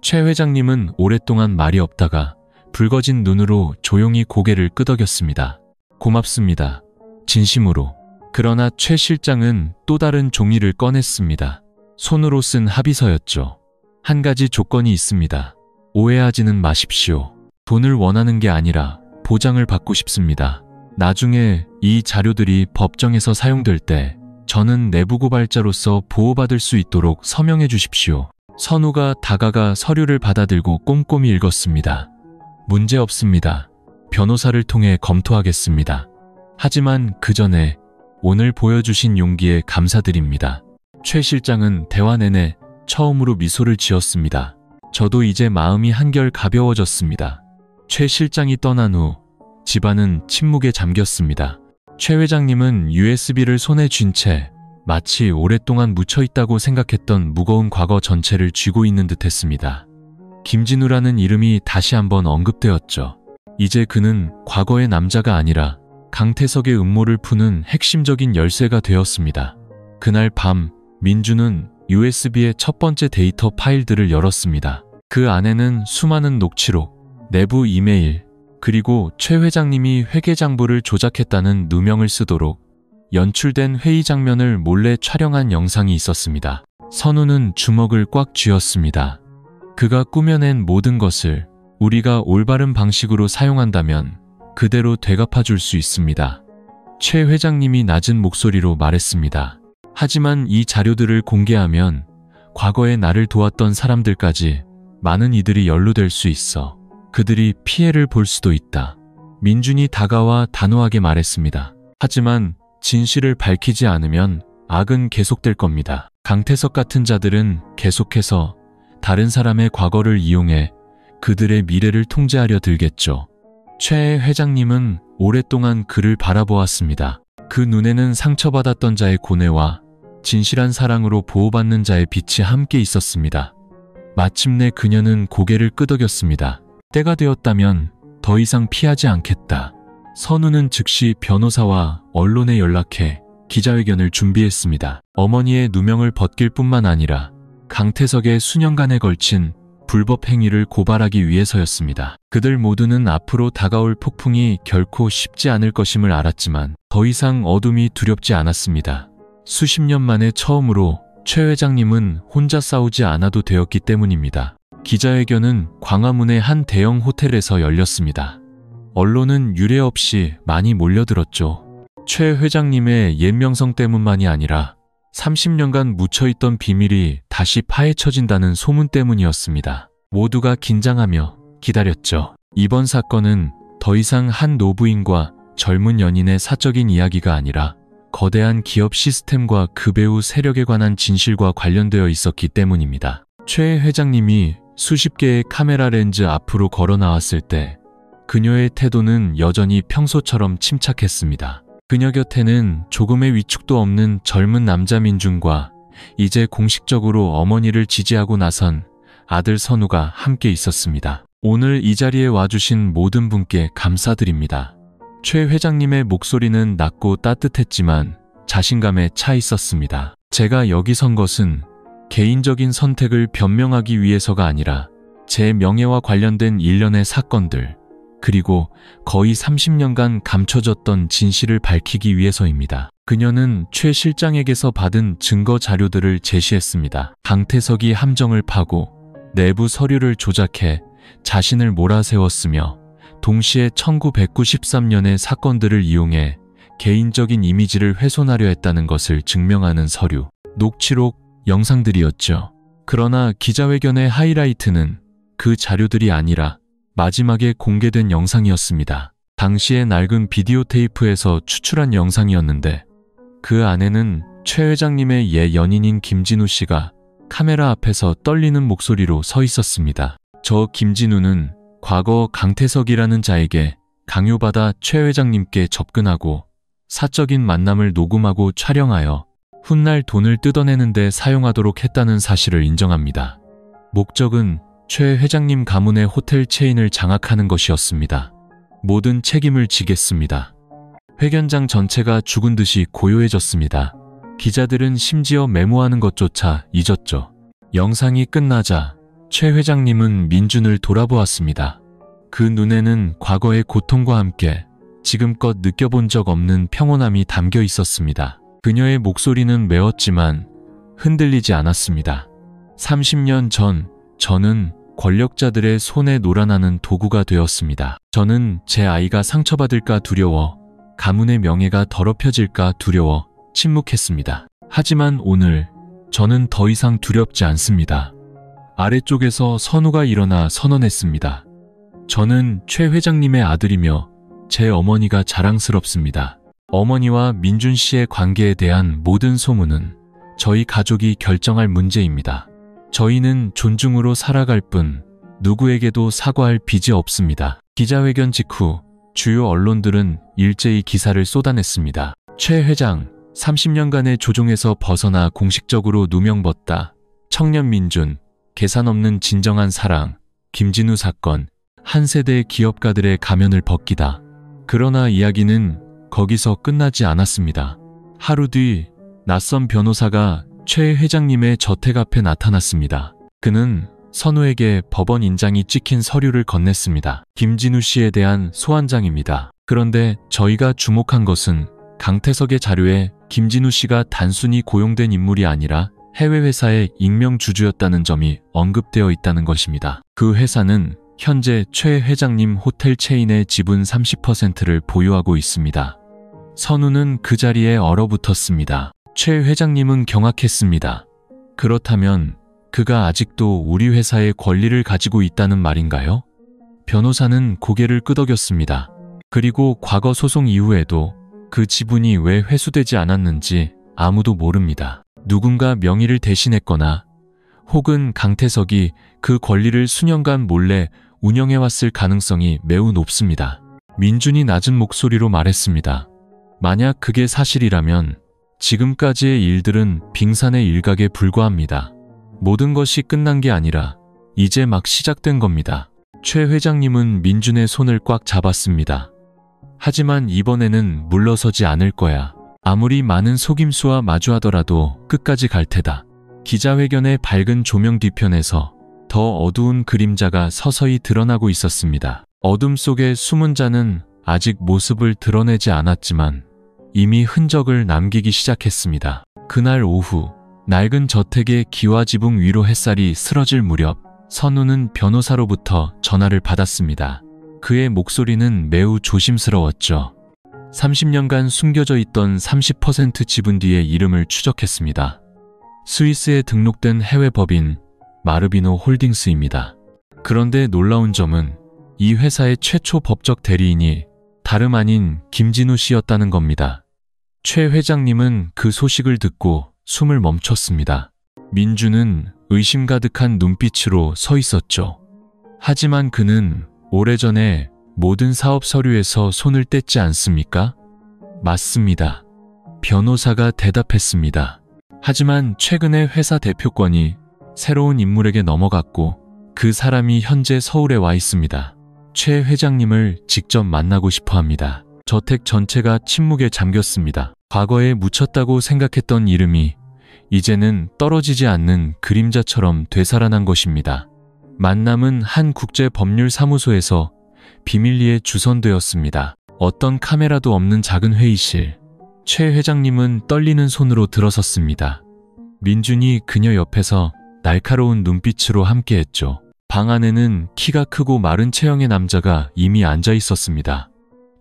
최 회장님은 오랫동안 말이 없다가 붉어진 눈으로 조용히 고개를 끄덕였습니다. 고맙습니다. 진심으로. 그러나 최 실장은 또 다른 종이를 꺼냈습니다. 손으로 쓴 합의서였죠. 한 가지 조건이 있습니다. 오해하지는 마십시오. 돈을 원하는 게 아니라 보장을 받고 싶습니다. 나중에 이 자료들이 법정에서 사용될 때 저는 내부 고발자로서 보호받을 수 있도록 서명해 주십시오. 선우가 다가가 서류를 받아들고 꼼꼼히 읽었습니다. 문제 없습니다. 변호사를 통해 검토하겠습니다. 하지만 그 전에 오늘 보여주신 용기에 감사드립니다. 최 실장은 대화 내내 처음으로 미소를 지었습니다. 저도 이제 마음이 한결 가벼워졌습니다. 최 실장이 떠난 후 집안은 침묵에 잠겼습니다. 최 회장님은 USB를 손에 쥔 채 마치 오랫동안 묻혀있다고 생각했던 무거운 과거 전체를 쥐고 있는 듯했습니다. 김진우라는 이름이 다시 한번 언급되었죠. 이제 그는 과거의 남자가 아니라 강태석의 음모를 푸는 핵심적인 열쇠가 되었습니다. 그날 밤 민주는 USB의 첫 번째 데이터 파일들을 열었습니다. 그 안에는 수많은 녹취록, 내부 이메일, 그리고 최 회장님이 회계장부를 조작했다는 누명을 쓰도록 연출된 회의 장면을 몰래 촬영한 영상이 있었습니다. 선우는 주먹을 꽉 쥐었습니다. 그가 꾸며낸 모든 것을 우리가 올바른 방식으로 사용한다면 그대로 되갚아줄 수 있습니다. 최 회장님이 낮은 목소리로 말했습니다. 하지만 이 자료들을 공개하면 과거에 나를 도왔던 사람들까지 많은 이들이 연루될 수 있어 그들이 피해를 볼 수도 있다. 민준이 다가와 단호하게 말했습니다. 하지만 진실을 밝히지 않으면 악은 계속될 겁니다. 강태석 같은 자들은 계속해서 다른 사람의 과거를 이용해 그들의 미래를 통제하려 들겠죠. 최 회장님은 오랫동안 그를 바라보았습니다. 그 눈에는 상처받았던 자의 고뇌와 진실한 사랑으로 보호받는 자의 빛이 함께 있었습니다. 마침내 그녀는 고개를 끄덕였습니다. 때가 되었다면 더 이상 피하지 않겠다. 선우는 즉시 변호사와 언론에 연락해 기자회견을 준비했습니다. 어머니의 누명을 벗길 뿐만 아니라 강태석의 수년간에 걸친 불법 행위를 고발하기 위해서였습니다. 그들 모두는 앞으로 다가올 폭풍이 결코 쉽지 않을 것임을 알았지만 더 이상 어둠이 두렵지 않았습니다. 수십 년 만에 처음으로 최 회장님은 혼자 싸우지 않아도 되었기 때문입니다. 기자회견은 광화문의 한 대형 호텔에서 열렸습니다. 언론은 유례 없이 많이 몰려들었죠. 최 회장님의 옛 명성 때문만이 아니라 30년간 묻혀있던 비밀이 다시 파헤쳐진다는 소문 때문이었습니다. 모두가 긴장하며 기다렸죠. 이번 사건은 더 이상 한 노부인과 젊은 연인의 사적인 이야기가 아니라 거대한 기업 시스템과 그 배후 세력에 관한 진실과 관련되어 있었기 때문입니다. 최 회장님이 수십 개의 카메라 렌즈 앞으로 걸어 나왔을 때 그녀의 태도는 여전히 평소처럼 침착했습니다. 그녀 곁에는 조금의 위축도 없는 젊은 남자 민준과 이제 공식적으로 어머니를 지지하고 나선 아들 선우가 함께 있었습니다. 오늘 이 자리에 와주신 모든 분께 감사드립니다. 최 회장님의 목소리는 낮고 따뜻했지만 자신감에 차 있었습니다. 제가 여기 선 것은 개인적인 선택을 변명하기 위해서가 아니라 제 명예와 관련된 일련의 사건들, 그리고 거의 30년간 감춰졌던 진실을 밝히기 위해서입니다. 그녀는 최 실장에게서 받은 증거 자료들을 제시했습니다. 강태석이 함정을 파고 내부 서류를 조작해 자신을 몰아세웠으며 동시에 1993년의 사건들을 이용해 개인적인 이미지를 훼손하려 했다는 것을 증명하는 서류, 녹취록, 영상들이었죠. 그러나 기자회견의 하이라이트는 그 자료들이 아니라 마지막에 공개된 영상이었습니다. 당시의 낡은 비디오 테이프에서 추출한 영상이었는데 그 안에는 최 회장님의 옛 연인인 김진우 씨가 카메라 앞에서 떨리는 목소리로 서 있었습니다. 저 김진우는 과거 강태석이라는 자에게 강요받아 최 회장님께 접근하고 사적인 만남을 녹음하고 촬영하여 훗날 돈을 뜯어내는 데 사용하도록 했다는 사실을 인정합니다. 목적은 최 회장님 가문의 호텔 체인을 장악하는 것이었습니다. 모든 책임을 지겠습니다. 회견장 전체가 죽은 듯이 고요해졌습니다. 기자들은 심지어 메모하는 것조차 잊었죠. 영상이 끝나자 최 회장님은 민준을 돌아보았습니다. 그 눈에는 과거의 고통과 함께 지금껏 느껴본 적 없는 평온함이 담겨 있었습니다. 그녀의 목소리는 메웠지만 흔들리지 않았습니다. 30년 전 저는 권력자들의 손에 놀아나는 도구가 되었습니다. 저는 제 아이가 상처받을까 두려워, 가문의 명예가 더럽혀질까 두려워 침묵했습니다. 하지만 오늘 저는 더 이상 두렵지 않습니다. 아래쪽에서 선우가 일어나 선언했습니다. 저는 최 회장님의 아들이며 제 어머니가 자랑스럽습니다. 어머니와 민준 씨의 관계에 대한 모든 소문은 저희 가족이 결정할 문제입니다. 저희는 존중으로 살아갈 뿐 누구에게도 사과할 빚이 없습니다. 기자회견 직후 주요 언론들은 일제히 기사를 쏟아냈습니다. 최 회장 30년간의 조종에서 벗어나 공식적으로 누명벗다. 청년 민준, 계산 없는 진정한 사랑, 김진우 사건, 한 세대의 기업가들의 가면을 벗기다. 그러나 이야기는 거기서 끝나지 않았습니다. 하루 뒤 낯선 변호사가 최 회장님의 저택 앞에 나타났습니다. 그는 선우에게 법원 인장이 찍힌 서류를 건넸습니다. 김진우 씨에 대한 소환장입니다. 그런데 저희가 주목한 것은 강태석의 자료에 김진우 씨가 단순히 고용된 인물이 아니라 해외 회사의 익명주주였다는 점이 언급되어 있다는 것입니다. 그 회사는 현재 최 회장님 호텔 체인의 지분 30%를 보유하고 있습니다. 선우는 그 자리에 얼어붙었습니다. 최 회장님은 경악했습니다. 그렇다면 그가 아직도 우리 회사의 권리를 가지고 있다는 말인가요? 변호사는 고개를 끄덕였습니다. 그리고 과거 소송 이후에도 그 지분이 왜 회수되지 않았는지 아무도 모릅니다. 누군가 명의를 대신했거나 혹은 강태석이 그 권리를 수년간 몰래 운영해왔을 가능성이 매우 높습니다. 민준이 낮은 목소리로 말했습니다. 만약 그게 사실이라면 지금까지의 일들은 빙산의 일각에 불과합니다. 모든 것이 끝난 게 아니라 이제 막 시작된 겁니다. 최 회장님은 민준의 손을 꽉 잡았습니다. 하지만 이번에는 물러서지 않을 거야. 아무리 많은 속임수와 마주하더라도 끝까지 갈 테다. 기자회견의 밝은 조명 뒤편에서 더 어두운 그림자가 서서히 드러나고 있었습니다. 어둠 속의 숨은 자는 아직 모습을 드러내지 않았지만 이미 흔적을 남기기 시작했습니다. 그날 오후 낡은 저택의 기와지붕 위로 햇살이 스러질 무렵 선우는 변호사로부터 전화를 받았습니다. 그의 목소리는 매우 조심스러웠죠. 30년간 숨겨져 있던 30% 지분 뒤의 이름을 추적했습니다. 스위스에 등록된 해외 법인 마르비노 홀딩스입니다. 그런데 놀라운 점은 이 회사의 최초 법적 대리인이 다름 아닌 김진우 씨였다는 겁니다. 최 회장님은 그 소식을 듣고 숨을 멈췄습니다. 민준은 의심 가득한 눈빛으로 서 있었죠. 하지만 그는 오래전에 모든 사업 서류에서 손을 뗐지 않습니까? 맞습니다. 변호사가 대답했습니다. 하지만 최근에 회사 대표권이 새로운 인물에게 넘어갔고 그 사람이 현재 서울에 와 있습니다. 최 회장님을 직접 만나고 싶어 합니다. 저택 전체가 침묵에 잠겼습니다. 과거에 묻혔다고 생각했던 이름이 이제는 떨어지지 않는 그림자처럼 되살아난 것입니다. 만남은 한 국제법률사무소에서 비밀리에 주선되었습니다. 어떤 카메라도 없는 작은 회의실. 최 회장님은 떨리는 손으로 들어섰습니다. 민준이 그녀 옆에서 날카로운 눈빛으로 함께했죠. 방 안에는 키가 크고 마른 체형의 남자가 이미 앉아 있었습니다.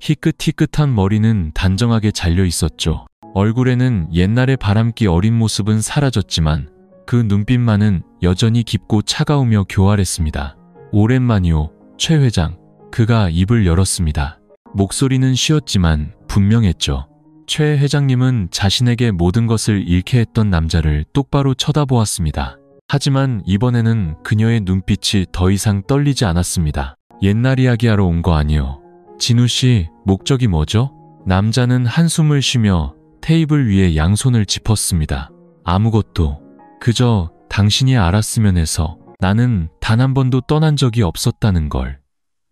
희끗희끗한 머리는 단정하게 잘려 있었죠. 얼굴에는 옛날의 바람기 어린 모습은 사라졌지만 그 눈빛만은 여전히 깊고 차가우며 교활했습니다. 오랜만이오, 최 회장. 그가 입을 열었습니다. 목소리는 쉬었지만 분명했죠. 최 회장님은 자신에게 모든 것을 잃게 했던 남자를 똑바로 쳐다보았습니다. 하지만 이번에는 그녀의 눈빛이 더 이상 떨리지 않았습니다. 옛날 이야기하러 온 거 아니요. 진우 씨, 목적이 뭐죠? 남자는 한숨을 쉬며 테이블 위에 양손을 짚었습니다. 아무것도. 그저 당신이 알았으면 해서. 나는 단 한 번도 떠난 적이 없었다는 걸.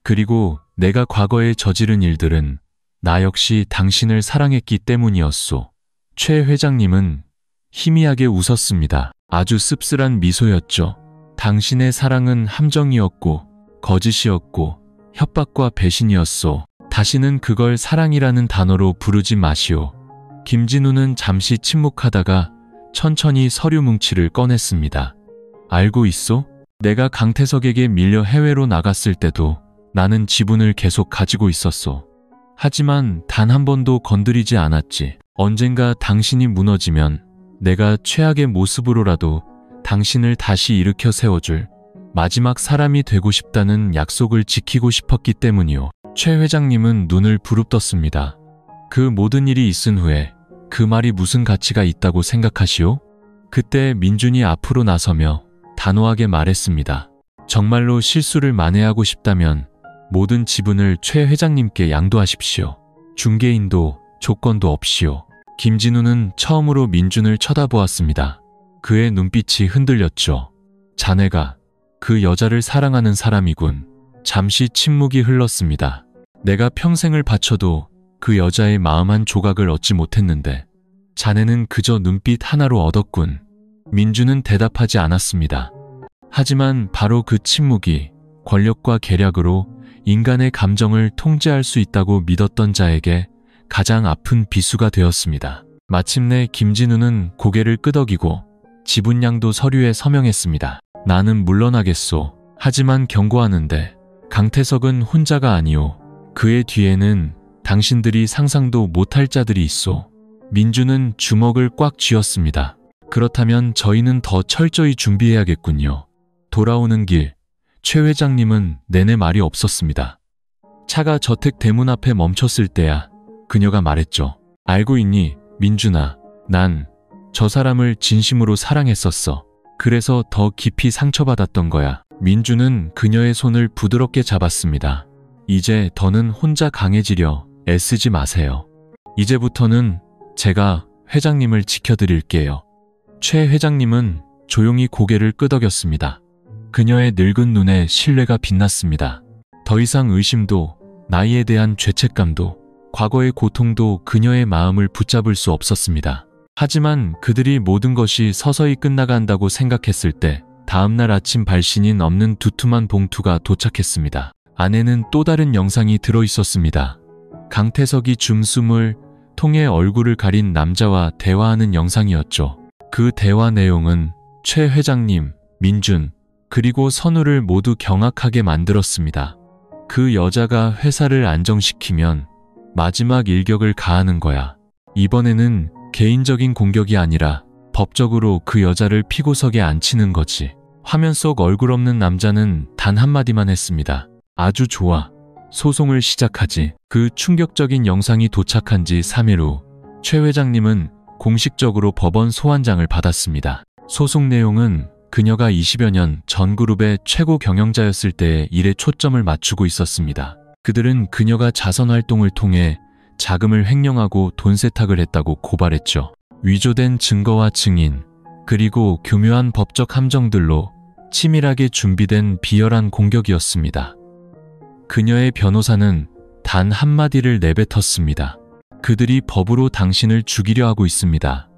그리고 내가 과거에 저지른 일들은 나 역시 당신을 사랑했기 때문이었소. 최 회장님은 희미하게 웃었습니다. 아주 씁쓸한 미소였죠. 당신의 사랑은 함정이었고 거짓이었고 협박과 배신이었소. 다시는 그걸 사랑이라는 단어로 부르지 마시오. 김진우는 잠시 침묵하다가 천천히 서류 뭉치를 꺼냈습니다. 알고 있소? 내가 강태석에게 밀려 해외로 나갔을 때도 나는 지분을 계속 가지고 있었소. 하지만 단 한 번도 건드리지 않았지. 언젠가 당신이 무너지면 내가 최악의 모습으로라도 당신을 다시 일으켜 세워줄 마지막 사람이 되고 싶다는 약속을 지키고 싶었기 때문이오. 최 회장님은 눈을 부릅떴습니다. 그 모든 일이 있은 후에 그 말이 무슨 가치가 있다고 생각하시오? 그때 민준이 앞으로 나서며 단호하게 말했습니다. 정말로 실수를 만회하고 싶다면 모든 지분을 최 회장님께 양도하십시오. 중개인도 조건도 없이요. 김진우는 처음으로 민준을 쳐다보았습니다. 그의 눈빛이 흔들렸죠. 자네가 그 여자를 사랑하는 사람이군. 잠시 침묵이 흘렀습니다. 내가 평생을 바쳐도 그 여자의 마음 한 조각을 얻지 못했는데 자네는 그저 눈빛 하나로 얻었군. 민준은 대답하지 않았습니다. 하지만 바로 그 침묵이 권력과 계략으로 인간의 감정을 통제할 수 있다고 믿었던 자에게 가장 아픈 비수가 되었습니다. 마침내 김진우는 고개를 끄덕이고 지분양도 서류에 서명했습니다. 나는 물러나겠소. 하지만 경고하는데 강태석은 혼자가 아니오. 그의 뒤에는 당신들이 상상도 못할 자들이 있소. 민주는 주먹을 꽉 쥐었습니다. 그렇다면 저희는 더 철저히 준비해야겠군요. 돌아오는 길, 최 회장님은 내내 말이 없었습니다. 차가 저택 대문 앞에 멈췄을 때야 그녀가 말했죠. 알고 있니, 민준아. 난 저 사람을 진심으로 사랑했었어. 그래서 더 깊이 상처받았던 거야. 민준은 그녀의 손을 부드럽게 잡았습니다. 이제 더는 혼자 강해지려 애쓰지 마세요. 이제부터는 제가 회장님을 지켜드릴게요. 최 회장님은 조용히 고개를 끄덕였습니다. 그녀의 늙은 눈에 신뢰가 빛났습니다. 더 이상 의심도, 나이에 대한 죄책감도, 과거의 고통도 그녀의 마음을 붙잡을 수 없었습니다. 하지만 그들이 모든 것이 서서히 끝나간다고 생각했을 때 다음날 아침 발신인 없는 두툼한 봉투가 도착했습니다. 안에는 또 다른 영상이 들어있었습니다. 강태석이 줌숨을 통해 얼굴을 가린 남자와 대화하는 영상이었죠. 그 대화 내용은 최 회장님, 민준, 그리고 선우를 모두 경악하게 만들었습니다. 그 여자가 회사를 안정시키면 마지막 일격을 가하는 거야. 이번에는 개인적인 공격이 아니라 법적으로 그 여자를 피고석에 앉히는 거지. 화면 속 얼굴 없는 남자는 단 한마디만 했습니다. 아주 좋아. 소송을 시작하지. 그 충격적인 영상이 도착한 지 3일 후 최 회장님은 공식적으로 법원 소환장을 받았습니다. 소송 내용은 그녀가 20여 년 전 그룹의 최고 경영자였을 때의 일에 초점을 맞추고 있었습니다. 그들은 그녀가 자선활동을 통해 자금을 횡령하고 돈 세탁을 했다고 고발했죠. 위조된 증거와 증인, 그리고 교묘한 법적 함정들로 치밀하게 준비된 비열한 공격이었습니다. 그녀의 변호사는 단 한마디를 내뱉었습니다. 그들이 법으로 당신을 죽이려 하고 있습니다.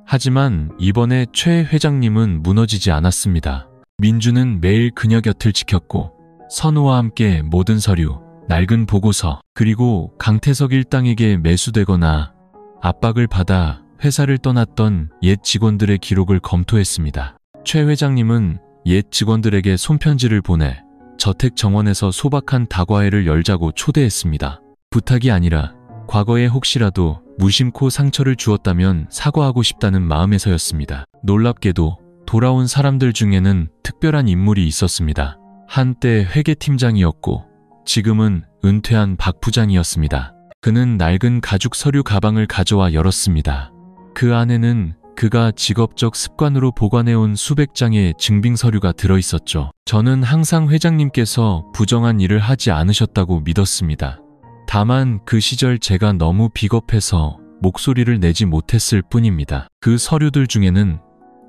하지만 이번에 최 회장님은 무너지지 않았습니다. 민주는 매일 그녀 곁을 지켰고 선우와 함께 모든 서류, 낡은 보고서, 그리고 강태석 일당에게 매수되거나 압박을 받아 회사를 떠났던 옛 직원들의 기록을 검토했습니다. 최 회장님은 옛 직원들에게 손편지를 보내 저택 정원에서 소박한 다과회를 열자고 초대했습니다. 부탁이 아니라 과거에 혹시라도 무심코 상처를 주었다면 사과하고 싶다는 마음에서였습니다. 놀랍게도 돌아온 사람들 중에는 특별한 인물이 있었습니다. 한때 회계팀장이었고 지금은 은퇴한 박 부장이었습니다. 그는 낡은 가죽 서류 가방을 가져와 열었습니다. 그 안에는 그가 직업적 습관으로 보관해온 수백 장의 증빙 서류가 들어있었죠. 저는 항상 회장님께서 부정한 일을 하지 않으셨다고 믿었습니다. 다만 그 시절 제가 너무 비겁해서 목소리를 내지 못했을 뿐입니다. 그 서류들 중에는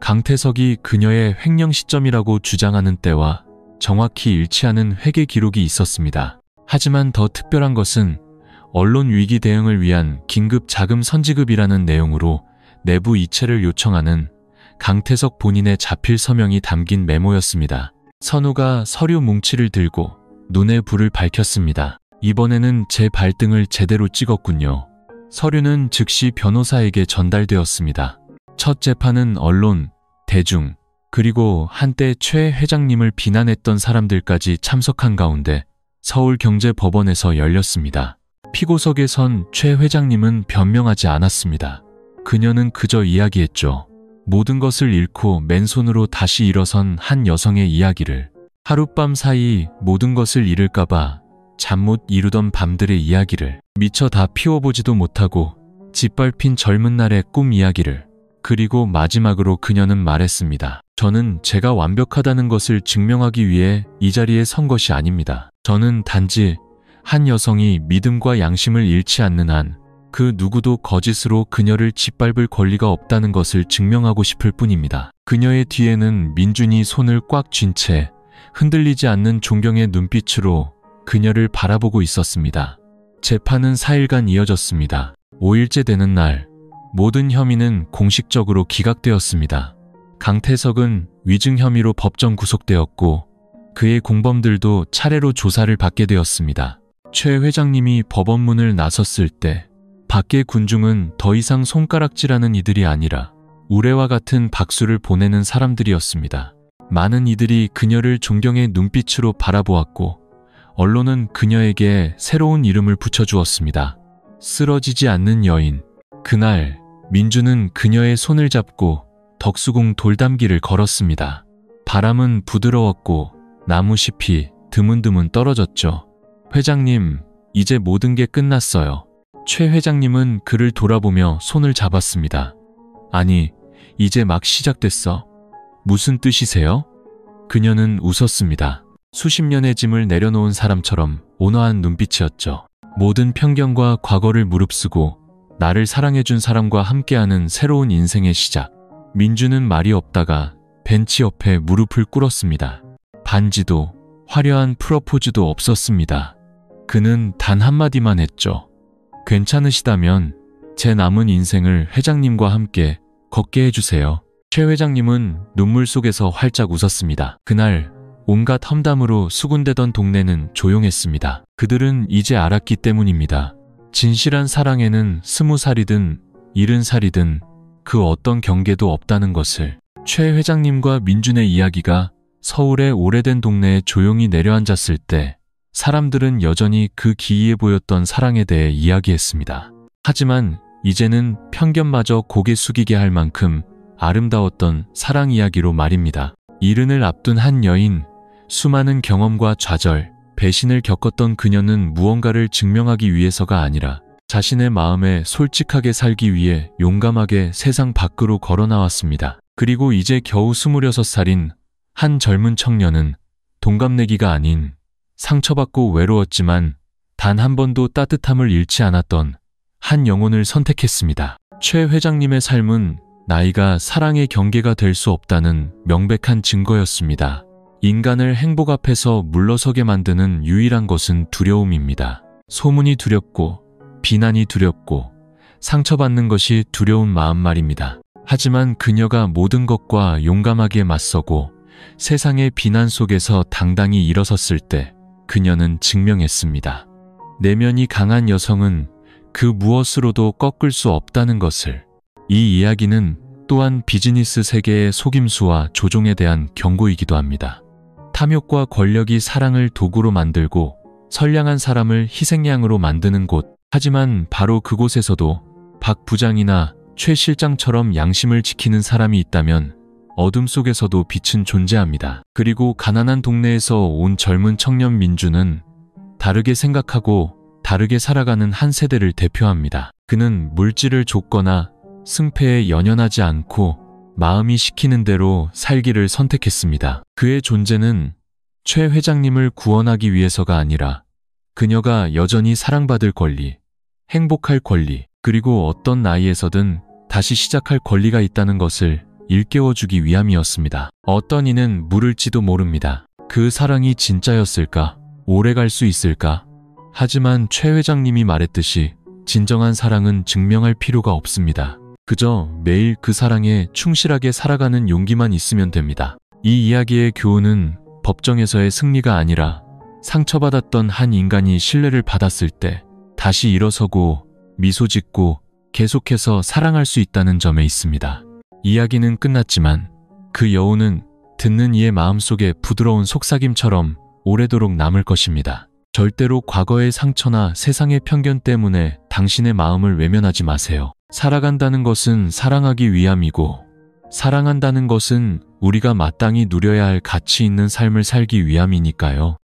강태석이 그녀의 횡령 시점이라고 주장하는 때와 정확히 일치하는 회계 기록이 있었습니다. 하지만 더 특별한 것은 언론 위기 대응을 위한 긴급 자금 선지급이라는 내용으로 내부 이체를 요청하는 강태석 본인의 자필 서명이 담긴 메모였습니다. 선우가 서류 뭉치를 들고 눈에 불을 밝혔습니다. 이번에는 제 발등을 제대로 찍었군요. 서류는 즉시 변호사에게 전달되었습니다. 첫 재판은 언론, 대중, 그리고 한때 최 회장님을 비난했던 사람들까지 참석한 가운데 서울경제법원에서 열렸습니다. 피고석에 선 최 회장님은 변명하지 않았습니다. 그녀는 그저 이야기했죠. 모든 것을 잃고 맨손으로 다시 일어선 한 여성의 이야기를. 하룻밤 사이 모든 것을 잃을까봐 잠 못 이루던 밤들의 이야기를, 미처 다 피워보지도 못하고 짓밟힌 젊은 날의 꿈 이야기를. 그리고 마지막으로 그녀는 말했습니다. 저는 제가 완벽하다는 것을 증명하기 위해 이 자리에 선 것이 아닙니다. 저는 단지 한 여성이 믿음과 양심을 잃지 않는 한 그 누구도 거짓으로 그녀를 짓밟을 권리가 없다는 것을 증명하고 싶을 뿐입니다. 그녀의 뒤에는 민준이 손을 꽉 쥔 채 흔들리지 않는 존경의 눈빛으로 그녀를 바라보고 있었습니다. 재판은 4일간 이어졌습니다. 5일째 되는 날, 모든 혐의는 공식적으로 기각되었습니다. 강태석은 위증 혐의로 법정 구속되었고 그의 공범들도 차례로 조사를 받게 되었습니다. 최 회장님이 법원문을 나섰을 때 밖의 군중은 더 이상 손가락질하는 이들이 아니라 우레와 같은 박수를 보내는 사람들이었습니다. 많은 이들이 그녀를 존경의 눈빛으로 바라보았고 언론은 그녀에게 새로운 이름을 붙여주었습니다. 쓰러지지 않는 여인. 그날 민주는 그녀의 손을 잡고 덕수궁 돌담길을 걸었습니다. 바람은 부드러웠고 나무잎이 드문드문 떨어졌죠. 회장님, 이제 모든 게 끝났어요. 최 회장님은 그를 돌아보며 손을 잡았습니다. 아니, 이제 막 시작됐어. 무슨 뜻이세요? 그녀는 웃었습니다. 수십 년의 짐을 내려놓은 사람처럼 온화한 눈빛이었죠. 모든 편견과 과거를 무릅쓰고 나를 사랑해준 사람과 함께하는 새로운 인생의 시작. 민주는 말이 없다가 벤치 옆에 무릎을 꿇었습니다. 반지도 화려한 프로포즈도 없었습니다. 그는 단 한마디만 했죠. 괜찮으시다면 제 남은 인생을 회장님과 함께 걷게 해주세요. 최 회장님은 눈물 속에서 활짝 웃었습니다. 그날 온갖 험담으로 수군대던 동네는 조용했습니다. 그들은 이제 알았기 때문입니다. 진실한 사랑에는 20살이든 70살이든 그 어떤 경계도 없다는 것을. 최 회장님과 민준의 이야기가 서울의 오래된 동네에 조용히 내려앉았을 때 사람들은 여전히 그 기이해 보였던 사랑에 대해 이야기했습니다. 하지만 이제는 편견마저 고개 숙이게 할 만큼 아름다웠던 사랑 이야기로 말입니다. 이른을 앞둔 한 여인, 수많은 경험과 좌절, 배신을 겪었던 그녀는 무언가를 증명하기 위해서가 아니라 자신의 마음에 솔직하게 살기 위해 용감하게 세상 밖으로 걸어 나왔습니다. 그리고 이제 겨우 26살인 한 젊은 청년은 동갑내기가 아닌 상처받고 외로웠지만 단 한 번도 따뜻함을 잃지 않았던 한 영혼을 선택했습니다. 최 회장님의 삶은 나이가 사랑의 경계가 될 수 없다는 명백한 증거였습니다. 인간을 행복 앞에서 물러서게 만드는 유일한 것은 두려움입니다. 소문이 두렵고 비난이 두렵고 상처받는 것이 두려운 마음 말입니다. 하지만 그녀가 모든 것과 용감하게 맞서고 세상의 비난 속에서 당당히 일어섰을 때 그녀는 증명했습니다. 내면이 강한 여성은 그 무엇으로도 꺾을 수 없다는 것을. 이 이야기는 또한 비즈니스 세계의 속임수와 조종에 대한 경고이기도 합니다. 탐욕과 권력이 사랑을 도구로 만들고 선량한 사람을 희생양으로 만드는 곳. 하지만 바로 그곳에서도 박 부장이나 최 실장처럼 양심을 지키는 사람이 있다면 어둠 속에서도 빛은 존재합니다. 그리고 가난한 동네에서 온 젊은 청년 민주는 다르게 생각하고 다르게 살아가는 한 세대를 대표합니다. 그는 물질을 줬거나 승패에 연연하지 않고 마음이 시키는 대로 살기를 선택했습니다. 그의 존재는 최 회장님을 구원하기 위해서가 아니라 그녀가 여전히 사랑받을 권리, 행복할 권리, 그리고 어떤 나이에서든 다시 시작할 권리가 있다는 것을 일깨워주기 위함이었습니다. 어떤 이는 물을지도 모릅니다. 그 사랑이 진짜였을까? 오래 갈 수 있을까? 하지만 최 회장님이 말했듯이 진정한 사랑은 증명할 필요가 없습니다. 그저 매일 그 사랑에 충실하게 살아가는 용기만 있으면 됩니다. 이 이야기의 교훈은 법정에서의 승리가 아니라 상처받았던 한 인간이 신뢰를 받았을 때 다시 일어서고 미소 짓고 계속해서 사랑할 수 있다는 점에 있습니다. 이야기는 끝났지만 그 여운은 듣는 이의 마음속에 부드러운 속삭임처럼 오래도록 남을 것입니다. 절대로 과거의 상처나 세상의 편견 때문에 당신의 마음을 외면하지 마세요. 살아간다는 것은 사랑하기 위함이고 사랑한다는 것은 우리가 마땅히 누려야 할 가치 있는 삶을 살기 위함이니까요.